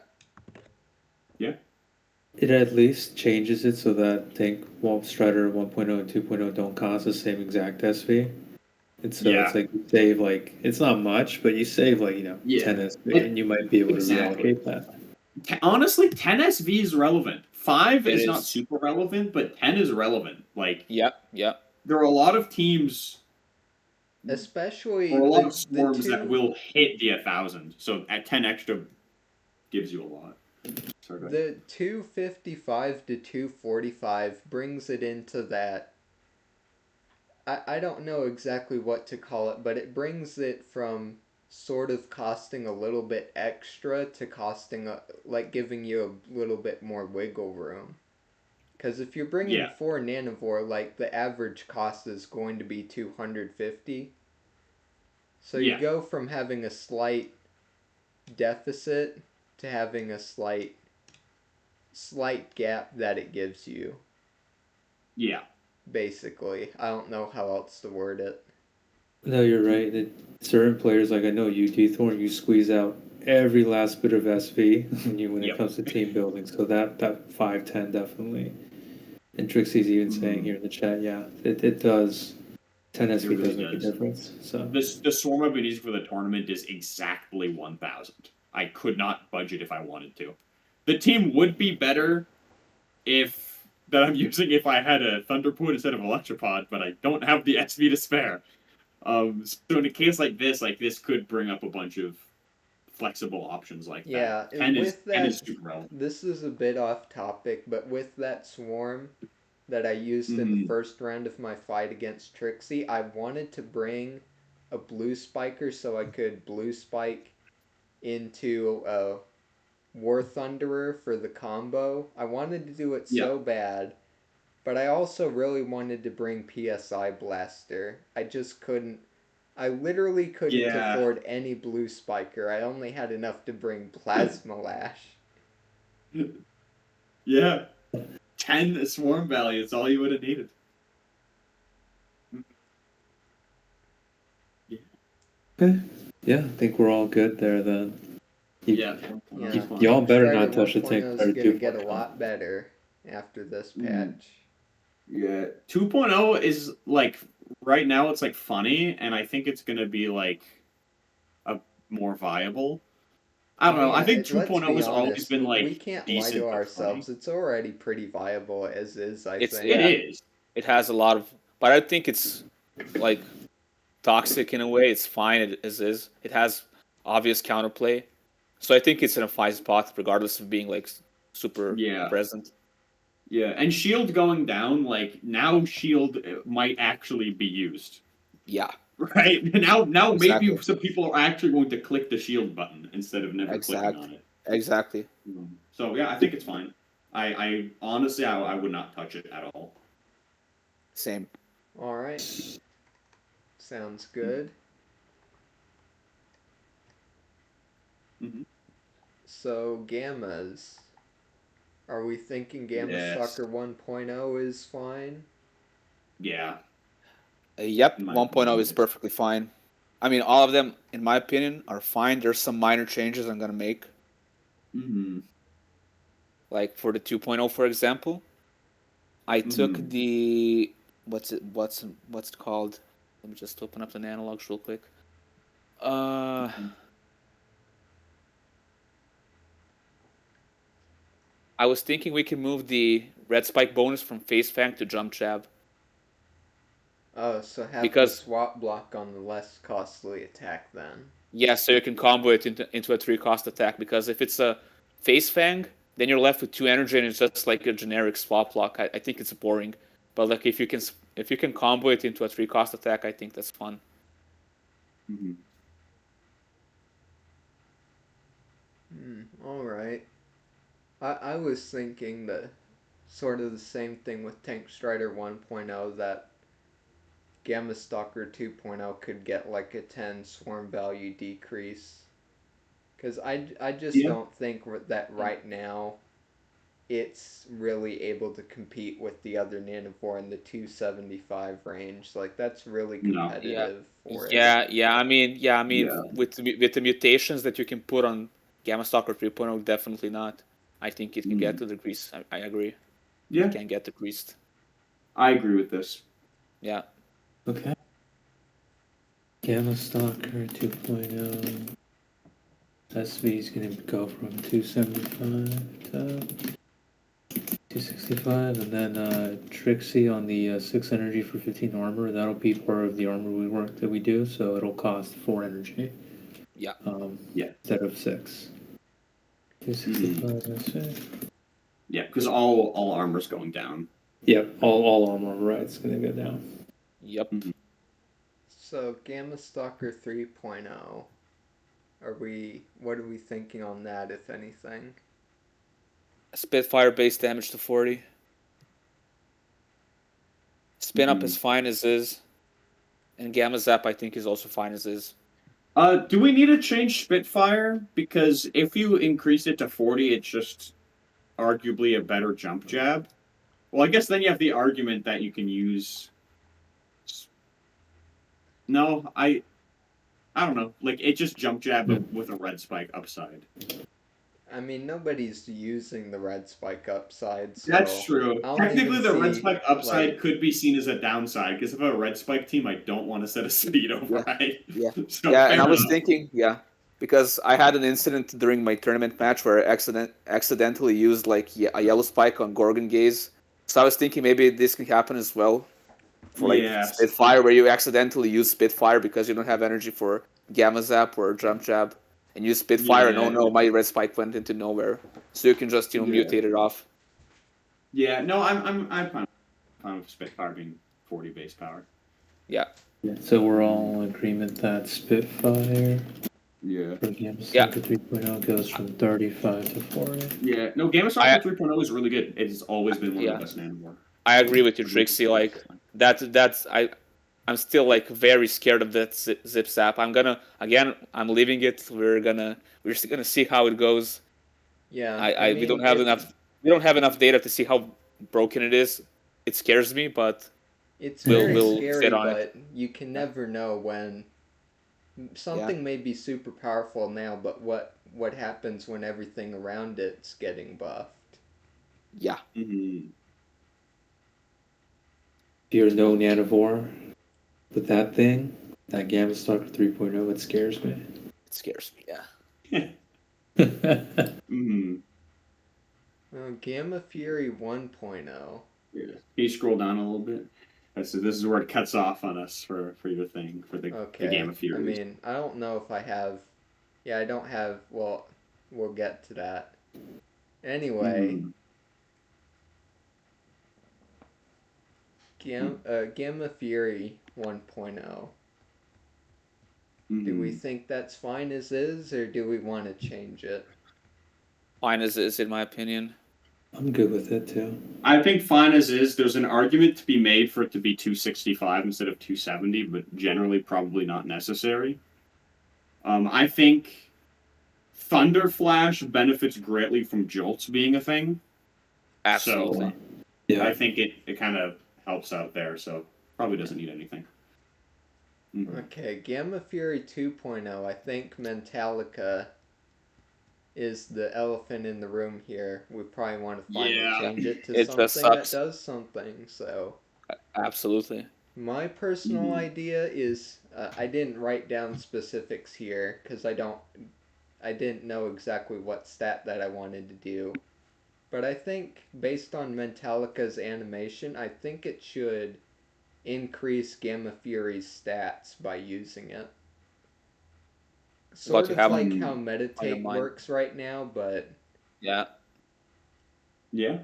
It at least changes it so that Tank Strider 1.0 and 2.0 don't cost the same exact SV. And so Yeah. it's like you save it's not much, but you save Yeah. 10 SV, and you might be able Exactly. to reallocate that. Honestly, 10 SV is relevant. 5 It is not is. super relevant, but 10 is relevant. Like, Yep. Yep. there are a lot of teams, Especially or a lot of the swarms two, that will hit the 1,000. So at 10 extra gives you a lot. Sorry, go ahead. the 255 to 245 brings it into that. I don't know exactly what to call it, but it brings it from sort of costing a little bit extra to costing giving you a little bit more wiggle room. Because if you're bringing Yeah. 4 nanivore, the average cost is going to be 250. So you Yeah. go from having a slight deficit to having a slight gap that it gives you. Yeah. Basically, I don't know how else to word it. No, you're right. Certain players, like I know you, D-Thorn, you squeeze out every last bit of SV when it Yep. comes to team building. So that 5-10 definitely. And Trixie's even saying here in the chat, yeah, it does. 10 SV really does make a does. difference. So The swarm I've been using for the tournament is exactly 1,000. I could not budget if I wanted to. the team would be better if I had a Thunderpool instead of Electropod, but I don't have the SV to spare. So in a case like this could bring up a bunch of flexible options like Yeah, that. and with 10 is that, super relevant. this is a bit off topic, but with that swarm that I used in the first round of my fight against Trixie, I wanted to bring a blue spiker so I could blue spike into a War Thunderer for the combo. I wanted to do it so bad, but I also really wanted to bring PSI Blaster. I just couldn't. I literally couldn't afford any blue spiker. I only had enough to bring Plasma Lash. Yeah. 10 swarm value, it's all you would have needed. Okay. Yeah, I think we're all good there then. Yeah. Y'all better not Strider touch the 1.0 tank is Strider going to 2.0. get a lot better after this patch. Yeah. 2.0 is like right now it's like funny, and I think it's gonna be like a more viable. I don't know. I think 2.0 has always been like we can't lie decent, to but ourselves. funny. It's already pretty viable as is. I think It is. It has a lot of, but I think it's like toxic in a way. It's fine as is. It has obvious counterplay, so I think it's in a fine spot regardless of being like super present. Yeah, and shield going down, like now shield might actually be used. Yeah. Right? Now Exactly. maybe some people are actually going to click the shield button instead of never clicking on it. Exactly. So yeah, I think it's fine. I honestly I would not touch it at all. Same. All right. Sounds good. So gammas. Are we thinking Gamma Stalker 1.0 is fine? Yeah. Yep, 1.0 is perfectly fine. I mean, all of them, in my opinion, are fine. There's some minor changes I'm gonna make. Like for the 2.0, for example, I took the what's it called? Let me just open up the analogs real quick. I was thinking we can move the red spike bonus from face fang to jump jab. Oh, so have the swap block on the less costly attack then. Yeah, so you can combo it into a 3-cost attack, because if it's a face fang, then you're left with 2 energy and it's just like a generic swap block. I think it's boring. But like if you can combo it into a 3-cost attack, I think that's fun. All right. I was thinking that sort of the same thing with Tank Strider 1.0, that Gamma Stalker 2.0 could get like a 10 swarm value decrease. Because I just don't think that right now it's really able to compete with the other Nanivore in the 275 range. Like that's really competitive for it. Yeah. I mean, with the mutations that you can put on Gamma Stalker 3.0, definitely not. I think it can get to decrease. I agree. Yeah. It can get decreased. I agree with this. Yeah. Okay. Gamma Stalker 2.0. SV is going to go from 275 to 265, and then Trixie on the 6 energy for 15 armor. That'll be part of the armor work that we do, so it'll cost 4 energy. Yeah. Instead of 6. 265 and 6. Yeah, because all armor's going down. Yep, all armor, right, it's going to go down. Yep. So Gamma Stalker 3.0. What are we thinking on that, if anything? Spitfire base damage to 40. Spin up is fine as is. And Gamma Zap I think is also fine as is. Do we need to change Spitfire? Because if you increase it to 40, it's just arguably a better jump jab. Well, I guess then you have the argument that you can use... No, I don't know. Like, it just jump jab with a red spike upside. I mean, nobody's using the red spike upside, so... That's true. Technically, the red spike upside could be seen as a downside, because if I have a red spike team, I don't want to set a speed override. Yeah. So and I was thinking, because I had an incident during my tournament match where I accidentally used like a yellow spike on Gorgon Gaze. So I was thinking maybe this can happen as well for like Yes. Spitfire, where you accidentally use Spitfire because you don't have energy for Gamma Zap or Jump Jab, and use Spitfire, and oh Yeah. no, my red spike went into nowhere. So you can just Yeah. mutate it off. Yeah, no, I'm fine with Spitfire being 40 base power. Yeah. So we're all in agreement that Spitfire Yeah. for Gamma Yeah. Stalker 3.0 goes from 35 to 40. Yeah, no, Gamma Stalker 3.0 is really good. It's always been one Yeah. of the best Nanowar. I agree with you, Trixie. Like that's I'm still like very scared of that zip zap. I'm leaving it. We're just gonna see how it goes. Yeah, We don't have enough data to see how broken it is. It scares me, but It's we'll very scary, sit on it. but you can never know when something may be super powerful now, but what happens when everything around it's getting buffed? Yeah. Mm-hmm. If you're no Nanivore with that thing, that Gamma Stalker 3.0, it scares me. It scares me. Yeah. Mm-hmm. Gamma Fury 1.0. Yeah. Can you scroll down a little bit? So this is where it cuts off on us for your thing, for the Gamma Fury. I mean, I don't know if I have... Yeah, I don't have... Well, we'll get to that. Anyway... Gamma Fury 1.0. Do we think that's fine as is, or do we want to change it? Fine as is, in my opinion. I'm good with it too. I think fine as is. There's an argument to be made for it to be 265 instead of 270, but generally probably not necessary. I think Thunder Flash benefits greatly from jolts being a thing. Absolutely. So, Yeah. I think it kind of helps out there, so probably doesn't need anything. Mm-hmm. Okay, Gamma Fury 2.0. I think Metallica is the elephant in the room here. We probably want to finally change it to something that does something. So absolutely. My personal idea is I didn't write down specifics here because I didn't know exactly what stat that I wanted to do. But I think based on Metallica's animation, I think it should increase Gamma Fury's stats by using it. Sort of like how Meditate works right now, but... Yeah. Yeah?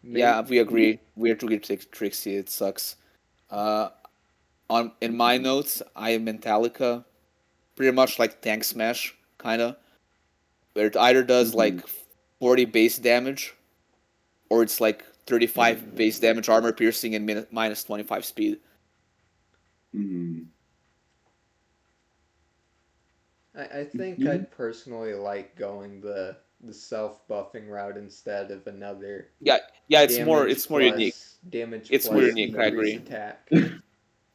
Yeah, we agree. We agree, Trixie. It sucks. In my notes, I have Metallica, pretty much like Tank Smash, kind of, where it either does like 40 base damage, or it's like 35 base damage, armor piercing, and minus 25 speed. I think I'd personally like going the self-buffing route instead of another. Yeah, it's more unique. It's more unique. I agree. Attack.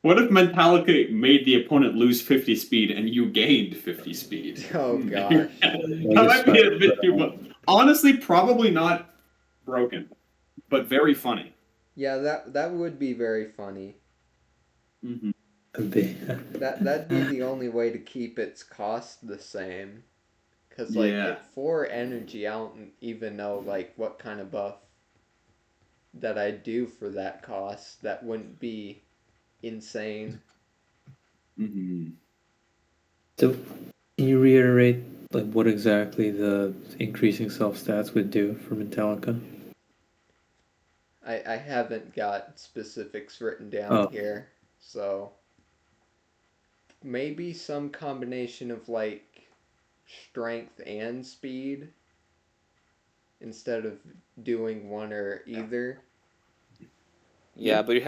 What if Metallica made the opponent lose 50 speed and you gained 50 speed? Oh gosh. That might be a bit too much. Honestly, probably not broken, but very funny. Yeah, that would be very funny. Mm-hmm. That'd be the only way to keep its cost the same. Because, like, at 4 energy, I don't even know, like, what kind of buff that I'd do for that cost. That wouldn't be insane. Mm-hmm. So, can you reiterate, like, what exactly the increasing self-stats would do for Metallica? I haven't got specifics written down here, so... Maybe some combination of, like, strength and speed instead of doing one or either. Yeah, but you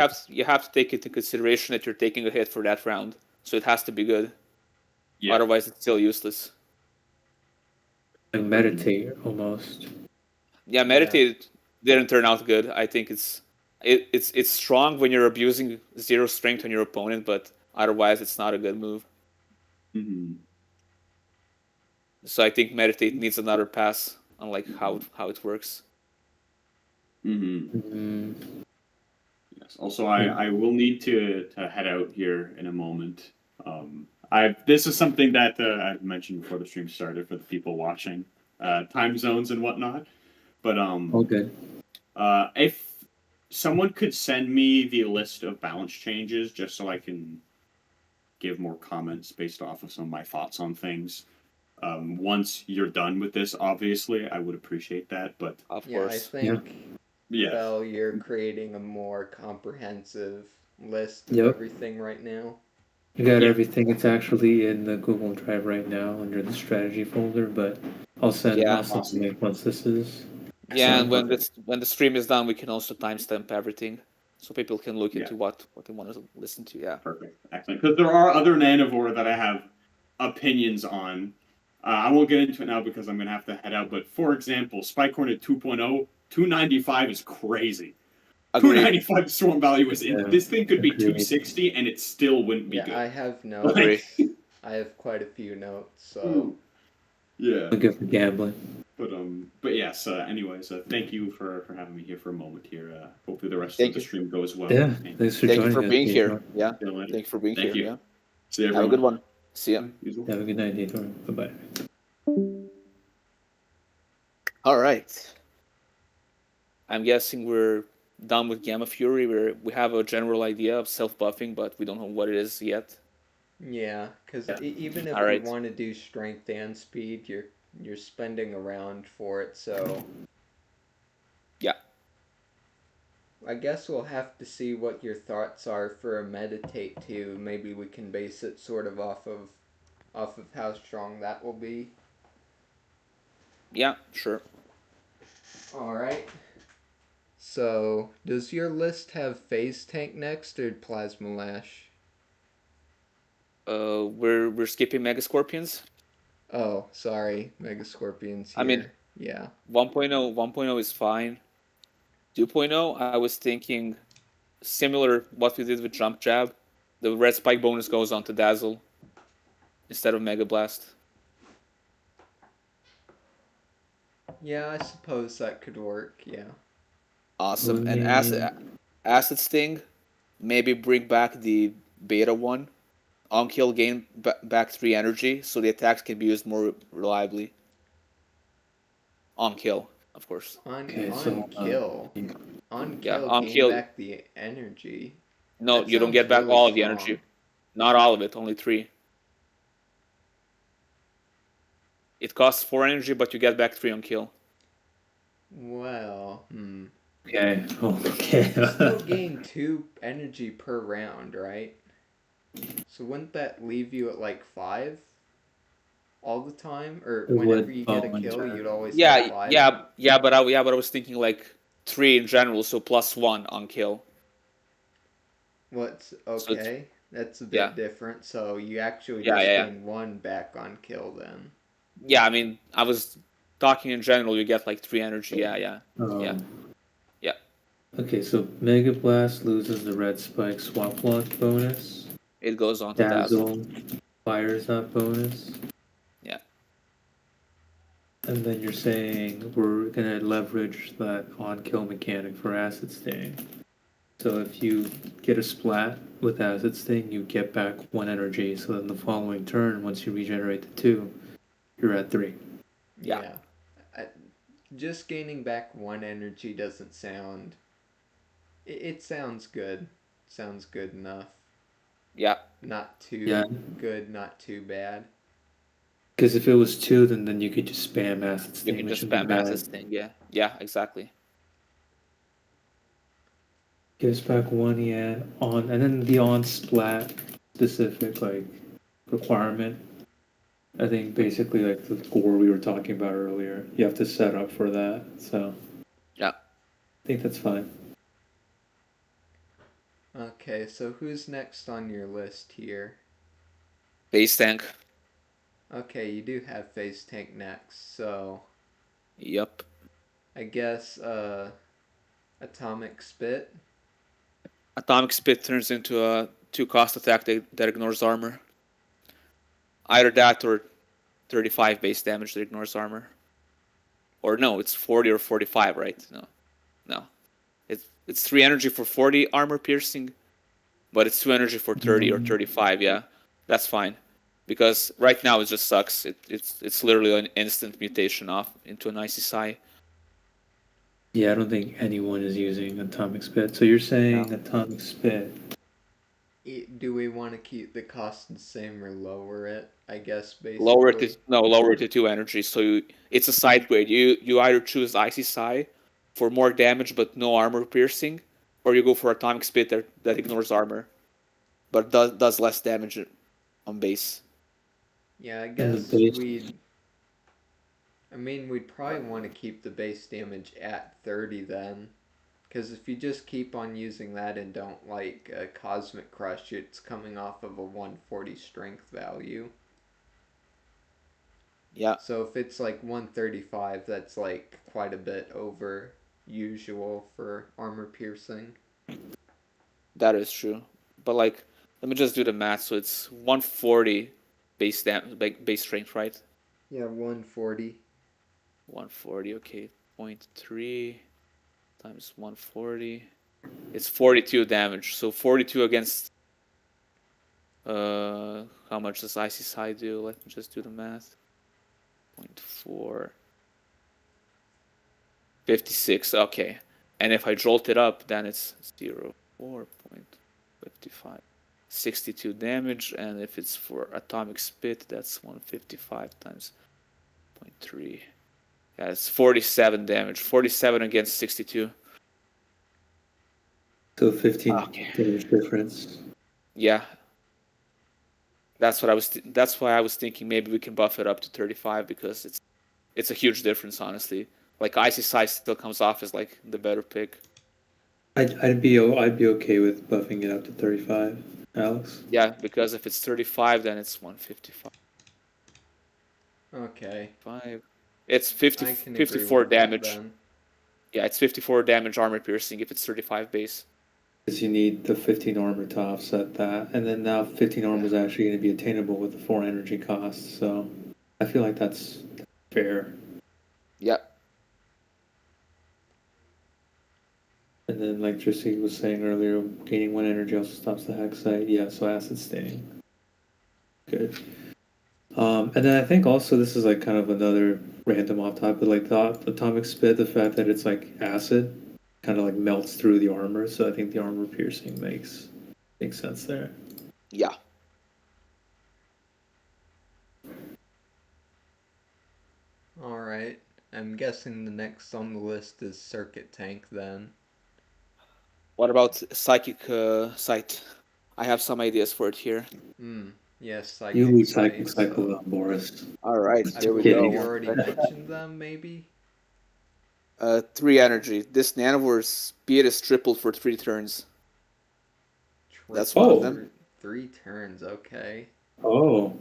have to take into consideration that you're taking a hit for that round, so it has to be good. Yeah. Otherwise, it's still useless. Like Meditate, almost. Yeah, Meditate didn't turn out good. I think it's strong when you're abusing 0 strength on your opponent, but otherwise, it's not a good move. Mm-hmm. So I think Meditate needs another pass on like how it works. Mm-hmm. Mm-hmm. Yes. Also, I will need to head out here in a moment. This is something that I've mentioned before the stream started for the people watching, time zones and whatnot. But All good. if someone could send me the list of balance changes just so I can give more comments based off of some of my thoughts on things. Once you're done with this, obviously, I would appreciate that. But Of Yeah, I course. think, yeah, Bell, you're creating a more comprehensive list of Yep. everything right now. I got Yeah. everything. It's actually in the Google Drive right now under the strategy folder, but I'll send Yeah. a link once this is. Yeah, and Sounds when the stream is done, we can also timestamp everything, so people can look Yeah. into what they want to listen to. Yeah. perfect, excellent. Because there are other Nanivore that I have opinions on. I won't get into it now because I'm going to have to head out. But for example, Spike Hornet 2.0, 295 is crazy. Agreed. 295 storm value is in. Yeah, This thing could be agreed. 260 and it still wouldn't be Yeah, good. I have notes. Agree. I have quite a few notes, so Yeah. good for gambling. But yes. Anyways, thank you for having me here for a moment here. Hopefully the rest Thank of the you. stream goes well. Yeah, And thanks for Thank joining you for us. being here. Theodore. Yeah. see you later. Thank you for being Thank here. you. Yeah. See you, Have a everyone. good one. See ya. Usual. Have a good night, Theodore. Bye-bye. All right. I'm guessing we're done with Gamma Fury. We have a general idea of self-buffing, but we don't know what it is yet. yeah, because Yeah. even if All right. you want to do strength and speed, you're spending a round for it, so Yeah. I guess we'll have to see what your thoughts are for a meditate too. Maybe we can base it sort of off of how strong that will be. Yeah, sure. All right. So, does your list have phase tank next or plasma lash? We're skipping Mega Scorpions. Oh, sorry, Mega Scorpions here. I mean- yeah. 1.0 is fine. 2.0, I was thinking similar what we did with Jump Jab. The red spike bonus goes on to Dazzle instead of Mega Blast. Yeah, I suppose that could work. Yeah. Awesome. And Mm. Acid Sting, maybe bring back the beta one. On kill gain back 3 energy, so the attacks can be used more reliably. On kill, of course. On Okay, on so, kill. On Yeah, kill, on gain kill. back the energy. No, That you don't sounds get back really all of the strong. energy. Not all of it, only 3. It costs 4 energy, but you get back 3 on kill. Well, Okay. Oh, okay. you still gain 2 energy per round, right? So wouldn't that leave you at like 5 all the time, or It whenever would, you get a in kill, turn. you'd always have Yeah, 5? but I was thinking like 3 in general, so +1 on kill. What's So it's- okay? That's a bit yeah. different. So you actually Yeah, just yeah. gain 1 back on kill then. Yeah, I mean, I was talking in general. You get like 3 energy. Yeah. Oh. Yeah. Yeah. Okay, so Mega Blast loses the red spike swap lock bonus. It goes on to Dazzle. Dazzle fires that bonus. Yeah. And then you're saying we're gonna leverage that on kill mechanic for Acid Sting. So if you get a splat with Acid Sting, you get back 1 energy. So then the following turn, once you regenerate the 2, you're at 3. Yeah. Just gaining back 1 energy doesn't sound. It sounds good. Sounds good enough. Yeah. Not too Yeah. good, not too bad. Because if it was 2, then you could just spam Acid You Sting, can which just would be spam bad. Acid Sting. Yeah. Yeah, exactly. Gives back 1 yen on, and then the on splat specific like requirement. I think basically like the score we were talking about earlier, you have to set up for that. So Yeah. I think that's fine. Okay, so who's next on your list here? Base tank. Okay, you do have phase tank next, so Yep. I guess atomic spit. Atomic Spit turns into a 2-cost attack that ignores armor. Either that or 35 base damage that ignores armor. Or no, it's 40 or 45, right? No. It's 3 energy for 40 armor piercing, but it's 2 energy for 30 or 35. Yeah, that's fine. because right now it just sucks. It's literally an instant mutation off into an icy psi. Yeah, I don't think anyone is using atomic spit. So you're saying atomic spit? Do we want to keep the cost the same or lower it? I guess Lower it to basically. lower it to 2 energy. So it's a side grade. You either choose icy psi for more damage but no armor piercing, or you go for atomic spit that ignores armor, but does less damage on base. Yeah, I And the guess base. we'd probably want to keep the base damage at 30 then. Because if you just keep on using that and don't like Cosmic Crush, it's coming off of a 140 strength value. Yeah, So if it's like 135, that's like quite a bit over usual for armor piercing. that is true. But like, let me just do the math. So it's 140 base strength, right? Yeah, 140. 140. Okay, 0.3 times 140. It's 42 damage. So 42 against. How much does icy psi do? Let me just do the math. 0.4. 56. Okay, and if I jolt it up, then it's 0.4.55. 62 damage, and if it's for atomic spit, that's 155 times 0.3. Yeah, it's 47 damage. 47 against 62. So 15 Okay. damage difference. Yeah. That's why I was thinking maybe we can buff it up to 35 because it's a huge difference, honestly. Like icy psi still comes off as like the better pick. I'd be okay with buffing it up to 35, Alex. Yeah, because if it's 35, then it's 155. Okay. It's 50, I can agree 54 with that damage. then. Yeah, it's 54 damage armor piercing if it's 35 base. Because you need the 15 armor to offset that, and then now 15 armor is actually going to be attainable with the 4 energy cost. So I feel like that's fair. Yeah. And then, like Jesse was saying earlier, gaining 1 energy also stops the hex site. Yeah, so acid stain. Good. And then I think also this is like kind of another random off topic, but like the atomic spit, the fact that it's like acid kind of like melts through the armor. So I think the armor piercing makes sense there. Yeah. Alright. I'm guessing the next on the list is Circuit Tank then. What about Psychic Sight? I have some ideas for it here. Yes, You Psychic lose psychic Sight. cycle, Boris. All right, I here we believe you go. already mentioned them, maybe? 3 energy. This Nanovor's speed is tripled for 3 turns. That's one of them. 3 turns, okay. Oh,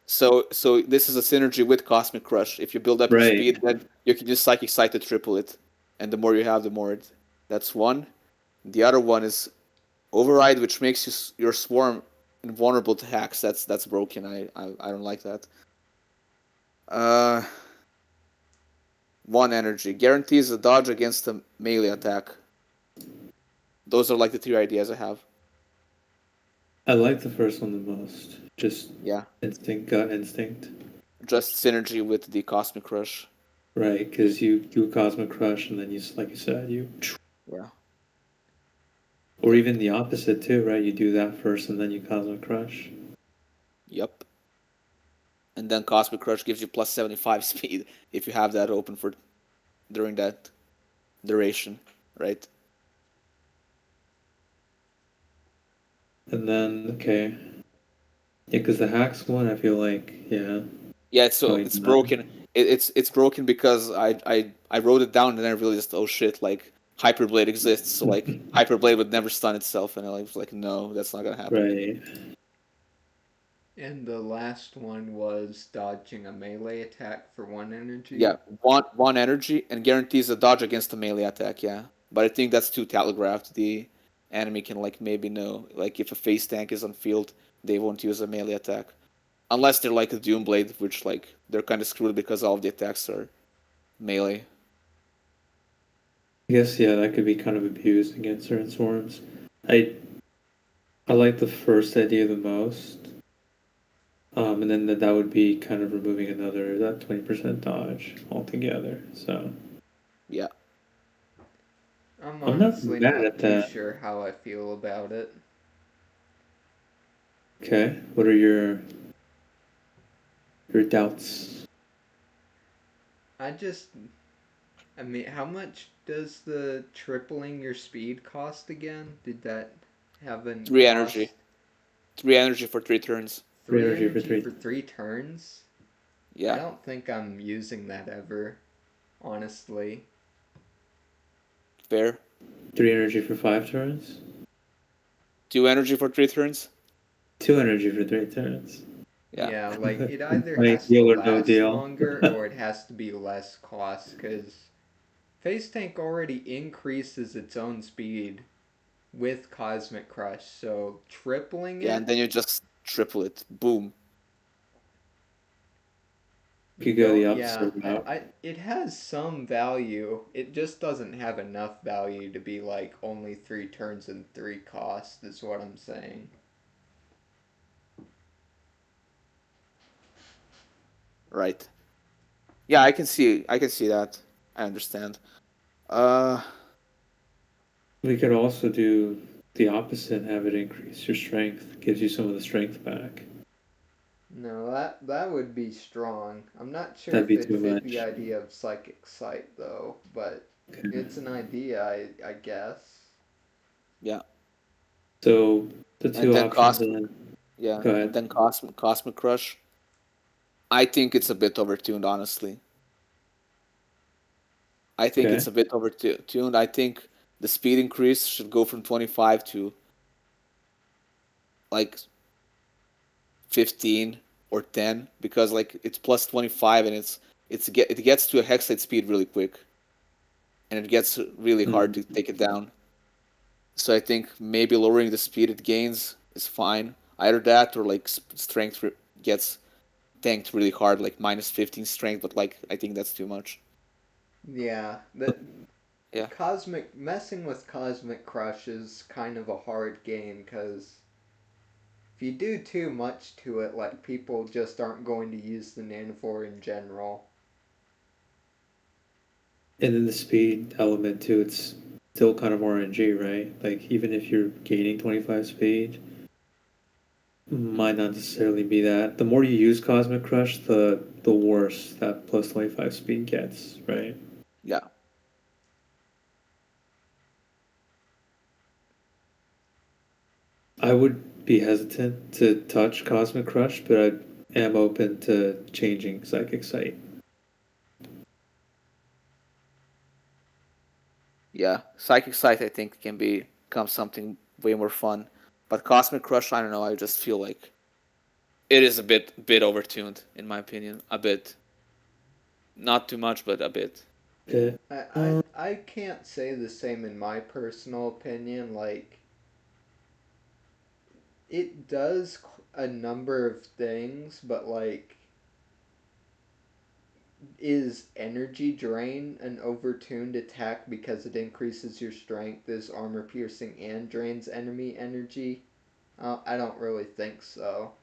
So this is a synergy with Cosmic Crush. If you build up your right. speed, then you can use Psychic Sight to triple it. And the more you have, the more it. That's one. The other one is Override, which makes your swarm invulnerable to hacks. That's broken. I don't like that. 1 energy. Guarantees a dodge against a melee attack. Those are like the 3 ideas I have. I like the first one the most. Just Yeah. gut instinct. Just synergy with the Cosmic Crush. Right, because you do Cosmic Crush and then you, like you said, you. Yeah. Or even the opposite too, right? You do that first and then you Cosmic Crush. Yep. And then Cosmic Crush gives you plus 75 speed if you have that open for during that duration, right? And then, okay. Yeah, because the hacks one, I feel like, yeah. Yeah, so Probably it's not. broken. It's broken because I wrote it down and then I realized, oh shit, like Hyperblade exists, so like Hyperblade would never stun itself, and I was like, no, that's not gonna happen. Right. And the last one was dodging a melee attack for 1 energy? Yeah, one energy and guarantees a dodge against a melee attack. Yeah, but I think that's too telegraphed. The enemy can like maybe know, like if a face tank is on field, they won't use a melee attack, unless they're like a Doomblade, which like they're kind of screwed because all of the attacks are melee. I guess, yeah, that could be kind of abused against certain swarms. I like the first idea the most. And then that would be kind of removing another that 20% dodge altogether. So Yeah. I'm I'm not honestly mad not at too that. sure how I feel about it. Okay, what are your doubts? I mean, how much does the tripling your speed cost again? Did that have an 3 energy. cost? 3 energy for 3 turns. 3 Three energy for energy three. for 3 turns? I Yeah. don't think I'm using that ever, honestly. Fair. 3 energy for 5 turns. 2 energy for 3 turns. 2 energy for 3 turns. Yeah. Yeah, like it either Like has to deal or no last deal. longer or it has to be less cost because Phase Tank already increases its own speed with Cosmic Crush, so tripling Yeah, and it, then you just triple it. Boom. You could go the yeah, opposite route. it has some value. It just doesn't have enough value to be like only 3 turns and 3 cost, is what I'm saying. Right. Yeah, I can see that. I understand. Uh We could also do the opposite and have it increase your strength, gives you some of the strength back. No, that would be strong. I'm not sure That'd if be it too fit the much. idea of Psychic Sight though, but Okay. it's an idea, I guess. yeah. So the And two then options cosmic are yeah, go and ahead. then cosmic crush. I think it's a bit overtuned, honestly. I think Okay. it's a bit overtuned. I think the speed increase should go from 25 to like 15 or 10 because like it's plus 25 and it gets to a hexite speed really quick and it gets really hard to Mm. take it down. So I think maybe lowering the speed it gains is fine. Either that or like strength gets tanked really hard, like minus 15 strength, but like I think that's too much. Yeah, the Yeah. Cosmic messing with Cosmic Crush is kind of a hard game because if you do too much to it, like people just aren't going to use the Nanophore in general. And then the speed element too, it's still kind of RNG, right? Like even if you're gaining 25 speed, might not necessarily be that. The more you use Cosmic Crush, the worse that plus 25 speed gets, right? Yeah. I would be hesitant to touch Cosmic Crush, but I am open to changing Psychic Sight. Yeah. Psychic Sight I think can become something way more fun. But Cosmic Crush, I don't know, I just feel like it is a bit overtuned in my opinion. A bit. Not too much, but a bit. Okay. I can't say the same in my personal opinion. Like, it does a number of things, but like, is energy drain an overtuned attack because it increases your strength, is armor piercing, and drains enemy energy? I don't really think so.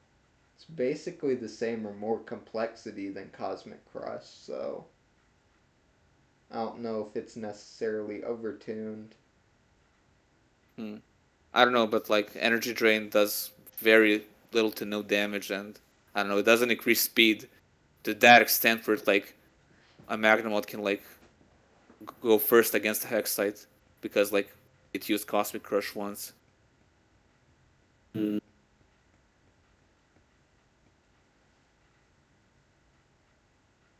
It's basically the same or more complexity than Cosmic Crush, so I don't know if it's necessarily overtuned. Hmm. I don't know, but like energy drain does very little to no damage, and I don't know, it doesn't increase speed to that extent where like a Magnamod can like go first against a Hexite because like it used Cosmic Crush once. Mm.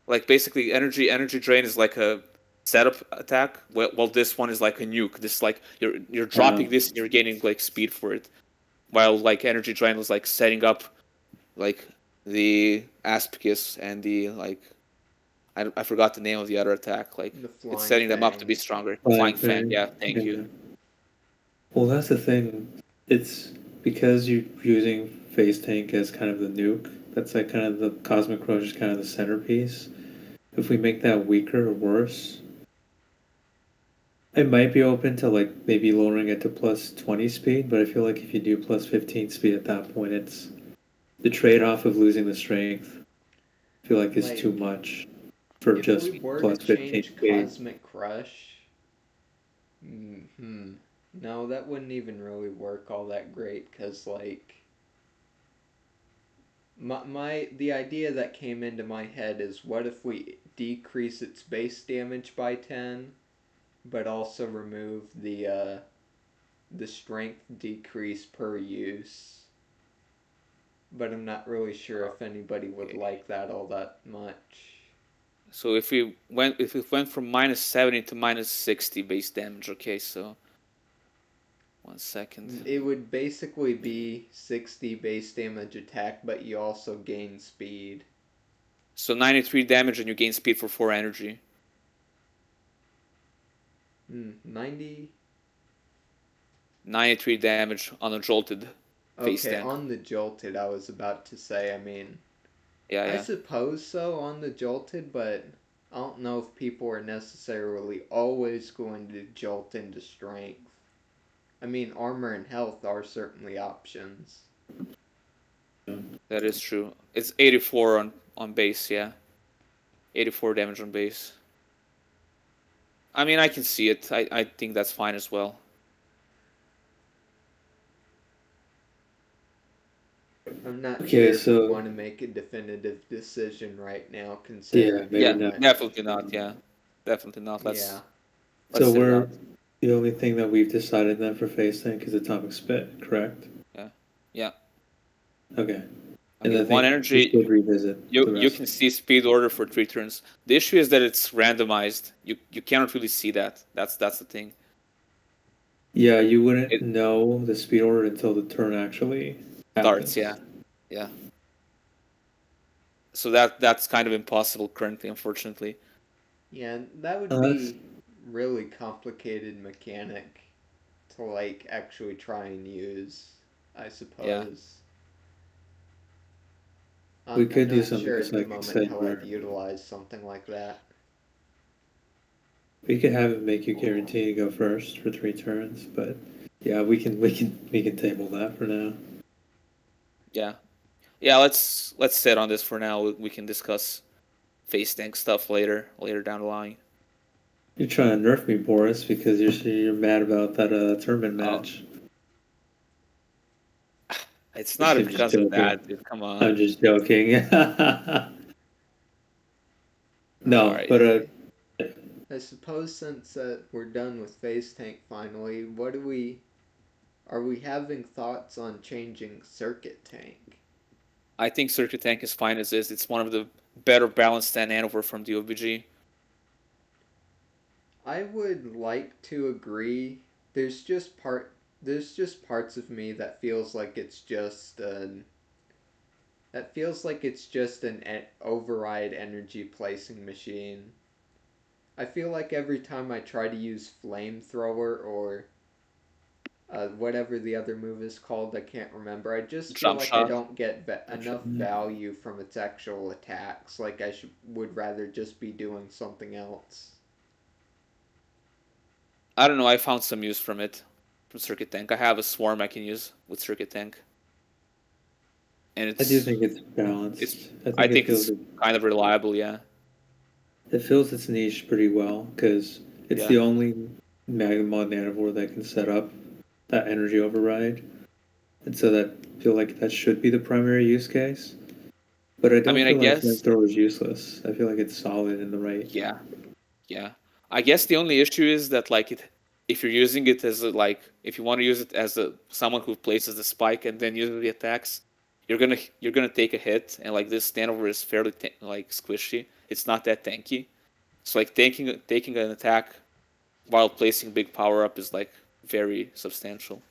Like basically, energy drain is like a setup attack, while this one is like a nuke. This like you're dropping this and you're gaining like speed for it, while like energy drain was like setting up like the Aspicus and the like I forgot the name of the other attack. Like The it's Flying setting them up to be Fang. stronger. Flying Flying Fan, Fang. yeah, thank you. Yeah. Well, that's the thing. It's because you're using Phase Tank as kind of the nuke. That's like kind of the Cosmic Crush is kind of the centerpiece. If we make that weaker or worse, I might be open to like maybe lowering it to plus 20 speed, but I feel like if you do plus 15 speed at that point, the trade-off of losing the strength, I feel like is too Like, much for if just we were to plus 15 change speed. Cosmic Crush, no, that wouldn't even really work all that great. Cause like the idea that came into my head is, what if we decrease its base damage by 10, but also remove the strength decrease per use. But I'm not really sure if anybody would Okay. like that all that much. So if we went from -70 to -60 base damage, okay, so 1 second. It would basically be 60 base damage attack, but you also gain speed. So 93 damage and you gain speed for 4 energy. 90. 93 damage on a jolted face Okay, tank. on the jolted, I was about to say, I mean, Yeah, I yeah. suppose so on the jolted, but I don't know if people are necessarily always going to jolt into strength. I mean, armor and health are certainly options. That is true. It's 84 on base, yeah. 84 damage on base. I mean, I can see it. I think that's fine as well. I'm not Okay, sure if so- we want to make a definitive decision right now, Yeah, considering maybe Yeah, not. definitely not. Yeah, definitely not. Let's Yeah. let's So sit it we're out. the only thing that we've decided then for phase tank is atomic spit, correct? Yeah. Okay. I mean, I one think we energy. should revisit the You rest. can see speed order for 3 turns. The issue is that it's randomized. You cannot really see that. That's the thing. Yeah, you wouldn't It know the speed order until the turn actually happens. starts. Yeah. So that's kind of impossible currently, unfortunately. Yeah, that would Unless be really complicated mechanic to like actually try and use, I suppose. we I'm could do not something sure just at the like I moment said, how where I'd utilize something like that. we could have it make you guarantee to go first for 3 turns, but yeah, we can table that for now. Yeah. Let's sit on this for now. We can discuss face tank stuff later down the line. You're trying to nerf me, Boris, because you're mad about that tournament Oh. match. It's not I'm just because of joking. that, dude. Come on. I'm just joking. No, Alright. but Okay. I suppose since we're done with Phase Tank finally, are we having thoughts on changing Circuit Tank? I think Circuit Tank is fine as is. It's one of the better balanced than Hanover from the OBG. I would like to agree. There's just parts of me that feels like it's just an override energy placing machine. I feel like every time I try to use flamethrower or whatever the other move is called, I can't remember. I just feel Jump like I shot. don't get enough value from its actual attacks. Like would rather just be doing something else. I don't know, I found some use from it. From Circuit Tank. I have a swarm I can use with Circuit Tank. And I do think it's balanced. I think it's kind of reliable, yeah. It fills its niche pretty well because it's Yeah. the only Magnemod Nanivore that can set up that energy override, and so that I feel like that should be the primary use case. But I don't mean, I feel like guess- Flamethrower is useless. I feel like it's solid in the right. Yeah. I guess the only issue is that if you're using it as if you want to use it as someone who places the spike and then uses the attacks, you're gonna take a hit, and this standover is fairly squishy. It's not that tanky, so taking an attack while placing big power up is very substantial.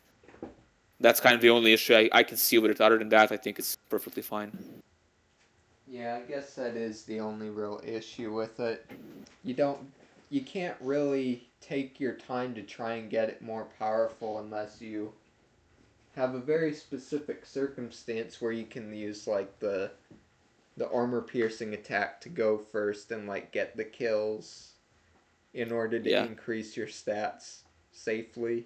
That's kind of the only issue I can see with it. Other than that, I think it's perfectly fine. Yeah, I guess that is the only real issue with it. You can't really take your time to try and get it more powerful unless you have a very specific circumstance where you can use the armor piercing attack to go first and get the kills in order to Yeah. increase your stats safely.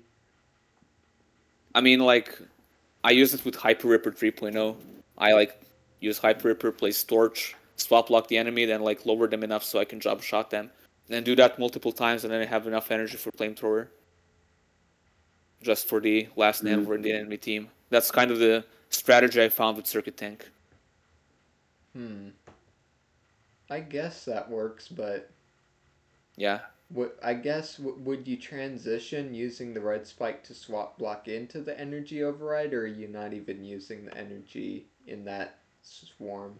I mean, I use it with Hyper Ripper 3.0, I like use Hyper Ripper, place Torch, swap block the enemy, then like lower them enough so I can drop shot them. And then do that multiple times, and then I have enough energy for Flamethrower. Just for the last Nanova in the enemy team. That's kind of the strategy I found with Circuit Tank. I guess that works, but Yeah. would you transition using the red spike to swap block into the energy override, or are you not even using the energy in that swarm?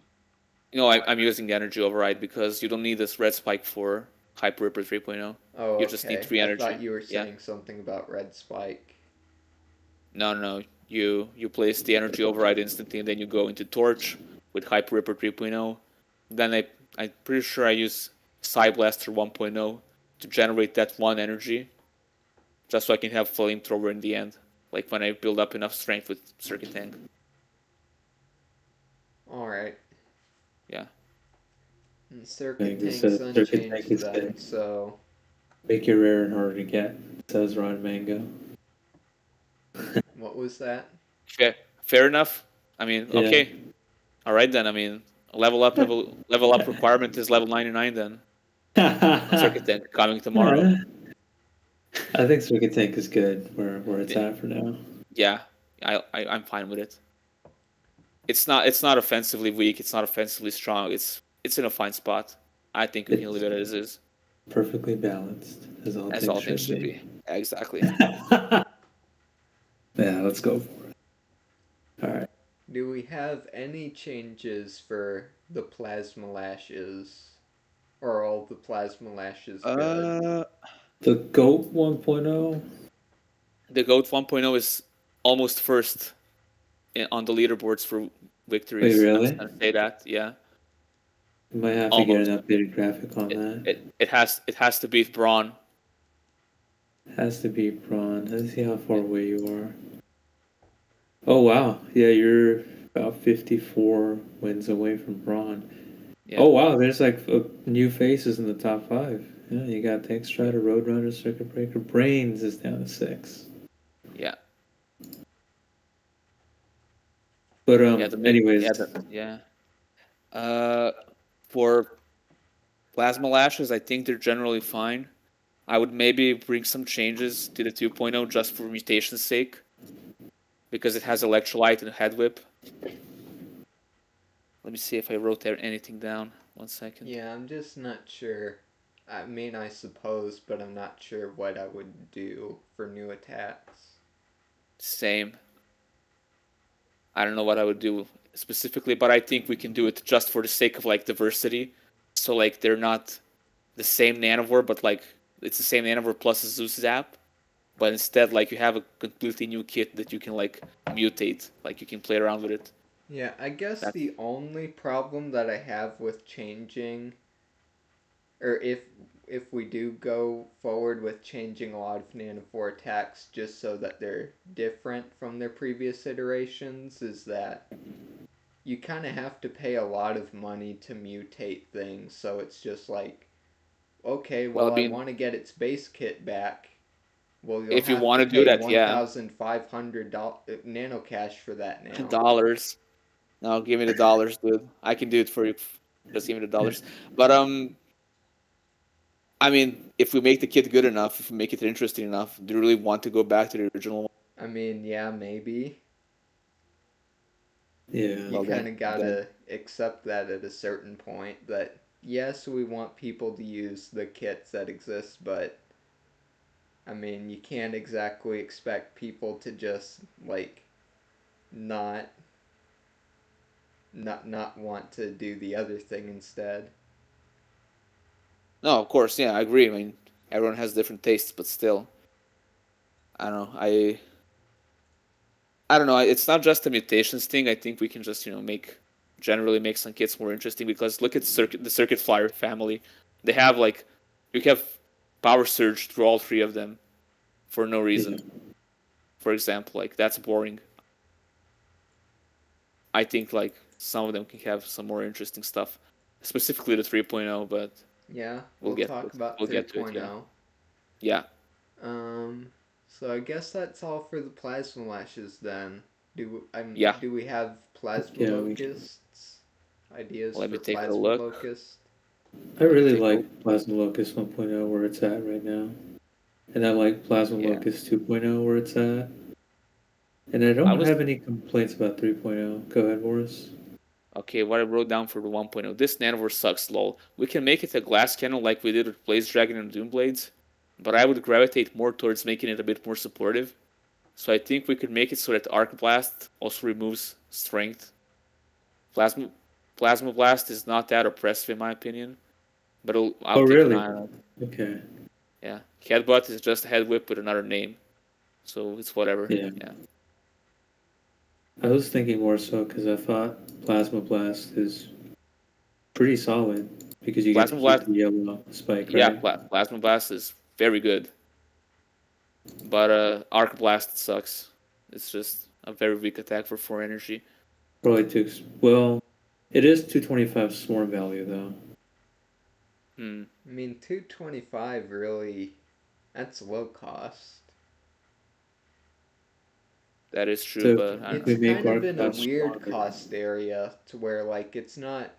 I'm using the energy override because you don't need this red spike for Hyper Ripper 3.0. Oh, You just need okay. 3 I energy. thought you were Yeah. saying something about red spike. No. You place the energy override instantly, and then you go into Torch with Hyper Ripper 3.0. Then I'm pretty sure I use Psy Blaster 1.0 to generate that 1 energy, just so I can have Flamethrower in the end, like when I build up enough strength with Circuit Tank. Alright. Yeah. And Circuit Like I Tank's said, Circuit Tank unchanged is then, good. so... Make it rare and harder to get, says Rod Mango. What was that? Fair enough. I mean, Yeah. okay. All right then. I mean, level up requirement is level 99 then. Circuit Tank coming tomorrow. Yeah. I think Circuit Tank is good where it's at for now. Yeah, I'm fine with it. It's not offensively weak. It's not offensively strong. It's in a fine spot. I think we can leave it as is. Perfectly balanced, as all things should be. Yeah, exactly. Yeah, let's go for it. All right. Do we have any changes for the plasma lashes? Or are all the plasma lashes good? The GOAT 1.0. The GOAT 1.0 is almost first on the leaderboards for victories. Wait, really? I'm just gonna say that. Yeah. You might have to get an updated graphic on that. It has to beat Braun. Has to be Braun. Let's see how far away you are. Oh wow, yeah, you're about 54 wins away from Braun. Yeah. Oh wow, there's like new faces in the top 5. Yeah, you got Tank Strider, Roadrunner, Circuit Breaker, Brains is down to 6. Yeah. But anyways. anyways, For Plasma Lashes, I think they're generally fine. I would maybe bring some changes to the 2.0 just for mutation's sake, because it has Electrolyte and Head Whip. Let me see if I wrote there anything down. 1 second. Yeah, I'm just not sure. I mean, I suppose, but I'm not sure what I would do for new attacks. Same. I don't know what I would do specifically, but I think we can do it just for the sake of like diversity. So like they're not the same Nanivore, but like it's the same Nanivore plus a Zeus Zap. But instead, like you have a completely new kit that you can like mutate, like you can play around with it. Yeah, I guess the only problem that I have with changing, or if we do go forward with changing a lot of Nanivore attacks just so that they're different from their previous iterations, is that you kind of have to pay a lot of money to mutate things. So it's just like, okay, well, I want to get its base kit back. Well, you'll if you have want to do pay that, yeah, $1,500 nano cash for that now. dollars. No, give me the dollars, dude. I can do it for you. Just give me the dollars. But I mean, if we make the kit good enough, if we make it interesting enough, do you really want to go back to the original one? I mean, yeah, maybe. yeah. You kind of gotta accept that at a certain point. That yes, we want people to use the kits that exist, but I mean, you can't exactly expect people to just like not want to do the other thing instead. No, of course, yeah, I agree. I mean, everyone has different tastes, but still, I don't know. I don't know. It's not just a mutations thing. I think we can just generally make some kits more interesting, because look at the Circuit Flyer family. They have like you have Power Surge through all 3 of them for no reason. Yeah. For example, like that's boring. I think like some of them can have some more interesting stuff, specifically the 3.0, but yeah, we'll get talk about we'll 3.0. get to it. Yeah. So I guess that's all for the Plasma Lashes then. Yeah, Do we have plasma Yeah, locusts? Ideas let me for take a plasma look. locust? I Let me really take a look. like Plasma Locust 1.0 where it's at right now. And I like Plasma Yeah, Locust 2.0 where it's at. And I I don't was have any complaints about 3.0. Go ahead, Boris. okay. What I wrote down for the 1.0. This Nanivore sucks, lol. We can make it a glass cannon like we did with Blaze Dragon and Doom Blades, but I would gravitate more towards making it a bit more supportive. So I think we could make it so that Arc Blast also removes strength. Plasma Plasma Blast is not that oppressive in my opinion, but I'll Oh, keep an really? eye on it. Okay. Yeah, Headbutt is just a head whip with another name, so it's whatever. Yeah. Yeah, I was thinking more so because I thought Plasma Blast is pretty solid because you get to Plasma keep Blast. the yellow spike, Yeah, right? Plasma Blast is very good, but Arc Blast sucks. It's just a very weak attack for 4 energy. Probably too. Well, it is 225 swarm value though. Hmm, I mean, 225 really, that's low cost. that is true, So but I don't if It's we know. make kind of Arc in a Blast weird stronger, cost area to where, like, it's not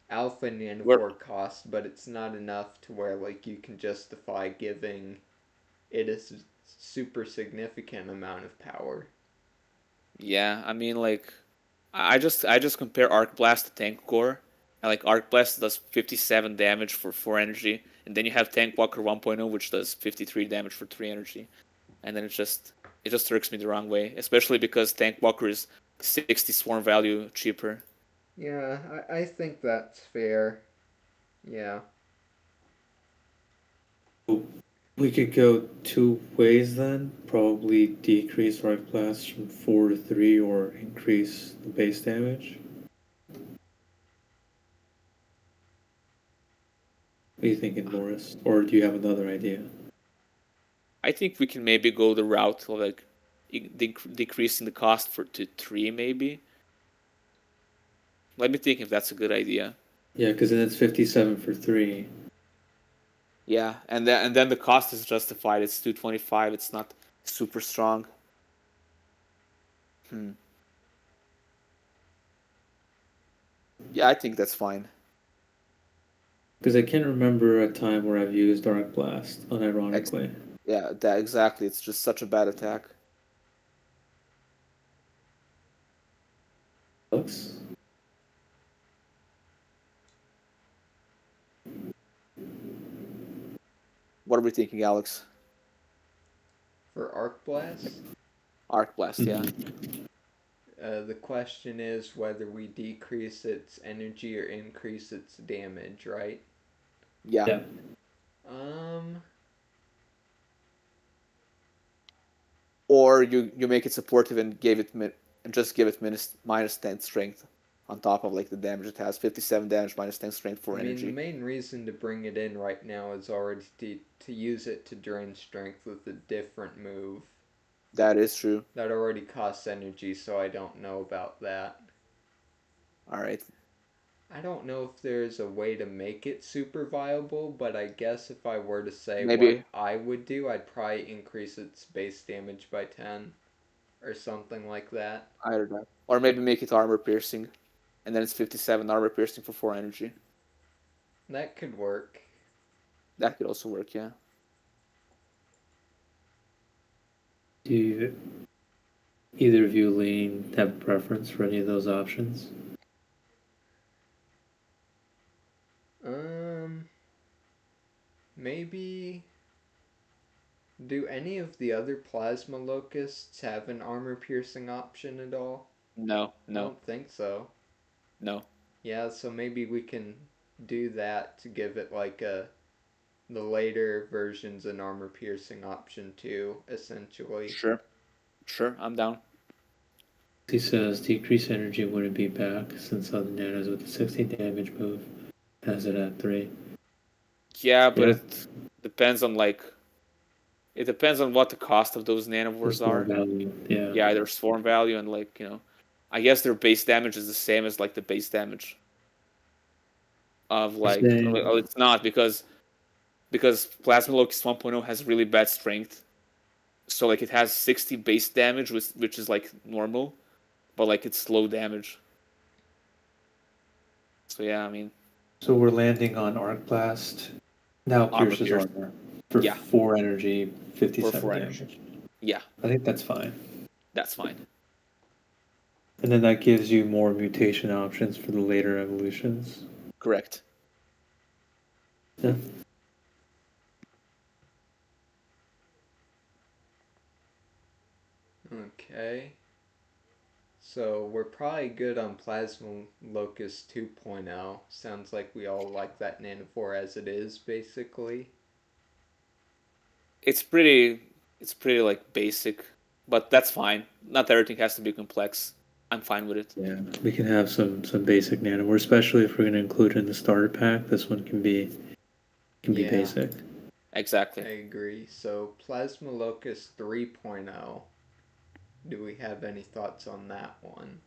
alpha We're nanivore cost, but it's not enough to where, like, you can justify giving it a super significant amount of power. yeah. I mean, like, I just compare Arc Blast to Tank Core, and like Arc Blast does 57 damage for 4 energy, and then you have Tank Walker 1.0, which does 53 damage for 3 energy, and then it just irks me the wrong way, especially because Tank Walker is 60 swarm value cheaper. Yeah, I think that's fair. Yeah. we could go two ways then. Probably decrease Arc Blast from 4 to 3 or increase the base damage. What are you thinking, Boris? Or do you have another idea? I think we can maybe go the route of like decreasing the cost for to 3 maybe. Let me think if that's a good idea. Yeah, because then it's 57 for 3. Yeah, and then the cost is justified. It's 225. It's not super strong. Hmm. Yeah, I think that's fine. Because I can't remember a time where I've used Arc Blast, Ex- unironically. yeah, that exactly. It's just such a bad attack. Alex? What are we thinking, Alex? For Arc Blast, Arc Blast, yeah. the question is whether we decrease its energy or increase its damage, right? Yeah. Yeah. Um, Or you make it supportive and and just give it minus 10 strength on top of like the damage it has. 57 damage minus 10 strength I for mean, the energy. main reason to bring it in right now is already to use it to drain strength with a different move That is true. that already costs energy, so I don't know about that. All right. I don't know if there's a way to make it super viable, but I guess if I were to say what Maybe I would do, I'd probably increase its base damage by 10 or something like that. either that. Or maybe make it armor piercing, and then it's 57 armor piercing for 4 energy. That could work. That could also work, yeah. Do you, either of you lean have a preference for any of those options? Um, maybe. Do any of the other plasma locusts have an armor piercing option at all? No, I no, don't think so. no. Yeah, so maybe we can do that to give it like the later versions an armor piercing option too, essentially. Sure, sure, I'm down. He says decrease energy wouldn't be back since other nanos with the 60 damage move has it at 3. Yeah, but Yeah, it depends on what the cost of those there's nanovores more are. value. Yeah. Yeah, their swarm value and I guess their base damage is the same as like the base damage of You're like saying, well, it's not because Plasma Locust 1.0 has really bad strength. So like it has 60 base damage, which is like normal, but like it's slow damage. So yeah, I mean, So we're landing on Arc Blast. Now Armor pierces Pierce. armor for Yeah. 4 energy, For 57 4 damage. energy. Yeah, I think that's fine. that's fine. And then that gives you more mutation options for the later evolutions. Correct. Yeah. Okay. So we're probably good on Plasma Locust 2.0. Sounds like we all like that Nanophore as it is, basically. It's pretty like basic, but that's fine. Not everything has to be complex. I'm fine with it. Yeah. We can have some basic Nanowar, especially if we're going to include it in the starter pack. This one can be Yeah. basic. Exactly. I agree. So Plasma Locust 3.0. Do we have any thoughts on that one?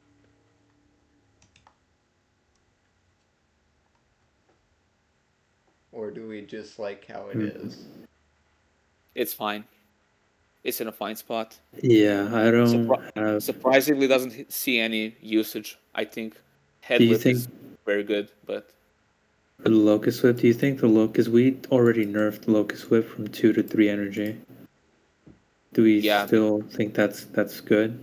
Or do we just like how it is? It's fine. It's in a fine spot. Yeah, I don't have. Surprisingly, doesn't see any usage. I think head Do you whip think is very good, but the Locust Whip? Do you think the Locust? We already nerfed Locust Whip from 2 to 3 energy. Do we yeah, still think that's good?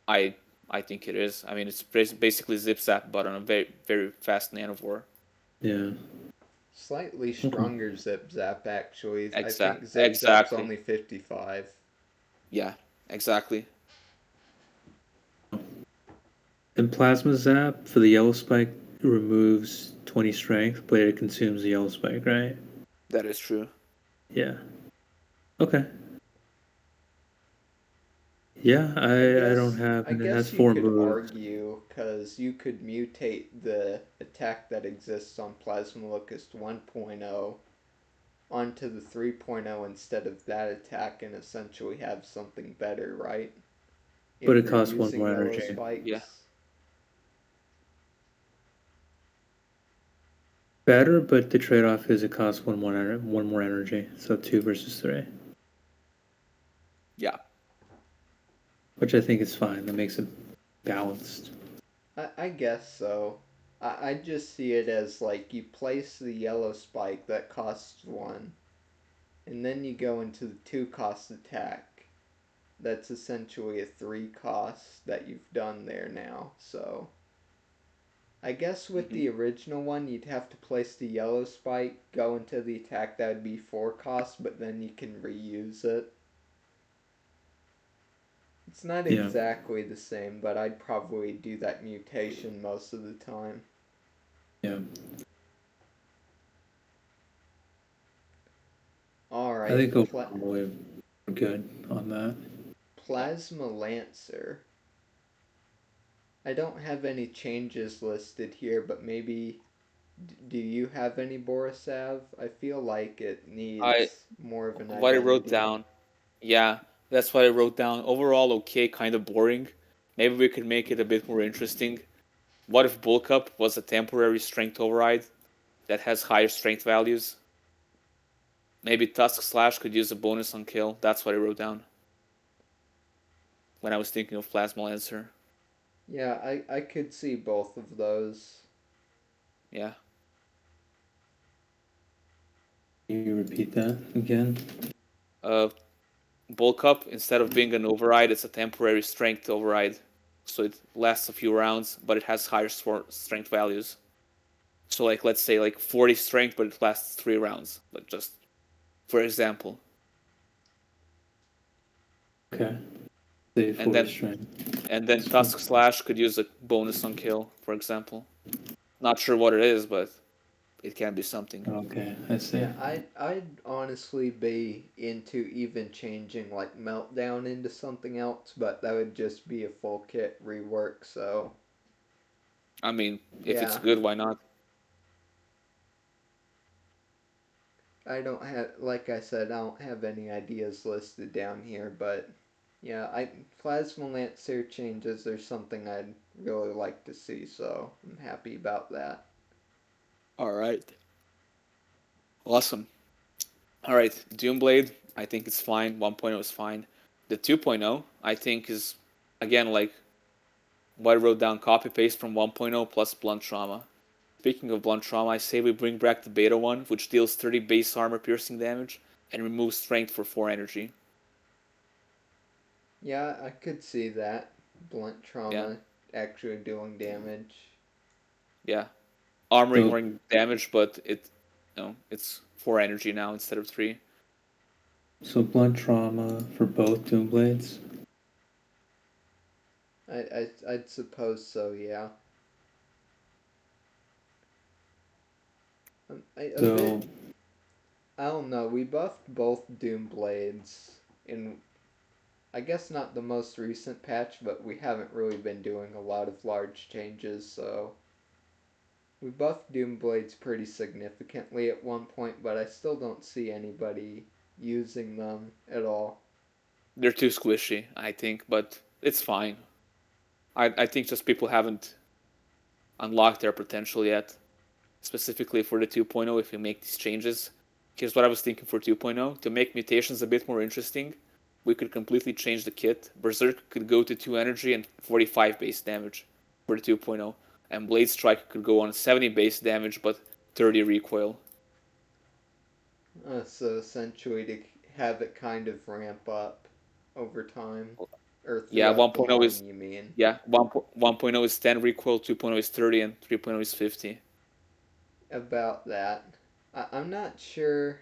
I I think it is. I mean, it's basically zip zap, but on a very very fast nanovore. Yeah. Slightly stronger Zip Zap, actually. I think Zip Zap's Exactly. only 55. Yeah, exactly. And Plasma Zap for the Yellow Spike removes 20 strength, but it consumes the Yellow Spike, right? That is true. Yeah. Okay. Yeah, I don't have, I and it has guess you 4 could moves. argue, because you could mutate the attack that exists on Plasma Locust 1.0 onto the 3.0 instead of that attack and essentially have something better, right? But If it you're costs 1 using more yellow energy. Yeah. spikes. Better, but the trade-off is it costs 1 more energy, so 2 versus 3. Yeah. Which I think is fine. That makes it balanced. I guess so. I just see it as like you place the yellow spike that costs 1, and then you go into the 2 cost attack. That's essentially a 3 cost that you've done there now, so. I guess with the original one, you'd have to place the yellow spike, go into the attack, that would be 4 costs, but then you can reuse it. It's not Yeah. exactly the same, but I'd probably do that mutation most of the time. Yeah. Alright. I think overall we're good on that. Plasma Lancer. I don't have any changes listed here, but maybe. Do you have any Borisav? I feel like it I needs more of an what I wrote identity. down. Yeah, that's what I wrote down. Overall, okay, kind of boring. Maybe we could make it a bit more interesting. What if Bulk Up was a temporary strength override that has higher strength values? Maybe Tusk Slash could use a bonus on kill. That's what I wrote down when I was thinking of Plasma Lancer. Yeah, I could see both of those. Yeah. Can you repeat that again? Bulk Up, instead of being an override, it's a temporary strength override. So it lasts a few rounds, but it has higher strength values. So like let's say like 40 strength, but it lasts 3 rounds. But just for example. Okay. Say 40 And then strength. and then Tusk Slash could use a bonus on kill, for example. Not sure what it is, but it can be something. Okay, I see. Yeah, I'd honestly be into even changing like Meltdown into something else, but that would just be a full kit rework, so I mean, if it's yeah. good, why not? I don't have, like I said, I don't have any ideas listed down here, but yeah, Plasma Lancer changes are something I'd really like to see, so I'm happy about that. All right. Awesome. All right, Doomblade. I think it's fine. 1.0 is fine. The 2.0, I think, is, again, like what I wrote down, copy paste from 1.0 plus blunt trauma. Speaking of blunt trauma, I say we bring back the beta one, which deals 30 base armor piercing damage and removes strength for 4 energy. Yeah, I could see that. Blunt Yeah, trauma actually doing damage. yeah. Armor So ignoring damage, but it's 4 energy now instead of 3. so blunt trauma for both Doom Blades. I'd suppose so, yeah. A bit. So I don't know. We buffed both Doom Blades in, I guess, not the most recent patch, but we haven't really been doing a lot of large changes, so we buffed Doom Blades pretty significantly at one point, but I still don't see anybody using them at all. They're too squishy, I think, but it's fine. I think just people haven't unlocked their potential yet, specifically for the 2.0 if we make these changes. Here's what I was thinking for 2.0. To make mutations a bit more interesting, we could completely change the kit. Berserk could go to 2 energy and 45 base damage for the 2.0, and Blade Strike could go on 70 base damage but 30 recoil. So essentially to have it kind of ramp up over time, or Yeah, throughout the 1.0 is line, you mean? yeah, 1.0 is 10 recoil, 2.0 is 30, and 3.0 is 50. About that. I'm not sure.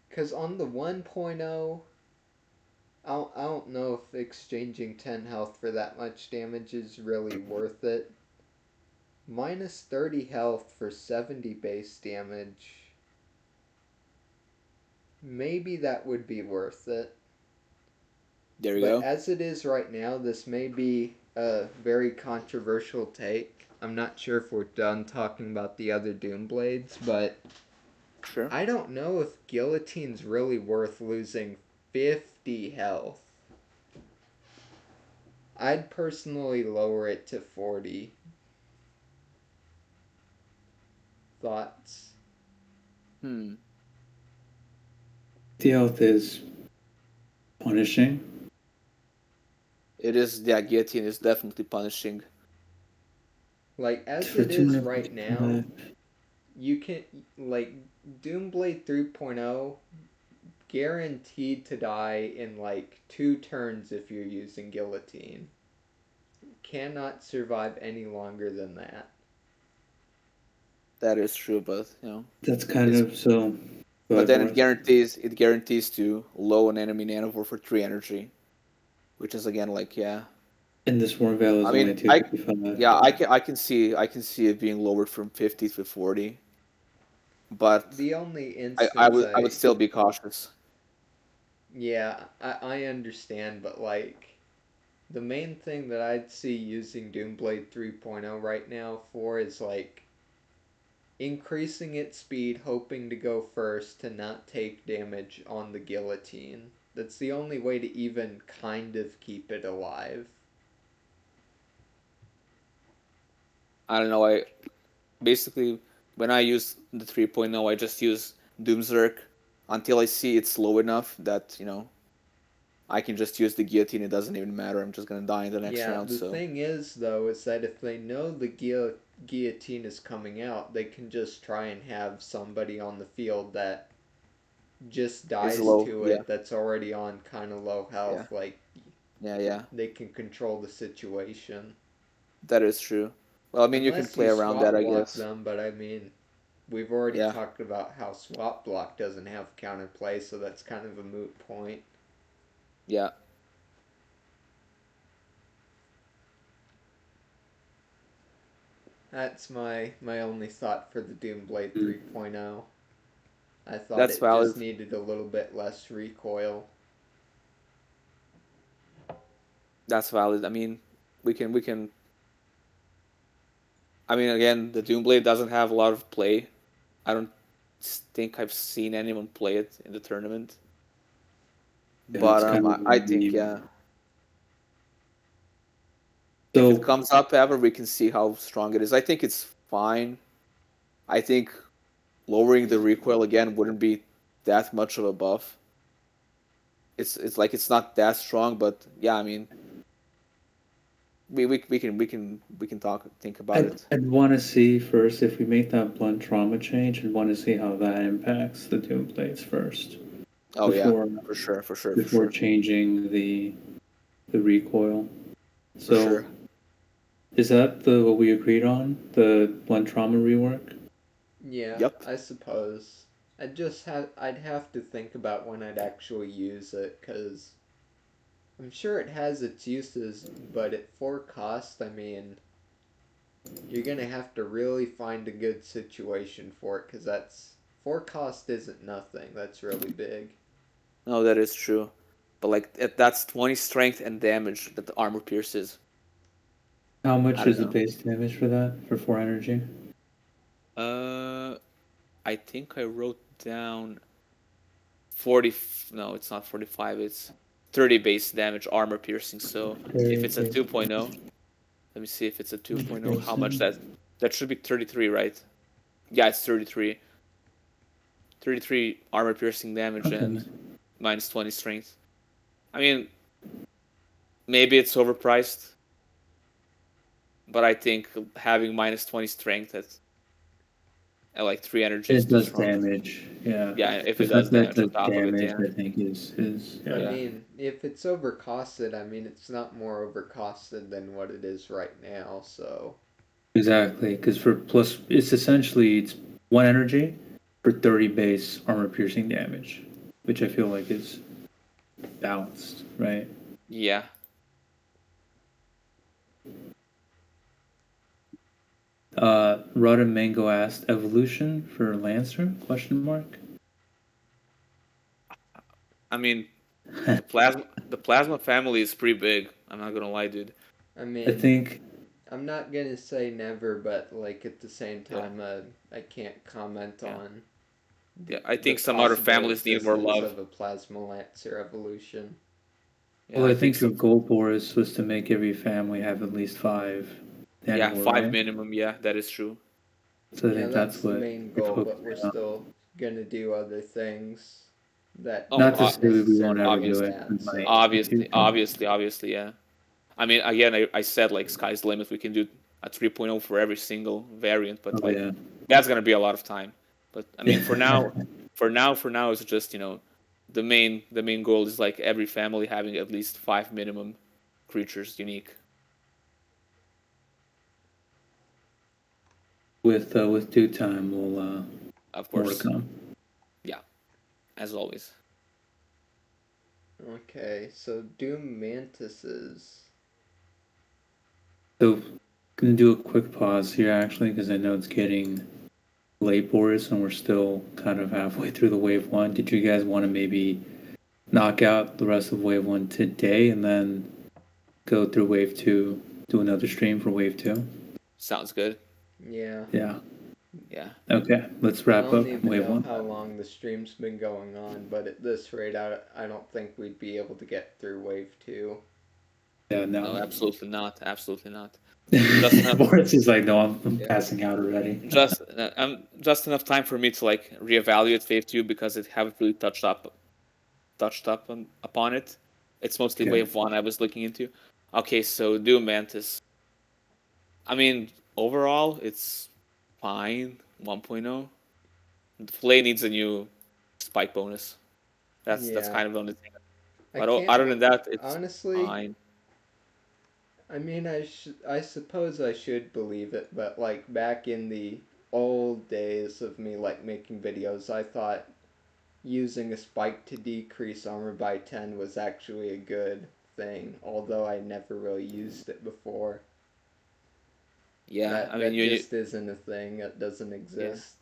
Because on the 1.0, I don't know if exchanging 10 health for that much damage is really worth it. Minus 30 health for 70 base damage. Maybe that would be worth it. There you But go. as it is right now, this may be a very controversial take. I'm not sure if we're done talking about the other Doom Blades, but Sure. I don't know if Guillotine's really worth losing 50 health. I'd personally lower it to 40. Thoughts? Hmm. the health is punishing. It is, yeah, guillotine is definitely punishing. Like, as For it is right now, 255. you can, like, Doomblade 3.0, guaranteed to die in, like, 2 turns if you're using Guillotine. Cannot survive any longer than that. That is true, but That's kind it's of so. Go but ahead, then Boris. it guarantees to low an enemy nanivore for 3 energy, which is again like, yeah. And this War Veil is I only mean, I 255. yeah, I can see it being lowered from 50 to 40, but The only I, I instance would I would still be cautious. Yeah, I understand, but, like, the main thing that I'd see using Doomblade 3.0 right now for is, like, increasing its speed, hoping to go first to not take damage on the guillotine. That's the only way to even kind of keep it alive. I don't know. I basically when I use the 3.0, I just use Doomzerk until I see it's low enough that I can just use the guillotine. It doesn't even matter. I'm just gonna die in the next Yeah, round. the So thing is, though, is that if they know the guillotine is coming out, they can just try and have somebody on the field that just it's dies low. to Yeah, it that's already on kind of low yeah, health. Like, yeah. they can control the situation. That is true. Well, I mean, you can Unless play you around that, swap I block guess. them, but I mean, we've already Yeah, talked about how swap block doesn't have counterplay, so that's kind of a moot point. yeah. That's my only thought for the Doomblade Mm. 3.0. I thought That's it just valid. needed a little bit less recoil. That's valid. I mean, we can. I mean, again, the Doomblade doesn't have a lot of play. I don't think I've seen anyone play it in the tournament. Yeah, But it's kind of I think, yeah, if it so. comes up ever, we can see how strong it is. I think it's fine. I think lowering the recoil again wouldn't be that much of a buff. It's like it's not that strong, but yeah, I mean, we can think about it. I'd want to see first if we make that blunt trauma change. I'd want to see how that impacts the Doom blades first Oh yeah, before for sure, changing the recoil. for So sure. is that the what we agreed on? The blunt trauma rework? Yeah, Yep. I suppose. I'd have to think about when I'd actually use it, because I'm sure it has its uses, but at 4 cost, I mean, you're gonna have to really find a good situation for it, because 4 cost isn't nothing. That's really big. No, that is true. But like that's 20 strength and damage that the armor pierces. How I much don't is the know. base damage for that for 4 energy? Uh, I think I wrote down 40. No, it's not 45. It's 30 base damage armor piercing. So if it's a 2.0, let me see if it's a 2.0. How much that should be 33, right? Yeah, it's 33. 33 armor piercing damage Okay. and minus 20 strength. I mean, maybe it's overpriced, but I think having minus 20 strength at like 3 energy is It too does strong. damage, yeah. Yeah, if The it does fact that damage on the top of it, damage, yeah. I think, is I Yeah. mean, if it's overcosted, I mean, it's not more overcosted than what it is right now, so. exactly. Because for plus, it's 1 energy for 30 base armor piercing damage, which I feel like is balanced, right? Yeah. Rod and Mango asked evolution for Lancer? Question mark. I mean, the plasma family is pretty big. I'm not gonna lie, dude. I I mean, think I'm not gonna say never, but like at the same Yeah. time, I can't comment Yeah. on Yeah, I the think some other possible families need more existence love. of a Plasma Lancer evolution. Yeah, well, I I think think your some. goal, Boris, was to make every family have at least 5 Yeah, anymore, 5 right? minimum. Yeah, that is true. So I Yeah, think that's that's the what main you're goal, but we're focusing on. still gonna do other things that Oh, Not to don't say we won't necessarily ever do need obviously, it. that. We might So in the obviously, future. obviously, obviously, yeah. I mean, again, I said like sky's the limit. We can do a 3.0 for every single variant, but Oh like yeah. that's gonna be a lot of time. But I mean, for now, it's just the main goal is like every family having at least 5 minimum creatures unique. With due time, we'll Of more to course, come. yeah, as always. okay, so Doom Mantises. So, gonna do a quick pause here actually because I know it's getting late, Boris, and we're still kind of halfway through the wave one. Did you guys want to maybe knock out the rest of wave one today and then go through wave two, do another stream for wave two? Sounds good. Yeah. Yeah. Yeah. Okay, let's I wrap don't up even wave know one. how long the stream's been going on, but at this rate, I don't think we'd be able to get through Wave 2. Yeah, No, no. absolutely not. Absolutely not. Just enough. Boris is like, no, I'm Yeah. passing out already. Just enough time for me to like reevaluate Wave 2 because it haven't really touched upon it. It's mostly Okay. Wave 1 I was looking into. Okay, so Doom Mantis. I mean, overall, it's fine. 1.0. The play needs a new spike bonus. That's Yeah. kind of the only thing. I But can't. other than that, it's Honestly, fine. I mean, I suppose I should believe it, but like back in the old days of me like making videos, I thought using a spike to decrease armor by 10 was actually a good thing, although I never really used it before. Yeah, I mean, That just isn't a thing. That doesn't exist.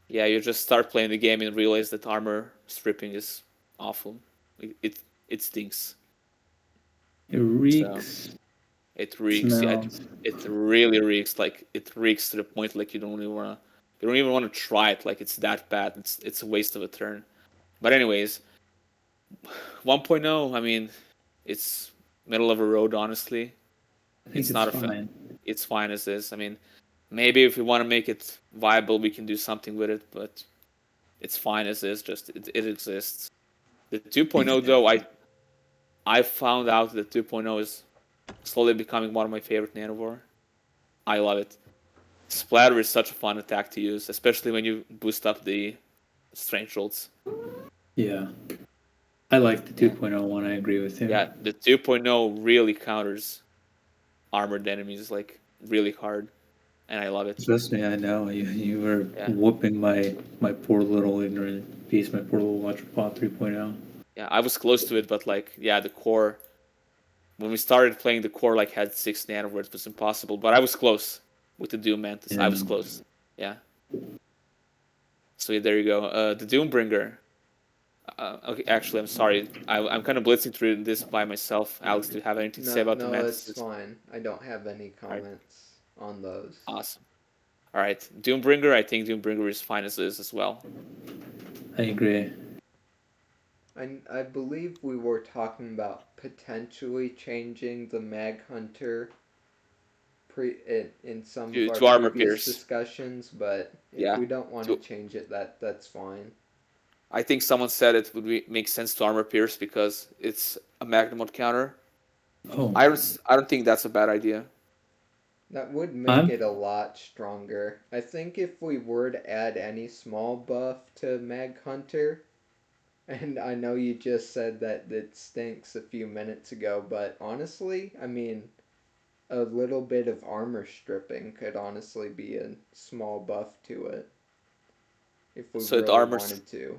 yeah, you just start playing the game and realize that armor stripping is awful. It stinks. It reeks. It reeks. Yeah, Smells. it really reeks. Like it reeks to the point like you don't even wanna try it. Like it's that bad. It's a waste of a turn. But anyways, 1.0. I mean, it's middle of a road. Honestly, I think it's not fine. it's fine as is. I mean, maybe if we want to make it viable, we can do something with it. But it's fine as is. Just it exists. The 2.0 though, I found out that 2.0 is slowly becoming one of my favorite Nanovore. I love it. Splatter is such a fun attack to use, especially when you boost up the strength rolls. Yeah. I like the 2.0 one. I agree with you. Yeah, the 2.0 really counters armored enemies like really hard, and I love it. Trust me, I know. You were whooping my poor little ignorant beast, my poor little Electropod 3.0. Yeah, I was close to it, but like, yeah, the core. When we started playing, the core like had 6 nanowords, it was impossible. But I was close with the Doom Mantis. I was close. Yeah. So there you go. The Doombringer. Okay, actually, I'm sorry. I'm kind of blitzing through this by myself. Alex, do you have anything to say about the Mantis? No, it's fine. I don't have any comments on those. Awesome. All right, Doombringer. I think Doombringer is fine as is as well. I agree. I believe we were talking about potentially changing the Mag Hunter in some of our previous discussions, but if we don't want to change it, that's fine. I think someone said it would make sense to armor pierce because it's a Magnamod counter. Oh. I don't think that's a bad idea. That would make it a lot stronger. I think if we were to add any small buff to Mag Hunter, and I know you just said that it stinks a few minutes ago, but honestly, I mean, a little bit of armor stripping could honestly be a small buff to it. If we really wanted to.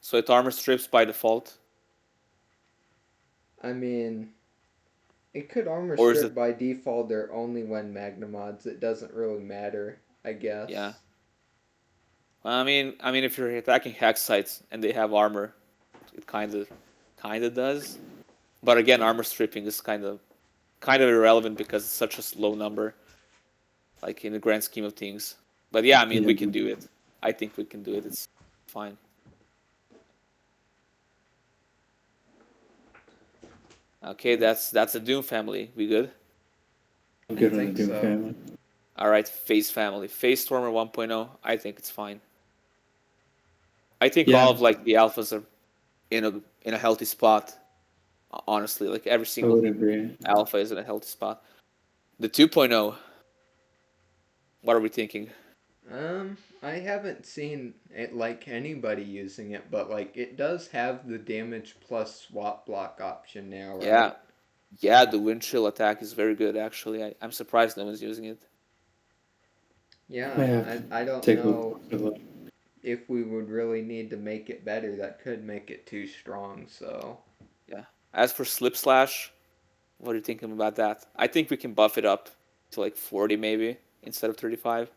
So it armor strips by default? I mean, it could armor strip by default or only when Magnamods. It doesn't really matter, I guess. Yeah. I mean, if you're attacking hex sites and they have armor, it kind of does. But again, armor stripping is kind of irrelevant because it's such a low number, like in the grand scheme of things. But yeah, I mean, we can do it. I think we can do it. It's fine. Okay, that's the Doom family. We good? I'm good on the Doom family. All right, Phase family. Phase Stormer 1.0. I think it's fine. I think all of like the alphas are in a healthy spot. Honestly, like every single alpha is in a healthy spot. The 2.0. What are we thinking? I haven't seen it like anybody using it, but like it does have the damage plus swap block option now, right? Yeah, the wind chill attack is very good actually. I'm surprised no one's using it. Yeah, I don't know if we would really need to make it better. That could make it too strong, so. Yeah. As for Slip Slash, what are you thinking about that? I think we can buff it up to like 40 maybe instead of 35.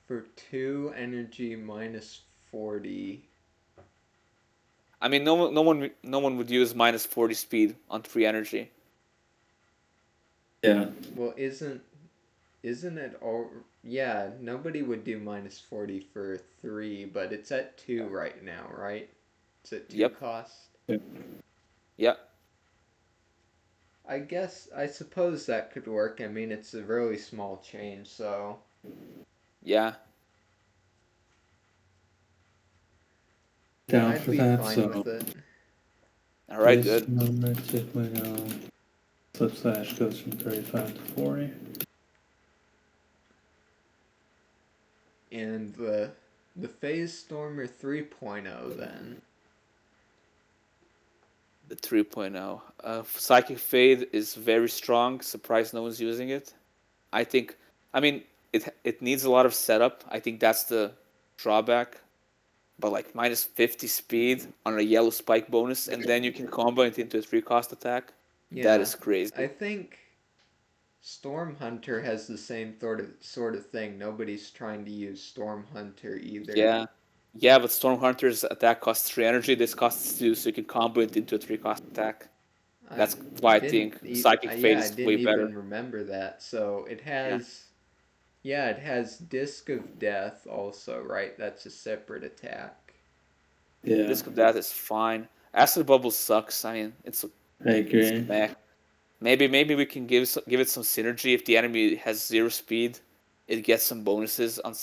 For 2 energy minus 40. I mean, no one would use minus 40 speed on 3 energy. Yeah. Well, isn't it all? Yeah, nobody would do minus 40 for 3, but it's at 2 right now, right? It's at 2 cost. Yep. I suppose that could work. I mean, it's a really small change, so. Yeah. Down for that, so. With it. All right, good. Number 2.0. Slip Slash goes from 35 to 40. And the Phase Stormer 3.0 then. The 3.0. Psychic Fade is very strong. Surprised no one's using it. I mean, it needs a lot of setup. I think that's the drawback. But like minus 50 speed on a yellow spike bonus, and then you can combo it into a 3-cost attack. Yeah, that is crazy. I think Storm Hunter has the same sort of thing. Nobody's trying to use Storm Hunter either. Yeah, but Storm Hunter's attack costs 3 energy. This costs 2, so you can combo it into a 3-cost attack. That's why I think Psychic Fade is way better. I didn't even remember that. So it has... Yeah, it has Disc of Death also, right? That's a separate attack. Yeah. Disc of Death is fine. Acid Bubble sucks. I mean, I agree. Maybe we can give it some synergy if the enemy has 0 speed. it gets some bonuses on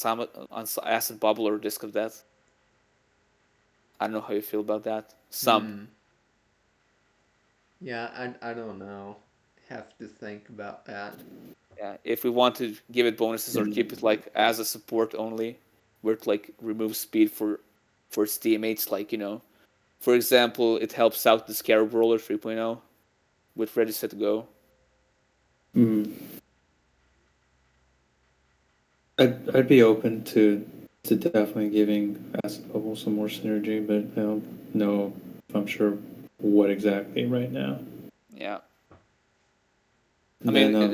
acid bubble or disc of death. I don't know how you feel about that. Some. Yeah, I don't know. Have to think about that. Yeah, if we want to give it bonuses or keep it like as a support only, where it like removes speed for its teammates, like for example, it helps out the Scarab Roller 3.0 with Ready Set Go. Mm. I'd be open to definitely giving Acid Bubble some more synergy, but I don't know if I'm sure what exactly right now. Yeah, I And mean then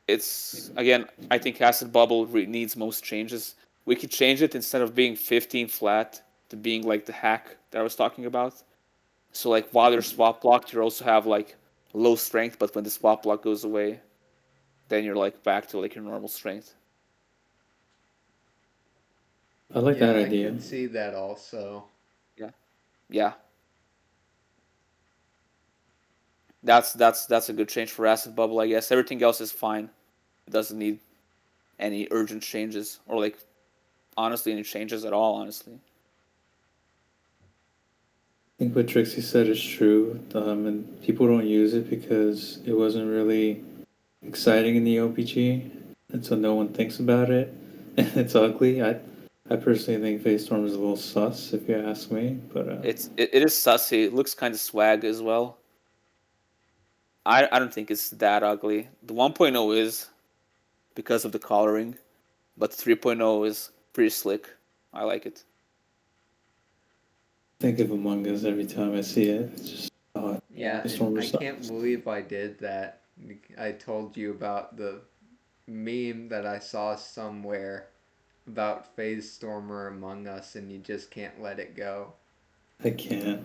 it's again. I think Acid Bubble needs most changes. We could change it instead of being 15 flat to being like the hack that I was talking about. So like while you're swap blocked, you also have like low strength, but when the swap block goes away, then you're like back to like your normal strength. I like Yeah, that I idea. could see that also. Yeah, yeah. That's a good change for Acid Bubble, I guess. Everything else is fine. It doesn't need any urgent changes or like honestly any changes at all. Honestly, I think what Trixie said is true, and people don't use it because it wasn't really exciting in the OPG, and so no one thinks about it, and it's ugly. I personally think Face Storm is a little sus, if you ask me, but it is sussy. It looks kind of swag as well. I don't think it's that ugly. The 1.0 is because of the coloring, but 3.0 is pretty slick. I like it. think of Among Us every time I see it. It's just Yeah, Face and Storm I is can't believe I did that. I told you about the meme that I saw somewhere about Phase Stormer Among Us, and you just can't let it go. I can't.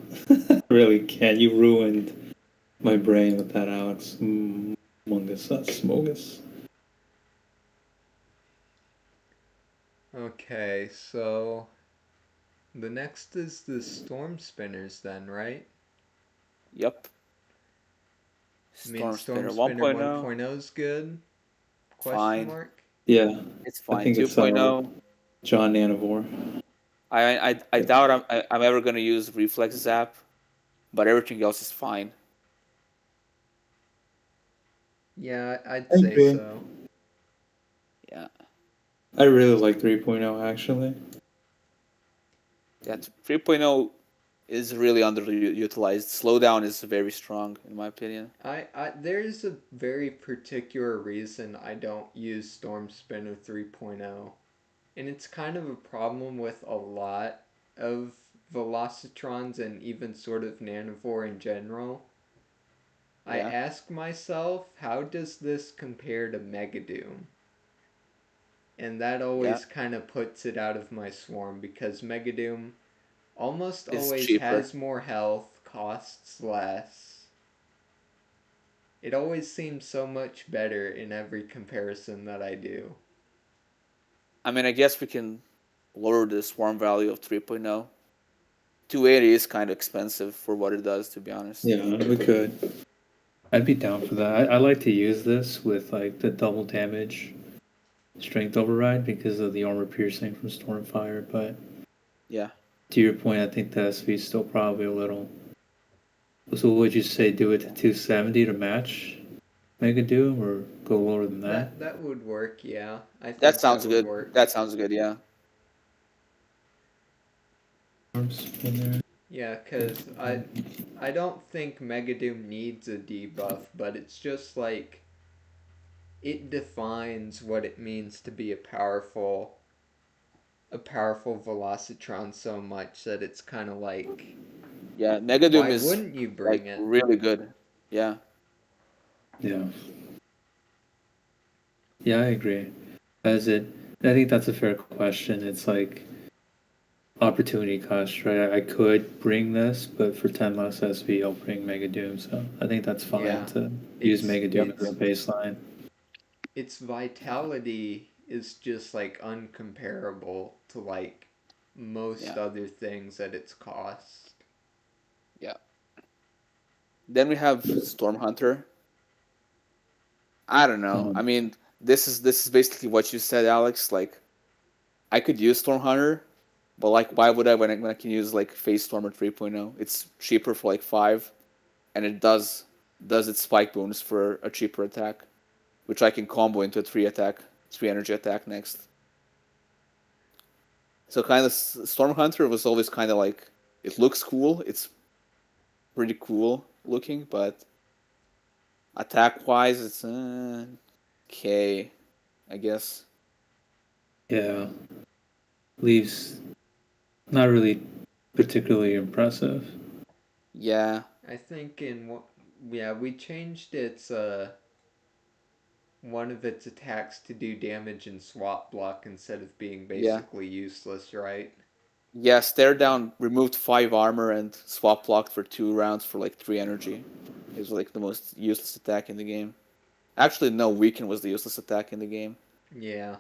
I really can't. You ruined my brain with that, Alex. Among Us, not Smogus. Okay, so the next is the Storm Spinners, then, right? Yep. I mean, Storm Storm Spinner Spinner 1.0, 1.0 is good? Question fine. mark? Yeah, It's I fine. think it's 2.0, John Nanavore. I doubt I'm ever gonna use Reflex Zap, but everything else is fine. Yeah, I'd I say agree. so. Yeah. I really like 3.0 actually. Yeah, 3.0 is really underutilized. Slowdown is very strong, in my opinion. There's a very particular reason I don't use Storm Spinner 3.0, and it's kind of a problem with a lot of Velocitrons and even sort of Nanivore in general. I Yeah, ask myself, how does this compare to Megadoom? And that yeah, always kind of puts it out of my swarm because Megadoom almost it's always cheaper. has more health, costs less. It always seems so much better in every comparison that I do. I mean, I guess we can lower the swarm value of 3.0. 280 is kind of expensive for what it does, to be honest. Yeah, we could. I'd be down for that. I like to use this with like the double damage strength override because of the armor piercing from Stormfire, but Yeah. to your point, I think the SV is still probably a little. So would you say do it to 270 to match Mega Doom or go lower than that? That would work, yeah. I That think that sounds would good. work. That sounds good, yeah. Yeah, cuz I don't think Megadoom needs a debuff, but it's just like it defines what it means to be a powerful Velocitron so much that it's kind of like, Yeah, Megadoom why is wouldn't you like bring it? really good. Yeah. Yeah. Yeah, I agree. As it, I think that's a fair question. It's like opportunity cost, right? I could bring this, but for 10 less SV, I'll bring Mega Doom. So I think that's fine Yeah. to use It's Mega Doom as it's a baseline. its vitality is just like uncomparable to like most Yeah. other things at its cost. Yeah. Then we have Storm Hunter. I don't know. I Um, mean, this is basically what you said, Alex. Like, I could use Storm Hunter, but like, why would I when I can use like Phase Stormer 3.0? It's cheaper for like 5, and it does its spike bonus for a cheaper attack, which I can combo into a 3 energy attack next. So kind of Storm Hunter was always kind of like, it looks cool. It's pretty cool looking, but attack wise, it's okay, I guess. Yeah. Leaves not really particularly impressive. Yeah, I think we changed its one of its attacks to do damage and swap block instead of being yeah, basically useless, right? yeah. Stare down removed 5 armor and swap blocked for 2 rounds for like 3 energy. It was like the most useless attack in the game. Actually, no, weaken was the useless attack in the game. Yeah,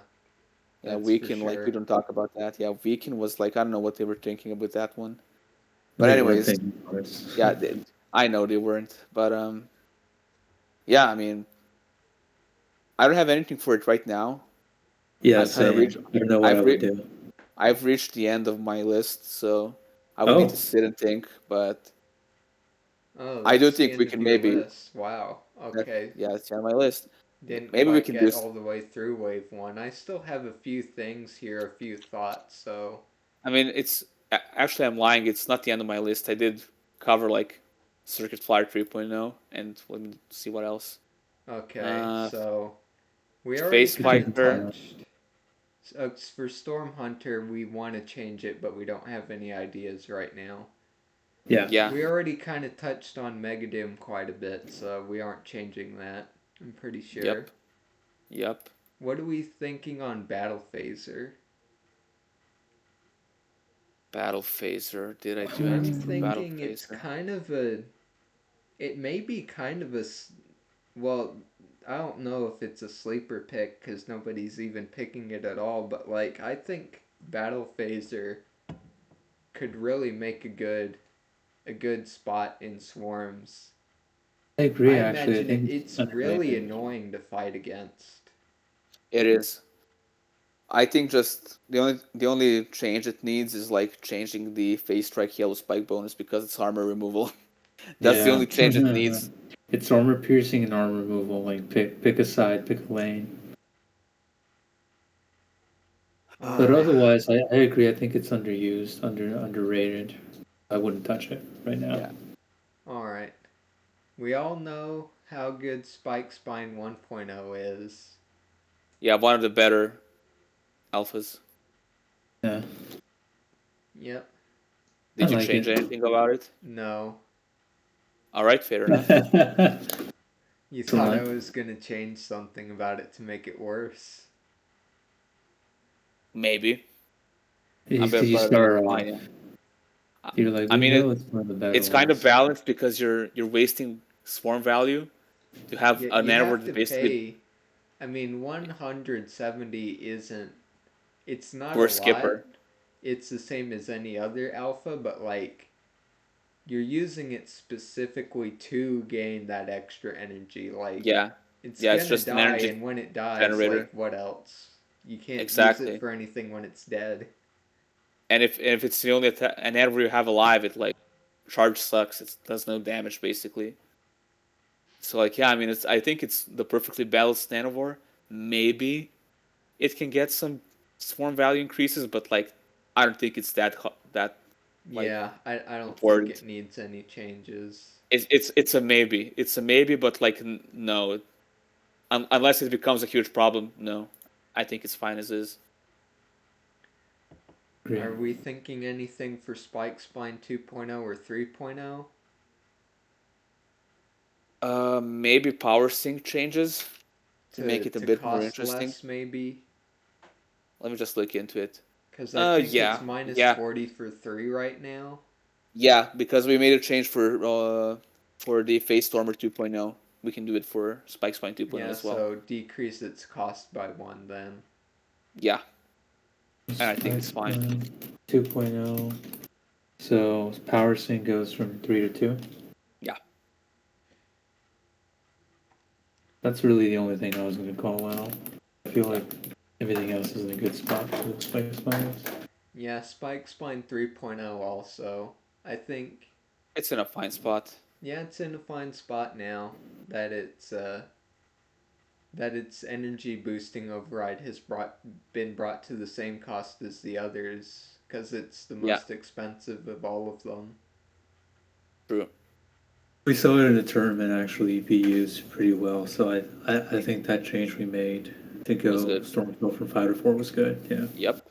Yeah, that's for weaken, like we sure. don't talk about that. Yeah, weaken was like, I don't know what they were thinking about that one. But They weren't anyways, thinking cards. yeah, I know they weren't. But yeah, I mean, I don't have anything for it right now. Yeah, I've kind of reached, same. I don't know what I I've would re- do. I've reached the end of my list, so I would need to Oh, sit and think. But Oh, I do that's the think end we of can your maybe. list. Wow. That, Okay. yeah, it's on my list. Didn't Maybe we quite can do. get all the way through wave one. I still have a few things here, a few thoughts, so I mean, actually I'm lying. It's not the end of my list. I did cover like Circuit Flyer 3.0, and let me see what else. okay, Uh, so we already Face kind of Fighter. touched. So for Storm Hunter, we want to change it, but we don't have any ideas right now. yeah. Yeah. We already kind of touched on Megadoom quite a bit, so we aren't changing that. I'm pretty sure. Yep. Yep. What are we thinking on Battle Phaser? Battle Phaser. Did I do I'm anything for Battle thinking it's Phaser? kind of it may be kind of well, I don't know if it's a sleeper pick because nobody's even picking it at all, but like, I think Battle Phaser could really make a good spot in swarms. I agree, I actually. I imagine think it's it's really underrated. annoying to fight against. It is. I think just the only change it needs is like changing the Phase Strike Yellow Spike bonus because it's armor removal. That's the Yeah. only change it needs. It's armor piercing and armor removal. Like pick a side, pick a lane. But Uh, otherwise, I agree. I think it's underused, underrated. I wouldn't touch it right now. Yeah. all right. We all know how good Spike Spine 1.0 is. Yeah, one of the better alphas. Yeah, Yep. I Did you like change it. anything about it? No. All right, fair enough. You So thought I like, was gonna change something about it to make it worse. Maybe. I because bet you better than start off, mine. Yeah. I you're like, I we mean, know it's one of the better it's kind of ones. balanced because you're wasting swarm value to have an You animal have to that basically pay. I mean, 170 isn't. It's not a for lot. skipper. It's the same as any other alpha, but like, you're using it specifically to gain that extra energy. Like, Yeah. it's Yeah, it's gonna just an die, energy and when it dies, generator. like, what else? You can't use it Exactly. for anything when it's dead. And if it's the only an animal you have alive, it like charge sucks. It does no damage basically. So like yeah, I mean I think it's the perfectly balanced Nanivore. Maybe it can get some swarm value increases, but like I don't think it's that like Yeah, I don't think important. it needs any changes. It's a maybe. It's a maybe, but like no, unless it becomes a huge problem. No, I think it's fine as is. Agree. Are we thinking anything for Spike Spine 2.0 or 3.0? Maybe power sync changes to make it a To bit more cost interesting. less, maybe? Let me just look into it. Because I think it's Yeah, minus yeah, 40 for 3 right now. yeah. Because we made a change for the Face Stormer 2.0. We can do it for Spike Spine 2.0 Yeah, as well. so decrease its cost by 1 then. Yeah, and I think it's fine. 2.0. So power sync goes from 3 to 2. Yeah. That's really the only thing I was going to call out. I feel like everything else is in a good spot for the Spike Spines. Yeah, Spike Spine 3.0 also. I think, It's in a fine spot. yeah, it's in a fine spot now that its energy boosting override has been brought to the same cost as the others because it's the Yeah, most expensive of all of them. true. We saw it in the tournament actually be used pretty well, so I think that change we made to Was go good. Stormkill from 5 to 4 was good, yeah. Yep.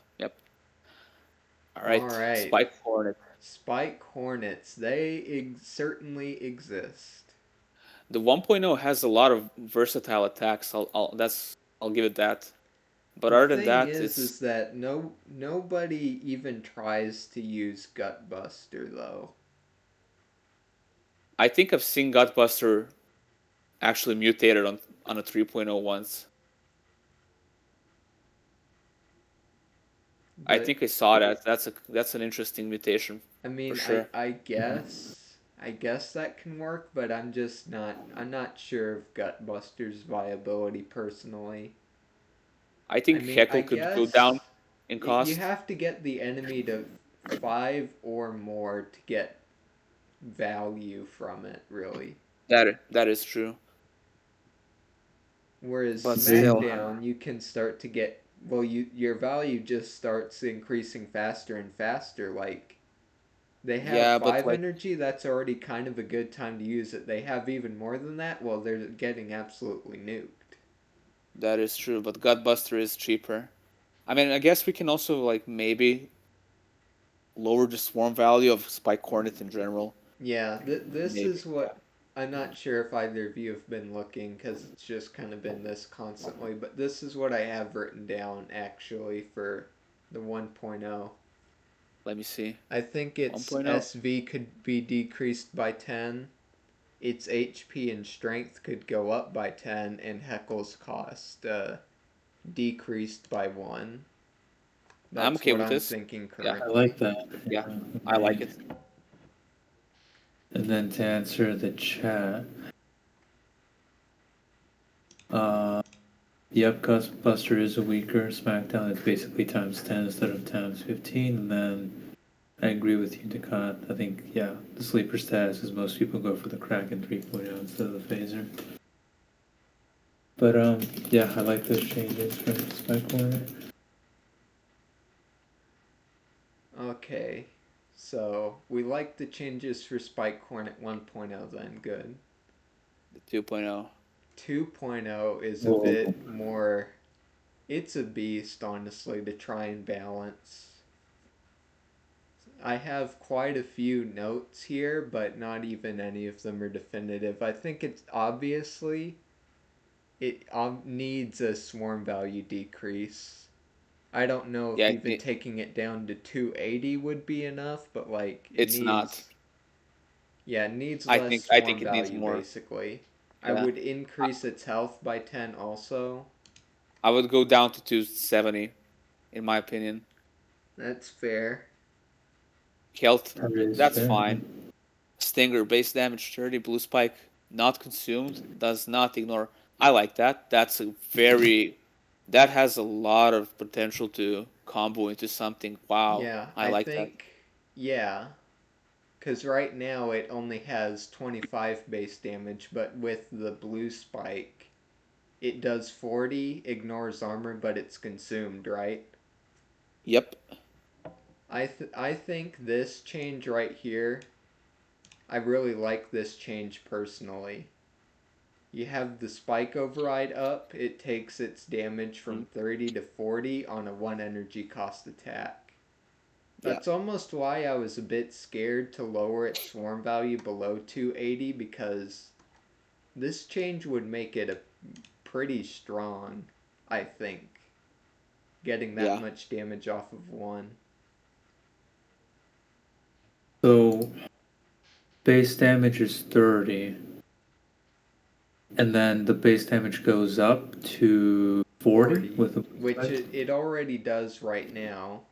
All All right, right, Spike Hornet. Spike Hornets, they certainly exist. The 1.0 has a lot of versatile attacks. I'll give it that. But The other than thing that, it's is that nobody even tries to use Gutbuster though. I think I've seen Gutbuster actually mutated on a 3.0 once. I But think I saw that. That's an interesting mutation I for mean, sure. I guess that can work, but I'm not sure of Gutbuster's viability personally. I I think mean, I Heckle could go down guess in you cost. have to get the enemy to 5 or more to get value from it, really. That is true. Whereas But still, SmackDown, you can start to get, well, your value just starts increasing faster and faster. Like they have yeah, but 5 like energy, that's already kind of a good time to use it. They have even more than that, well, they're getting absolutely nuked. that is true. But Gutbuster is cheaper. I mean, I guess we can also like maybe lower the swarm value of Spike Hornet in general. Yeah, this Maybe. is what I'm not sure if either of you have been looking because it's just kind of been this constantly, but this is what I have written down actually for the 1.0. Let me see. I think its 1.0. SV could be decreased by 10, its HP and strength could go up by 10, and Heckle's cost decreased by 1. I'm That's okay what with I'm this. thinking Yeah, I like currently. that. yeah, Yeah, I like it. And then to answer the chat, uh, yep, Buster is a weaker SmackDown. It's basically times 10 instead of times 15. And then I agree with you, Ducat. I think, yeah, the sleeper status is most people go for the Kraken 3.0 instead of the Phaser. But, yeah, I like those changes for Spike Corner. Okay, so we like the changes for Spike Hornet 1.0 then, good. The 2.0. 2.0 is a Whoa. bit more. It's a beast, honestly, to try and balance. I have quite a few notes here, but not even any of them are definitive. I think it's obviously it needs a swarm value decrease. I don't know if Yeah, even taking it down to 280 would be enough, but like it it's not. needs, yeah, it needs I less think I swarm think it needs value more. basically. I Yeah, would increase its health by 10 also. I would go down to 270, in my opinion. That's fair. Health, That is that's fair. fine. Stinger, base damage 30, blue spike, not consumed, does not ignore. I like that. That has a lot of potential to combo into something. Wow, Yeah, I I like that. think, yeah, because right now it only has 25 base damage, but with the blue spike, it does 40, ignores armor, but it's consumed, right? Yep. I think this change right here, I really like this change personally. You have the spike override up, it takes its damage from Mm, 30 to 40 on a 1 energy cost attack. yeah. That's almost why I was a bit scared to lower its swarm value below 280 because this change would make it a pretty strong, I think, getting that Yeah. much damage off of 1. So, base damage is 30. And then the base damage goes up to 40 40, with the which spike. it already does right now.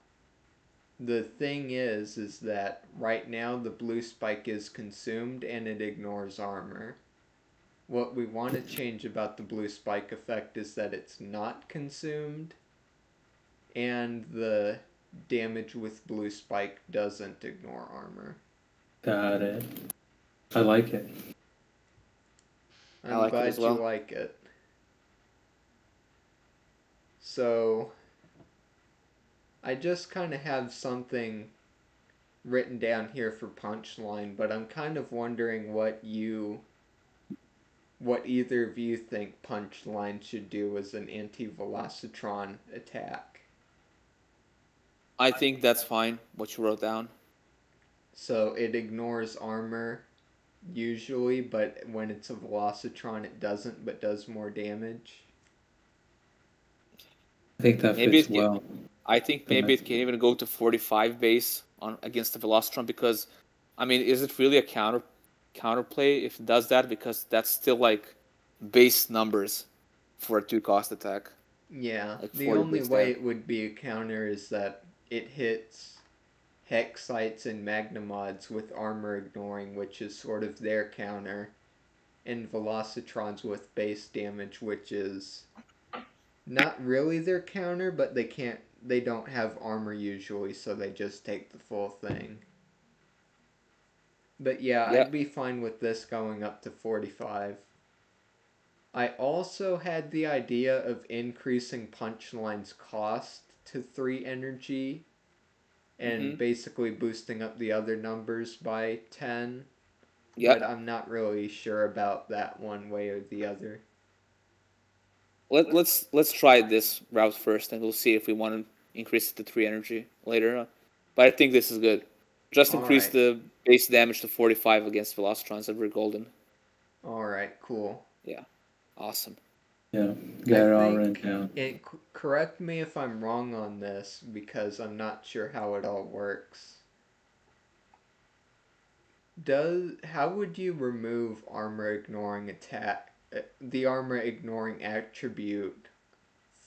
The thing is that right now the blue spike is consumed and it ignores armor. what we want to change about the blue spike effect is that it's not consumed, and the damage with blue spike doesn't ignore armor. Got it. I like it. I I'm like it glad as well. you like it. So, I just kind of have something written down here for punchline, but I'm kind of wondering what either of you think punchline should do as an anti-velocitron attack. I think that's fine. What you wrote down. So it ignores armor usually, but when it's a velocitron it doesn't, but does more damage. I think that Maybe fits it can, well. I think maybe it can even go to 45 base on against the Velocitron because, I mean, is it really a counterplay if it does that? Because that's still like base numbers for a 2-cost attack, Yeah, like the 40 only base way damage. it would be a counter is that it hits Hexites and Magnemods with armor ignoring, which is sort of their counter, and Velocitrons with base damage, which is not really their counter, but they don't have armor usually, so they just take the full thing. But yeah, Yeah. I'd be fine with this going up to 45. I also had the idea of increasing Punchline's cost to 3 energy and Mm-hmm. basically boosting up the other numbers by 10, Yeah. but I'm not really sure about that one way or the other. Let's try this route first, and we'll see if we want to increase it to 3 energy later on. But I think this is good. Just increase Alright, the base damage to 45 against Velocitrons every golden. alright, cool. Yeah. Awesome. Yeah, I got it all written think, down. and correct me if I'm wrong on this because I'm not sure how it all works. How would you remove armor ignoring attack, the armor ignoring attribute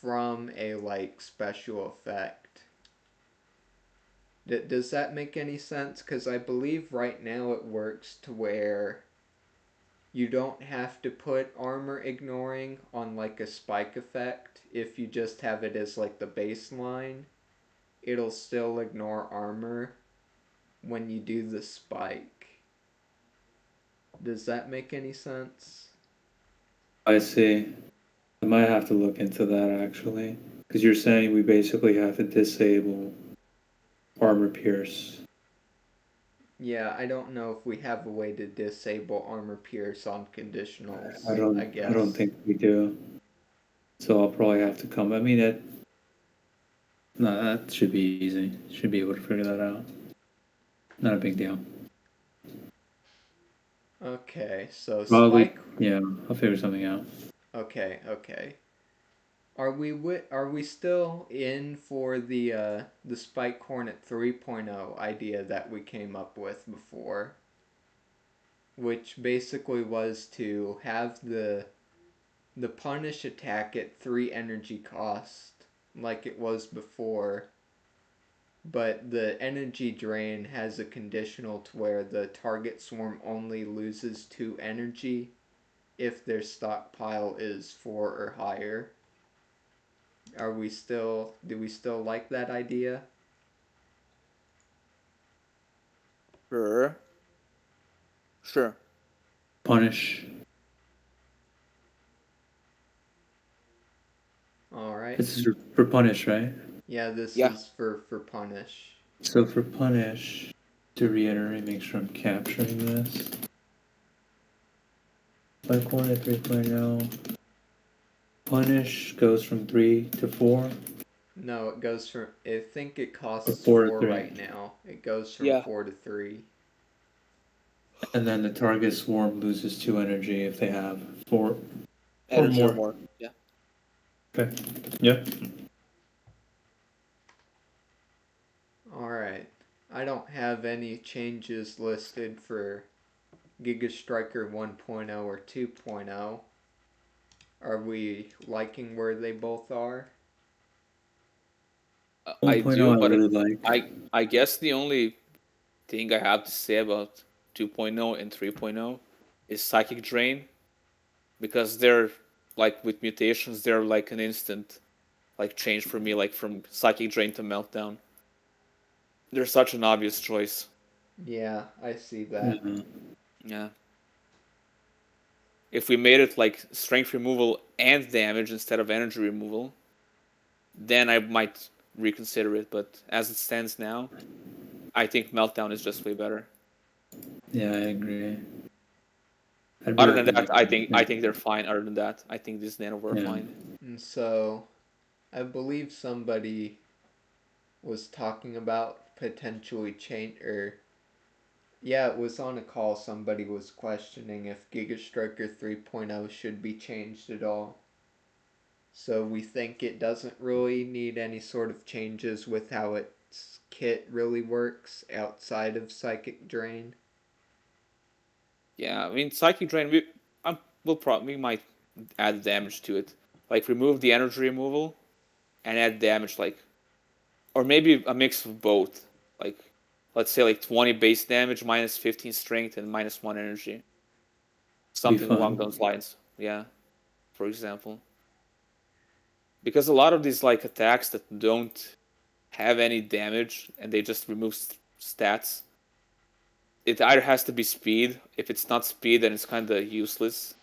from a like special effect? Does that make any sense? Because I believe right now it works to where you don't have to put armor ignoring on like a spike effect. If you just have it as like the baseline, it'll still ignore armor when you do the spike. Does that make any sense? I see. I might have to look into that actually, because you're saying we basically have to disable armor pierce. Yeah, I don't know if we have a way to disable armor pierce on conditionals, I I don't guess. think we do. So I'll probably have to come. I mean, that should be easy. Should be able to figure that out. Not a big deal. Okay, so Probably, spike. yeah. I'll figure something out. Okay. Are we still in for the spike hornet 3.0 idea that we came up with before, which basically was to have the punish attack at 3 energy cost like it was before, but the energy drain has a conditional to where the target swarm only loses 2 energy if their stockpile is 4 or higher. Do we still like that idea? Sure. Sure. Punish. All right. This is for punish, right? Yeah, this Yeah. is for punish. So for punish, to reiterate, make sure I'm capturing this. Spike Hornet 3.0. Punish goes from 3 to 4. No, it goes from. I think it Or costs 4 to 4 3. right now. It goes from Yeah. 4 to 3. And then the target swarm loses 2 energy if they have 4 or Energy or more. more. Yeah. Okay. Yep. All right. I don't have any changes listed for Giga Striker 1.0 or 2.0. Are we liking where they both are? I 1.0 do, I but really like. I guess the only thing I have to say about 2.0 and 3.0 is Psychic Drain. because they're like with mutations, they're like an instant like change for me, like from Psychic Drain to Meltdown. They're such an obvious choice. Yeah, I see that. Yeah. Yeah. If we made it like strength removal and damage instead of energy removal, then I might reconsider it. But as it stands now, I think Meltdown is just way better. Yeah, I agree. I'd Other really than that, I like think they're fine. Other than that, I think these Nanowar are Yeah. fine. And so, I believe somebody was talking about potentially change, or yeah, it was on a call. Somebody was questioning if Giga Striker 3.0 should be changed at all. So we think it doesn't really need any sort of changes with how its kit really works outside of Psychic Drain. Yeah, I mean Psychic Drain. We might add damage to it, like remove the energy removal and add damage, like, or maybe a mix of both. Like, let's say like 20 base damage minus 15 strength and minus 1 energy. Something along fun. those lines. Yeah, for example. Because a lot of these like attacks that don't have any damage and they just remove stats, it either has to be speed. If it's not speed, then it's kind of useless,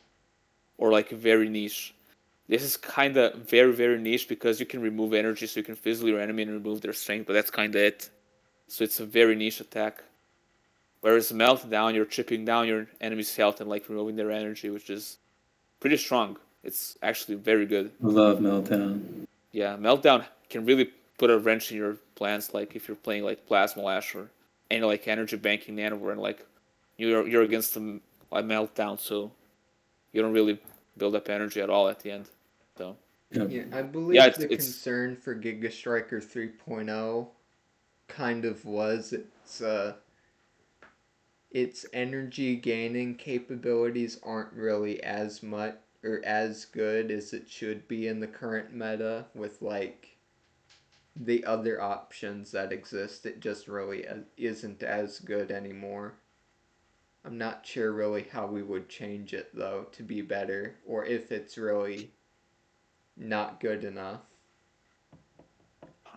or like very niche. This is kind of very, very niche because you can remove energy, so you can fizzle your enemy and remove their strength, but that's kind of it. So it's a very niche attack. Whereas Meltdown, you're chipping down your enemy's health and like removing their energy, which is pretty strong. It's actually very good. I love Meltdown. Yeah, Meltdown can really put a wrench in your plans. Like if you're playing like Plasma Lash or any like energy banking Nanowar, and like you're against the Meltdown, so you don't really build up energy at all at the end. So Yep. Yeah, I believe yeah, the it's concern for Giga Striker 3.0 kind of was its energy gaining capabilities aren't really as much or as good as it should be in the current meta with like the other options that exist. It just really isn't as good anymore. I'm not sure really how we would change it though to be better, or if it's really not good enough.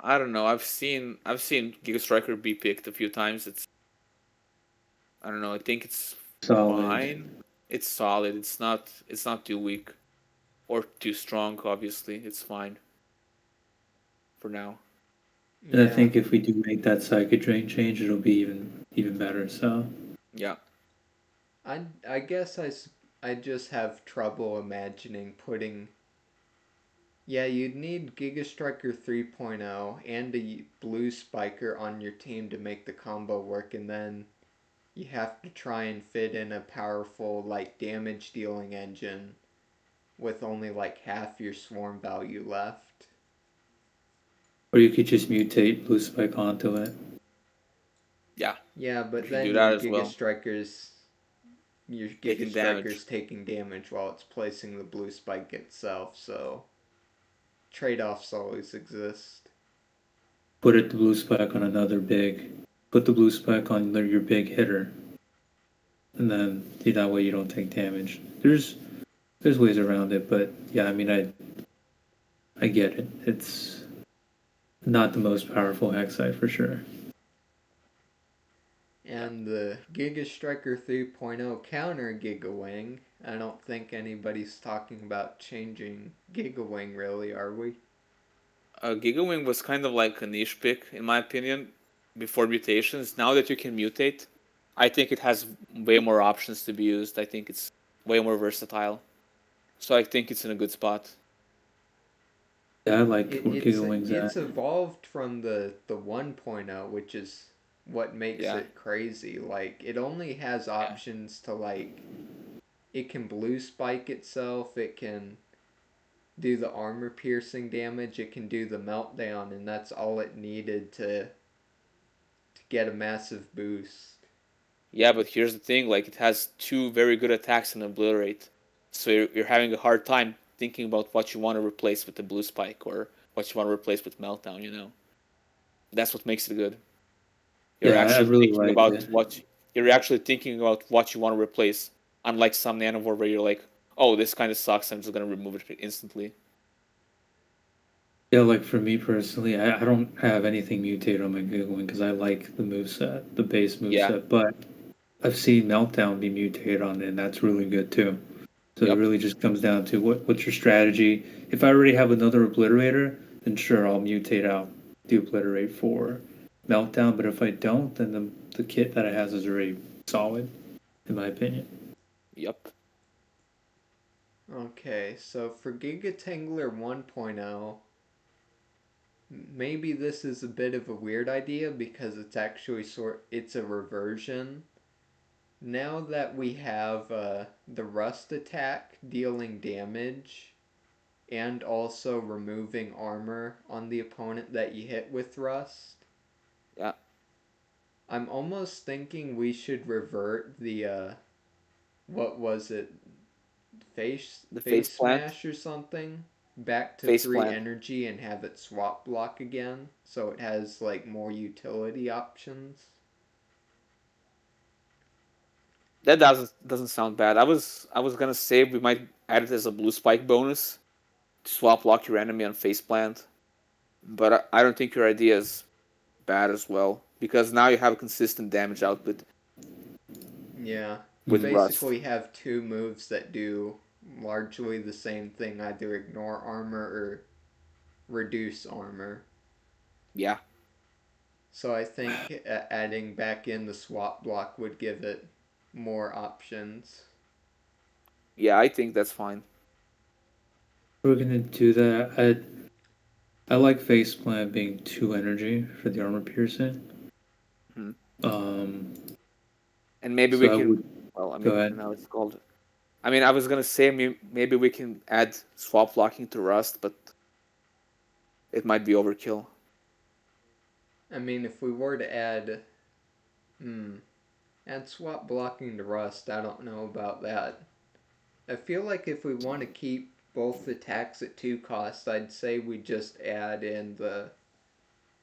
I don't know. I've seen Giga Striker be picked a few times. I don't know. I think it's Solid. fine. It's solid. It's not too weak or too strong. Obviously, it's fine for now. And I think if we do make that Psychic Drain change, it'll be even better. So Yeah. I guess I just have trouble imagining putting. Yeah, you'd need Giga Striker 3.0 and a blue spiker on your team to make the combo work, and then you have to try and fit in a powerful like damage dealing engine with only like half your swarm value left. or you could just mutate Blue Spike onto it. Yeah. Yeah, You but can then do your that as Giga well. Strikers your Giga Taking damage. Striker's taking damage while it's placing the blue spike itself, so trade-offs always exist. Put the Blue Spike on another big. Put the Blue Spike on your big hitter, and then that way you don't take damage. There's ways around it, but yeah, I mean I get it. It's not the most powerful hack site for sure. And the Giga Striker 3.0 counter Giga Wing. I don't think anybody's talking about changing Giga Wing, really, are we? Giga Wing was kind of like a niche pick, in my opinion, before mutations. Now that you can mutate, I think it has way more options to be used. I think it's way more versatile. So I think it's in a good spot. Yeah, I like It, where it's Giga Wing's it's at. evolved from the 1.0, which is what makes Yeah. it crazy. Like it only has options to like it can blue spike itself, it can do the armor piercing damage, it can do the meltdown, and that's all it needed to get a massive boost. Yeah, but here's the thing: like it has two very good attacks and obliterate, so you're having a hard time thinking about what you want to replace with the blue spike or what you want to replace with meltdown. That's what makes it good. You're Yeah, I actually really thinking like about it. what you're actually thinking about what you want to replace. Unlike some Nanowar where you're like, oh, this kind of sucks. I'm just gonna remove it instantly. Yeah, like for me personally, I don't have anything mutated on my Giggling because I like the moveset, the base Yeah. moveset, but I've seen Meltdown be mutated on it, and that's really good too. So it Yep. really just comes down to what's your strategy. If I already have another obliterator, then sure I'll mutate out the obliterate for Meltdown. But if I don't, then the kit that it has is already solid, in my opinion. Yep. Okay, so for Gigatangler 1.0, maybe this is a bit of a weird idea because it's actually it's a reversion. Now that we have the rust attack dealing damage and also removing armor on the opponent that you hit with rust, Yeah. I'm almost thinking we should revert the what was it? The face Face plant. smash or something back to Face 3 plant. energy and have it swap block again so it has like more utility options. That doesn't sound bad. I was gonna say we might add it as a blue spike bonus to swap lock your enemy on face plant, but I don't think your idea is bad as well because now you have a consistent damage output Yeah, you with rust. basically have two moves that do largely the same thing, either ignore armor or reduce armor. Yeah. So I think adding back in the swap block would give it more options. Yeah, I think that's fine. We're gonna do that. I like Faceplant being 2 energy for the armor piercing. Hmm. Um, And maybe so we I can. would Well, I go mean, ahead. now it's called. I mean, I was gonna say maybe we can add swap blocking to rust, but it might be overkill. I mean, if we were to add swap blocking to rust, I don't know about that. I feel like if we want to keep both attacks at 2 costs, I'd say we just add in the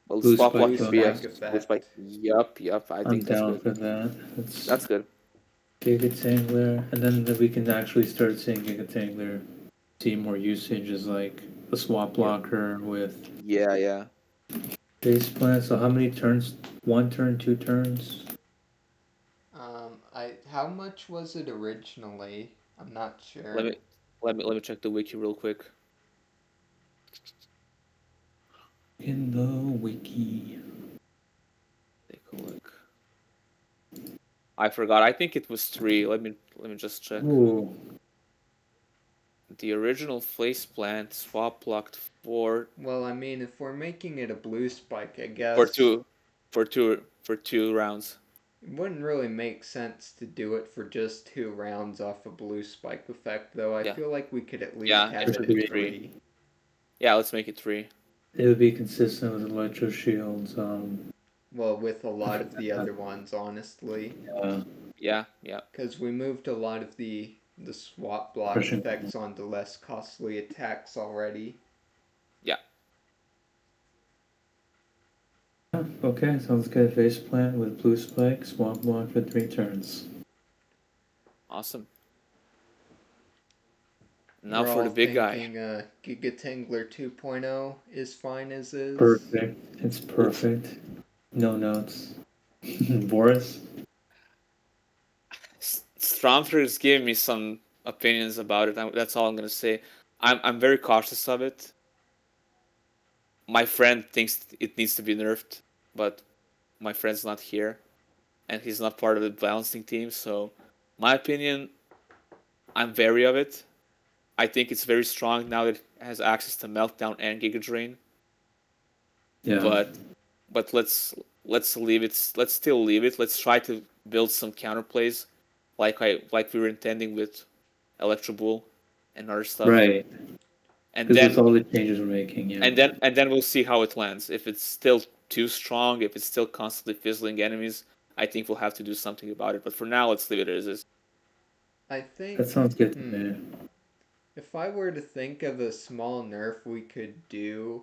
Well, Blue swap spike blue blocking would be a spike bonus. blue spike. effect. Yup. I I'm think that's down good. for that. Let's That's good. Gigatangler, and then we can actually start seeing Gigatangler see more usage as like a swap Yep. blocker with Yeah. base plant. So how many turns? 1 turn, 2 turns? How much was it originally? I'm not Let sure. me let me check the wiki real quick. In the wiki. Take a look. I forgot. I think it was 3. Let me just check. Ooh, The original face plant swap blocked 4 Well, I mean, if we're making it a blue spike, I for guess 2 rounds. it wouldn't really make sense to do it for just 2 rounds off a blue spike effect, though. I Yeah. feel like we could at least Yeah, have it it should be at 3. 3. Yeah, let's make it 3. it would be consistent with Electro Shields. Well, with a lot of the other ones, honestly. Yeah. Because we moved a lot of the swap block Crushing. effects onto less costly attacks already. Yeah. Okay, sounds good. Face plant with blue spike, swamp block for 3 turns. Awesome. Now We're for all the big guy. thinking Gigatangler 2.0 is fine as is. Perfect. It's perfect. No notes. Boris? Stromfer is giving me some opinions about it. That's all I'm gonna say. I'm very cautious of it. My friend thinks it needs to be nerfed, but my friend's not here, and he's not part of the balancing team. So, my opinion, I'm wary of it. I think it's very strong now that it has access to Meltdown and Giga Drain. Yeah. But let's leave it. Let's still leave it. Let's try to build some counterplays, like we were intending with Electro Bull and other stuff. Right. And Because with then all the changes we're making, yeah. and then we'll see how it lands. If it's still too strong, if it's still constantly fizzling enemies, I think we'll have to do something about it. But for now, let's leave it as is. I think, That sounds good to me. if I were to think of a small nerf we could do,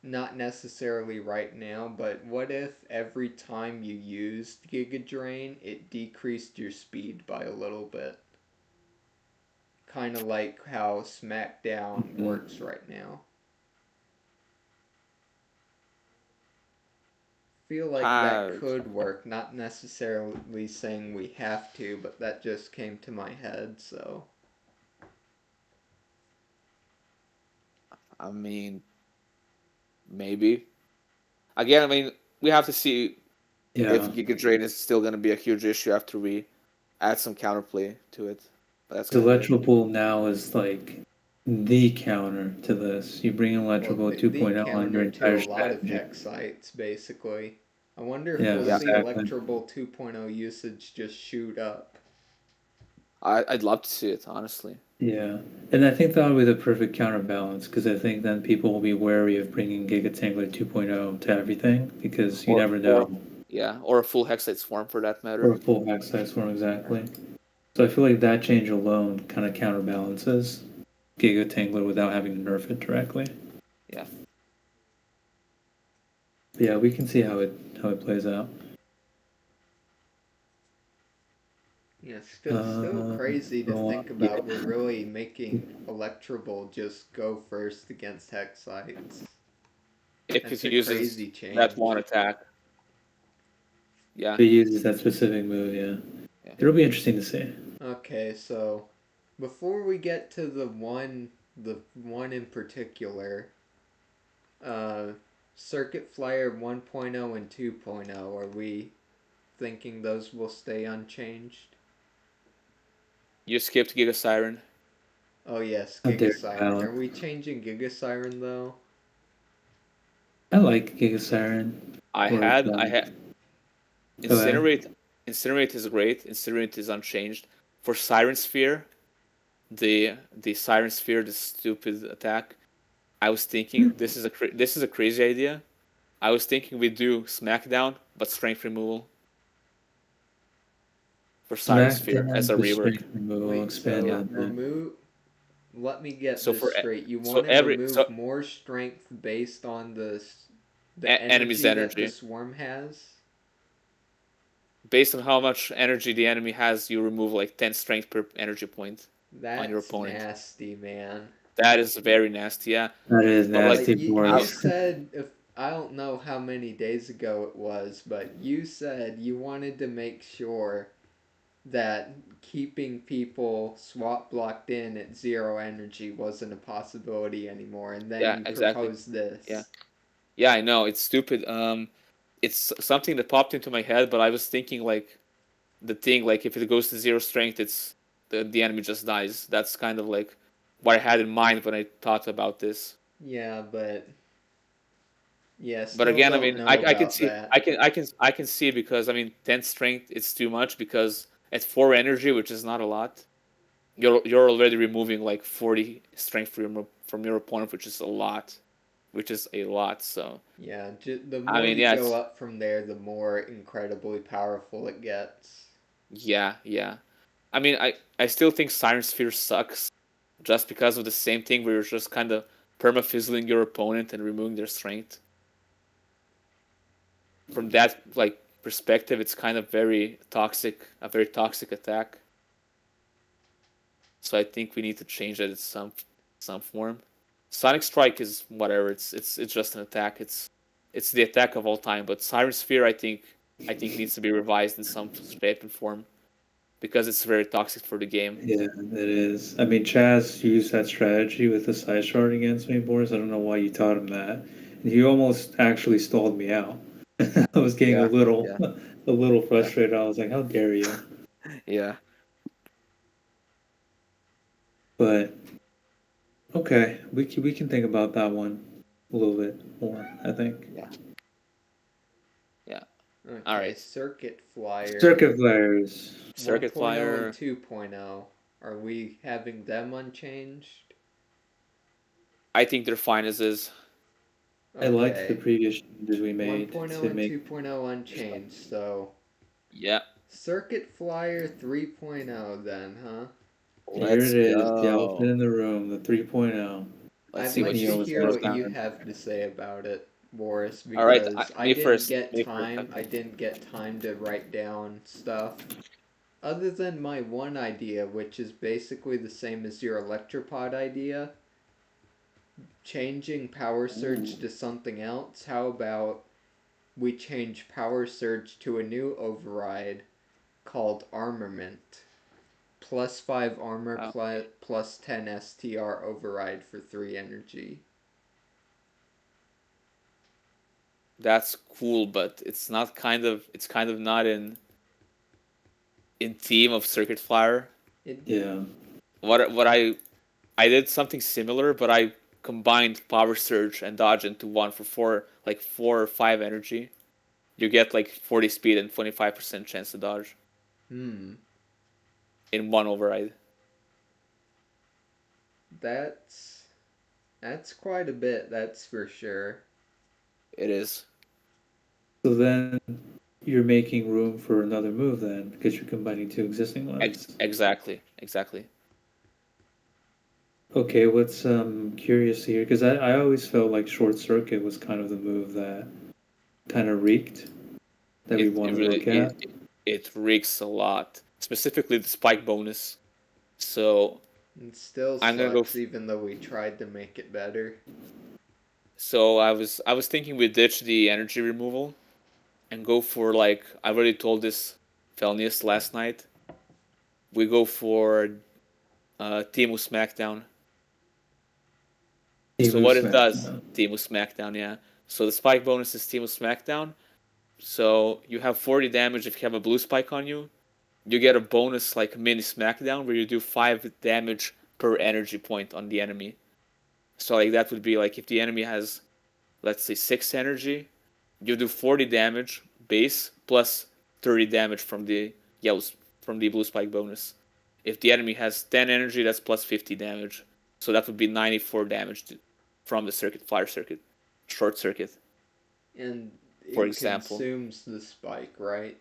not necessarily right now, but what if every time you used Giga Drain, it decreased your speed by a little bit? kind of like how SmackDown Mhm. works right now. Feel like that Uh, could work, not necessarily saying we have to, but that just came to my head, so. I mean, maybe. Again, I mean, we have to see if Yeah. Giga Drain is still going to be a huge issue after we add some counterplay to it. But that's The kind of it. Electro Pool now is like the counter to this. You bring in Well, Electro Pool the 2.0 on your counter to entire a lot of strategy. hex sites, basically. I wonder if Yeah, we'll Yeah, see exactly. Electroball 2.0 usage just shoot up. I'd love to see it, honestly. Yeah, and I think that would be the perfect counterbalance because I think then people will be wary of bringing Giga Tangler 2.0 to everything because you never Or know. yeah, or a full Hexite Swarm for that Or matter. a full hack size form exactly. So I feel like that change alone kind of counterbalances Giga Tangler without having to nerf it directly. Yeah. But yeah, we can see how it plays out. Yeah, still crazy to Go think on. Yeah. about. We're really making Electroball just go first against hex sites. If That's it a uses crazy that one change. attack. Yeah. If it uses that specific move, yeah. Yeah. It'll be interesting to see. Okay, so before we get to the one in particular, uh, Circuit Flyer 1.0 and 2.0, are we thinking those will stay unchanged? You skipped Giga Siren. Oh yes, How Giga dare Siren. Alex. Are we changing Giga Siren though? I like Giga Siren. Or I had go ahead. Incinerate is great. Incinerate is unchanged. For Siren Sphere, the Siren Sphere, the stupid attack. I was thinking this is a crazy idea. I was thinking we do Smackdown, but strength removal for Siren Sphere as SmackDown a for rework. strength removal, Wait, expand so Yeah. on that. remove. Let me get So this for straight. You so want to every remove so more strength based on the enemy's energy that the energy swarm has? based on how much energy the enemy has, you remove like 10 strength per energy point on your That's opponent. nasty, man. That is very nasty. Yeah, That is but like nasty, You boys. said, if I don't know how many days ago it was, but you said you wanted to make sure that keeping people swap blocked in at zero energy wasn't a possibility anymore, and then yeah, you exactly. proposed Yeah. this. Yeah, I know it's stupid. It's something that popped into my head, but I was thinking like the thing like if it goes to zero strength, it's the enemy just dies. That's kind of like what I had in mind when I thought about this. Yeah, but yeah, But still again, I don't mean, know I can about see that. I can see because I mean 10 strength it's too much because at 4 energy, which is not a lot, you're already removing like 40 strength from your opponent, which is a lot, which is a lot. So Yeah, the I more mean, you yeah, go it's up from there, the more incredibly powerful it gets. yeah. I mean, I still think Siren Sphere sucks just because of the same thing where you're just kind of perma fizzling your opponent and removing their strength. From that like perspective, it's kind of a very toxic attack. So I think we need to change that in some form. Sonic Strike is whatever. It's just an attack. It's the attack of all time. But Siren Sphere, I think needs to be revised in some shape and form because it's very toxic for the game. Yeah, it is. I mean, Chaz used that strategy with the side shard against me, Boris. I don't know why you taught him that. He almost actually stalled me out. I was getting Yeah, yeah, a little yeah, frustrated. I was like, "How dare you!" yeah. But okay, we can think about that one a little bit more, I think. Yeah. Yeah. All Okay, right. Circuit Flyer Circuit flares. Circuit 1.0 and Flyer. 2.0. Are we having them unchanged? I think they're fine as is. I liked the Okay. previous changes we made 1.0 to and make. 2.0 unchanged, so Yeah. Circuit Flyer 3.0 then, huh? Here Let's it is, the elephant go. in the room, the 3.0. Let's I'd see like what you to Neo see is hear now first. what Then. you down. have to say about it, Boris, All right. because I Me didn't first. get Me first. time. I didn't get time to write down stuff. other than my one idea, which is basically the same as your Electropod idea, changing Power Surge to something else, how about we change Power Surge to a new override called Armament? +5 armor, plus 10 STR override for 3 energy. That's cool, but it's kind of not in theme of Circuit Flyer. Yeah. What I did something similar, but I combined Power Surge and Dodge into one for 4 or 5 energy. You get like 40 speed and 25% chance to dodge Hmm. in one override. That's quite a bit, that's for sure. It is. So then you're making room for another move then, because you're combining two existing ones. Exactly. Okay, what's curious here, because I always felt like Short Circuit was kind of the move that kind of reeked that we want to look at. It reeks a lot, specifically the spike bonus. So It still I'm gonna go. sucks, even though we tried to make it better. So I was thinking we ditch the energy removal and go for like I already told this Felnius last night. We go for Teemu Smackdown. So Teemu what it does, Smackdown. Teemu Smackdown, yeah. So the spike bonus is Teemu Smackdown. So you have 40 damage if you have a blue spike on you. You get a bonus like mini Smackdown where you do 5 damage per energy point on the enemy. So like that would be like if the enemy has, let's say 6 energy, you do 40 damage base plus 30 damage from the blue spike bonus. If the enemy has 10 energy, that's plus 50 damage. So that would be 94 damage from the short circuit, And for it example. consumes the spike, right?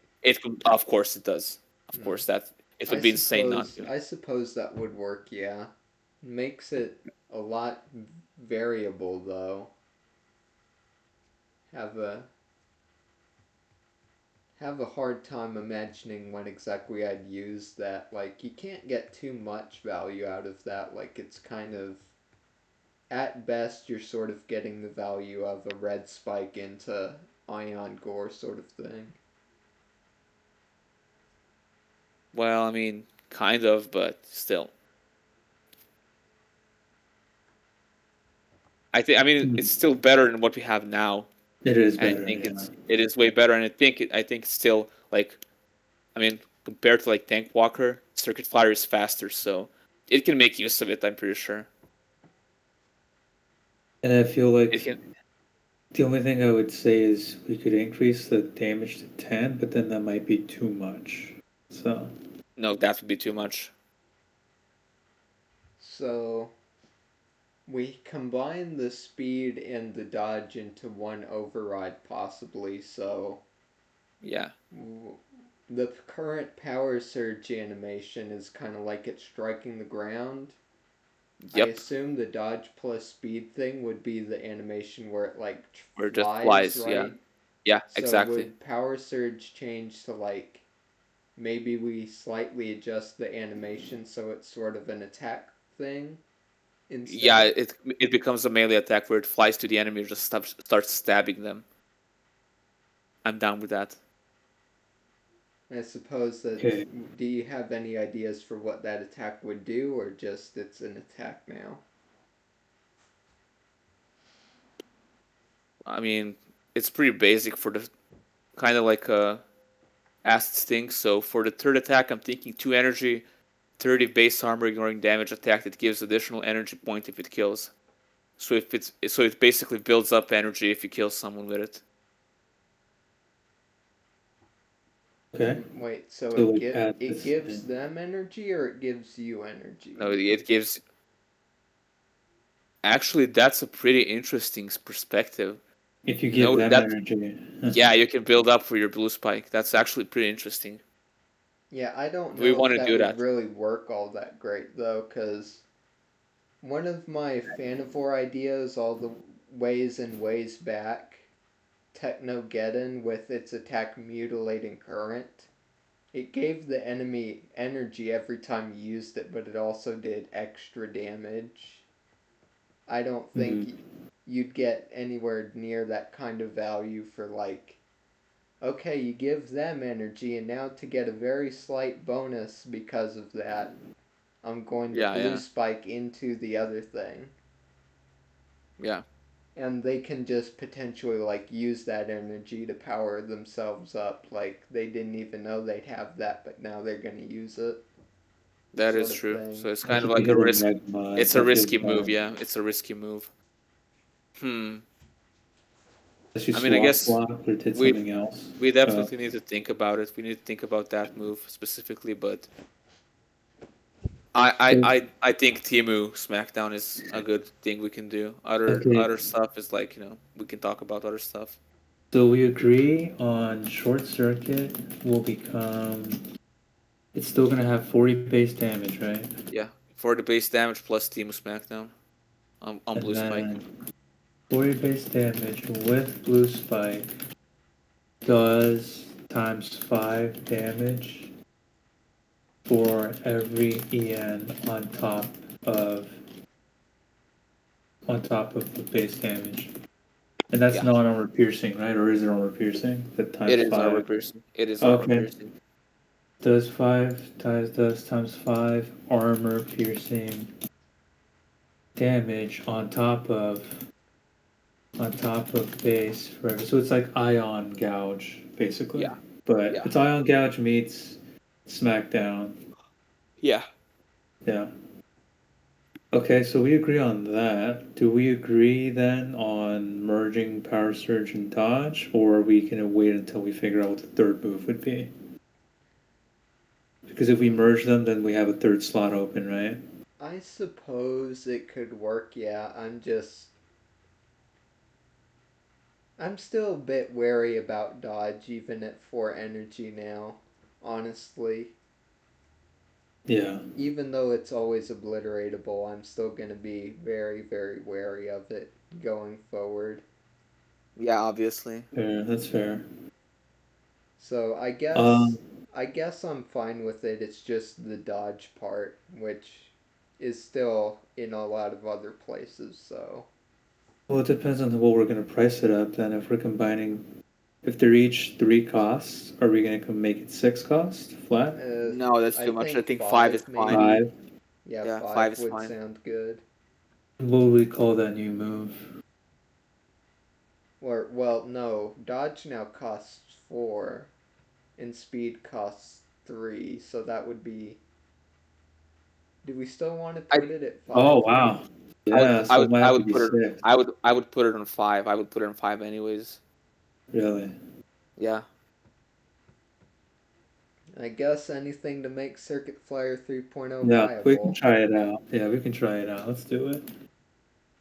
Of course it does. Of course that it would be insane not to. I suppose that would work, yeah. Makes it a lot variable, though. Have a hard time imagining when exactly I'd use that. Like, you can't get too much value out of that. Like, it's kind of, at best, you're sort of getting the value of a red spike into Ion Gore sort of thing. Well, I mean, kind of, but still. I mean, it's still better than what we have now. It is And better. I think it is way better, and I think it's still like, I mean, compared to like Tank Walker, Circuit Flyer is faster, so it can make use of it. I'm pretty sure. And I feel like the only thing I would say is we could increase the damage to 10, but then that might be too much. So no, that would be too much. So we combine the speed and the dodge into one override, possibly. So yeah, the current power surge animation is kind of like it's striking the ground. Yep. I assume the dodge plus speed thing would be the animation where it like where just flies, right? Yeah, so exactly. Would power surge change to like maybe we slightly adjust the animation so it's sort of an attack thing? Instead? Yeah, it becomes a melee attack where it flies to the enemy and just starts stabbing them. I'm down with that. I suppose that. Do you have any ideas for what that attack would do, or just it's an attack now? I mean, it's pretty basic for the kind of like acid sting. So for the third attack, I'm thinking 2 energy, 30 base armor, ignoring damage attack that gives additional energy point if it kills. So it basically builds up energy if you kill someone with it. Okay. Wait, so it gives them energy or it gives you energy? No, it gives. Actually, that's a pretty interesting perspective. If you give them energy. Yeah, you can build up for your blue spike. That's actually pretty interesting. Yeah, I don't know if that would really work all that great, though, because one of my Fanivore ideas all the ways back, Technogeddon with its attack Mutilating Current, it gave the enemy energy every time you used it, but it also did extra damage. I don't think Mm. you'd get anywhere near that kind of value for like, okay, you give them energy, and now to get a very slight bonus because of that, I'm going to Yeah, blue yeah, spike into the other thing. yeah. And they can just potentially like use that energy to power themselves up. Like they didn't even know they'd have that, but now they're gonna use it, That sort is of true. thing. So it's kind Like of if you like a hit a risk. magma, It's a that feels risky move. bad. Yeah, it's a risky move. Hmm. Unless you I mean, I swap guess block or did we something else. we definitely need to think about it. We need to think about that move specifically, but So, I think Timu SmackDown is a good thing we can do. okay, Other stuff is like, we can talk about other stuff. so we agree on short circuit will become. It's still gonna have 40 base damage, right? Yeah, for the base damage plus Timu SmackDown on And Blue Spike. then 40 base damage with blue spike does times 5 damage for every EN of on top of the base damage. And that's Yeah, not armor piercing, right? Or is it armor piercing? The it times is armor 5. piercing. It is armor Okay. piercing. Does times 5 armor piercing damage on top of base forever. So it's like ion gouge, basically. Yeah, But yeah, it's ion gouge meets smackdown. yeah. Yeah. Okay, so we agree on that. Do we agree then on merging power surge and dodge, or are we gonna wait until we figure out what the third move would be? Because if we merge them, then we have a third slot open, right? I suppose it could work, yeah. I'm still a bit wary about dodge even at 4 energy now, honestly. Yeah. Even though it's always obliteratable, I'm still gonna be very, very wary of it going forward. Yeah, obviously. Fair. That's fair. So Um. I guess I'm fine with it. It's just the dodge part, which is still in a lot of other places. So Well, it depends on what we're gonna price it up. Then, if we're combining, if they're each 3 costs, are we gonna make it 6 cost flat? No, that's I too much. I think think 5 is 5 fine. maybe. 5. Yeah, Yeah, 5 5 is would fine. sound good. What would we call that new move? Or well, no, dodge now costs 4 and speed costs 3, so that would be. Do we still want to I put it at Oh 5 then? wow. Yeah, so it might I have to would be put it 6. I would put it on 5. I would put it on 5 anyways. Really? Yeah. I guess anything to make Circuit Flyer 3.0 Yeah, we can viable. try it out. Yeah, we can try it out. Let's do it.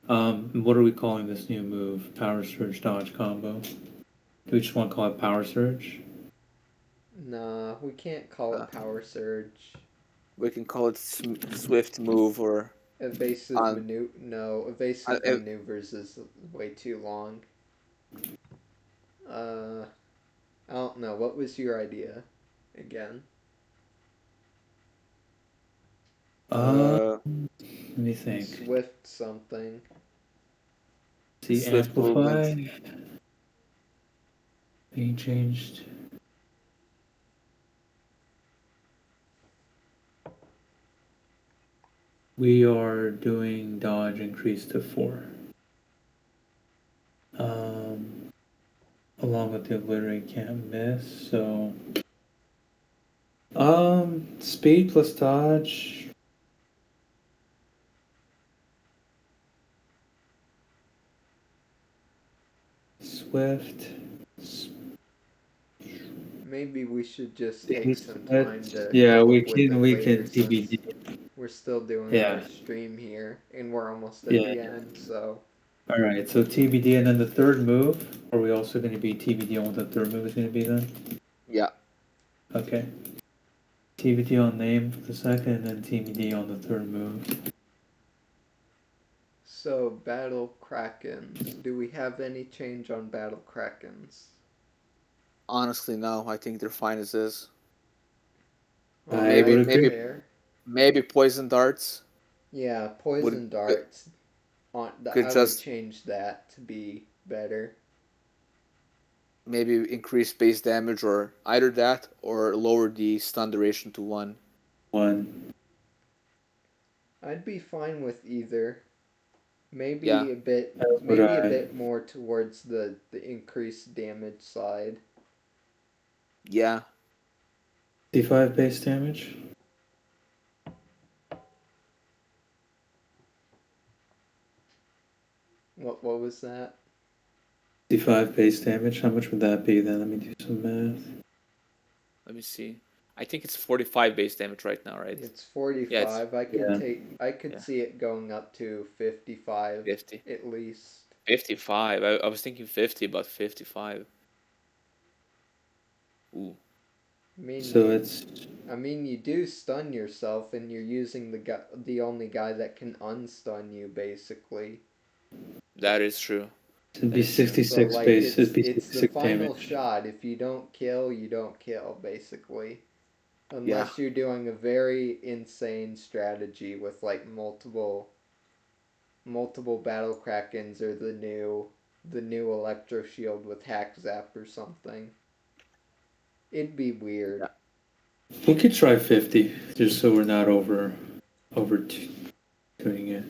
What are we calling this new move? Power surge dodge combo. Do we just want to call it power surge? Nah, we can't call Uh, it Power Surge. we can call it swift move or Evasive on maneuver. No, evasive uh, maneuvers is way too long. Uh, I don't know. What was your idea again? uh Let me think. Swift something. See, swift movement. amplify being changed. We are doing dodge increase to 4. Um, along with the obliterate can't miss. So, speed plus dodge. Swift. Maybe we should just take Speed some time Swift. to Yeah, come we up with can it we later can since TBD. we're still doing our Yeah, stream here and we're almost at yeah. the end, so. All right. So TBD, and then the third move. Are we also going to be TBD on what the third move is going to be then? Yeah. Okay. TBD on name for the second, and then TBD on the third move. So, Battle Krakens. Do we have any change on Battle Krakens? Honestly, no. I think they're fine as is. Or I would agree. maybe poison darts Yeah, would poison darts. could I would just change that to be better. maybe increase base damage, or either that or lower the stun duration to 1. One. I'd be fine with either. Yeah. That's what Maybe a I. bit more towards the increased damage side. Yeah. 55 base damage. What was that? 55 base damage. How much would that be then? Let me do some math. Let me see. I think it's 45 base damage right now, right? It's Yeah, it's 45. I could yeah, see it going up to 55 50. at least. 55. I was thinking 50, but 55. Ooh. I mean, So it's you do stun yourself, and you're using the only guy that can unstun you, basically. That is true. it'd That be is true. 66 base. It'd be It's the 66 final damage. shot. If you don't kill, you don't kill, basically. Yeah. Unless you're doing a very insane strategy with like multiple battle krakens or the new electro shield with hack zap or something. It'd be weird. Yeah. We could try 50, just so we're not over doing it.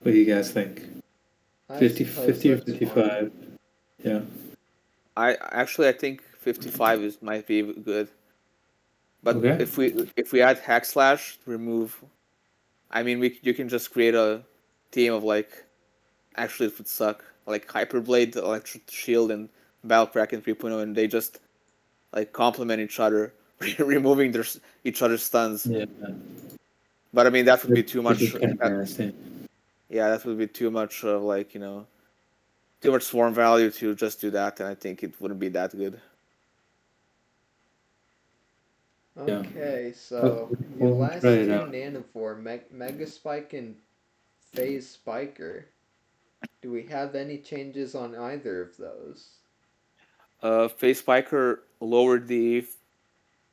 What do you guys think? I 50, suppose 50 or that's 55? Yeah. I think 55 might be good. But Okay. if we add hack slash, remove. I mean, you can just create a team of like. Actually, it would suck. Like Hyperblade, Electric Shield, and Battle Kraken 3.0, and they just like complement each other, removing each other's stuns. Yeah. But I mean, that would be too Which is much. kind of nasty. Yeah, that would be too much of like too much swarm value to just do that, and I think it wouldn't be that good. Yeah. Okay, Okay, so your we'll try last it two out. Nanophore, Mega Spike and Phase Spiker. Do we have any changes on either of those? Phase Spiker lowered the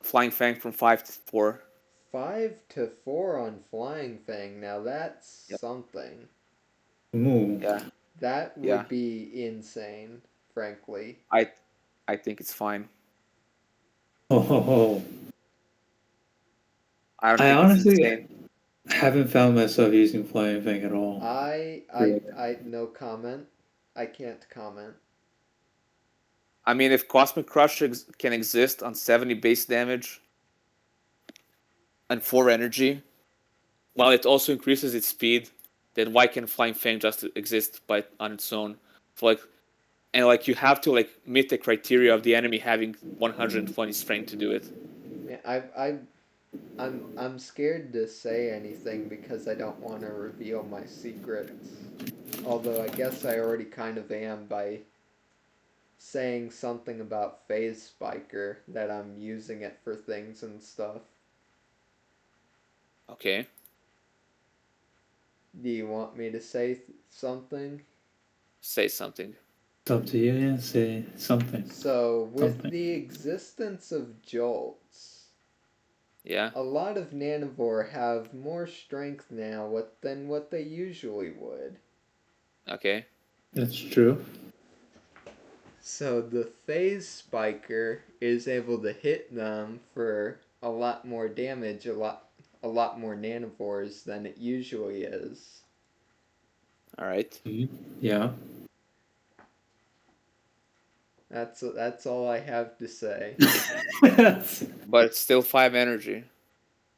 Flying Fang from 5 to 4. 5 to 4 on Flying Fang. Now that's Yep. something. Ooh. Yeah, That yeah. would be insane, frankly. I think it's fine. Oh, ho, ho. I don't I think it's honestly insane. haven't found myself using Flying Fang at all. I no comment. I can't comment. I mean, if Cosmic Crush can exist on 70 base damage and 4 energy, while it also increases its speed, then why can Flying Fang just exist on its own? So like you have to like meet the criteria of the enemy having 120 strength to do it. Yeah, I'm scared to say anything because I don't want to reveal my secrets. Although I guess I already kind of am by saying something about Phase Spiker that I'm using it for things and stuff. Okay, Do you want me to say something? say something. It's up to you. Yeah, say something. So, with Something. the existence of jolts, Yeah. a lot of Nanivore have more strength now than what they usually would. Okay. That's true. So the Phase Spiker is able to hit them for a lot more damage, a lot more Nanivores than it usually is. All right. Yeah. That's all I have to say. But it's still 5 energy.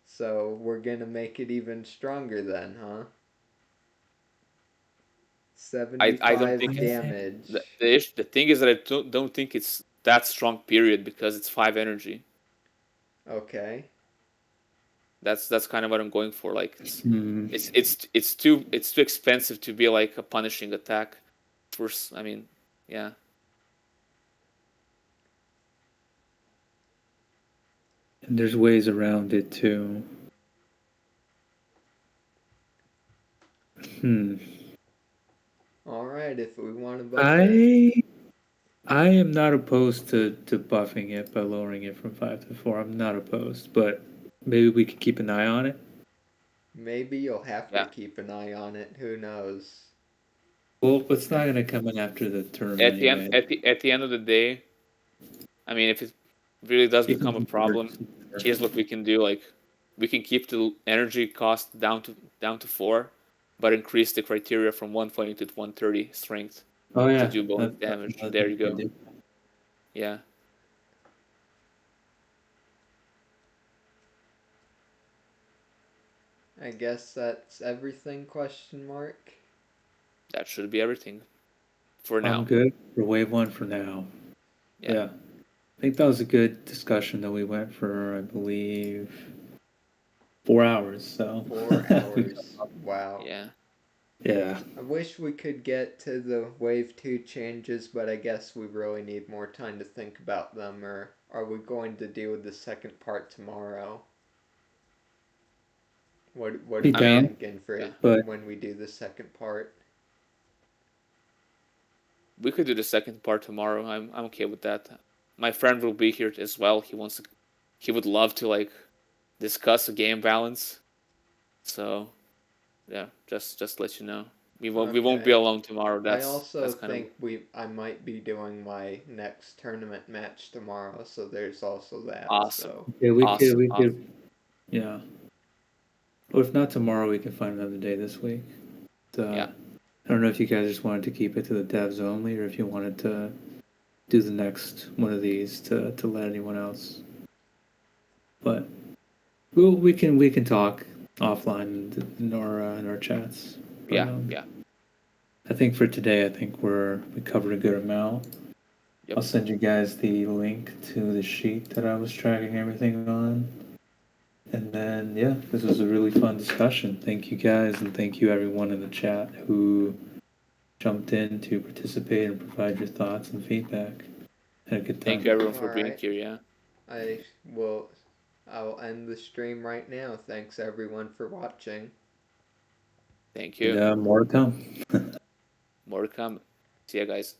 So we're gonna make it even stronger then, huh? I don't 75 think damage. the thing is that I don't think it's that strong. Period, because it's 5 energy. Okay. That's kind of what I'm going for. Like Hmm. it's too expensive to be like a punishing attack. First, I mean, yeah. And there's ways around it too. Hmm. All right. If we want to vote that. I am not opposed to buffing it by lowering it from 5 to 4. I'm not opposed, but maybe we could keep an eye on it. Maybe you'll have to Yeah. keep an eye on it. Who knows? Well, it's not going to come in after the tournament At the end, anyway. at the end of the day, I mean, if it really does It can become a be problem, worse. here's what we can do. Like, we can keep the energy cost down to 4, but increase the criteria from 120 to 130 strength Oh to yeah, do bonus that's damage. another There you thing go. to do. Yeah. I guess that's everything, question mark. That should be everything for I'm now. good for wave 1 for now. Yeah. Yeah. I think that was a good discussion that we went for, I believe, 4 hours. So 4 hours. Wow. Yeah. yeah, I wish we could get to the wave 2 changes, but I guess we really need more time to think about them, or are we going to deal with the second part tomorrow? What are be you I mean, down, thinking for yeah. but when we do the second part? We could do the second part tomorrow. I'm okay with that. My friend will be here as well. He would love to like discuss a game balance. So yeah, just let you know. We won't be Okay. alone tomorrow. I also That's kind of think I might be doing my next tournament match tomorrow, so there's also that. awesome. So yeah, we Awesome. could, yeah. Or if not tomorrow, we can find another day this week. Yeah. I don't know if you guys just wanted to keep it to the devs only, or if you wanted to do the next one of these to let anyone else. But we can talk offline in our chats. But, Yeah. Yeah. I think for today, I think we covered a good amount. Yep. I'll send you guys the link to the sheet that I was tracking everything on. And then, yeah, this was a really fun discussion. Thank you guys, and thank you everyone in the chat who jumped in to participate and provide your thoughts and feedback. Had a good time. Thank you everyone for being alright. here. Yeah. I'll end the stream right now. Thanks everyone for watching. Thank And you. more to come. More to come. See ya, guys.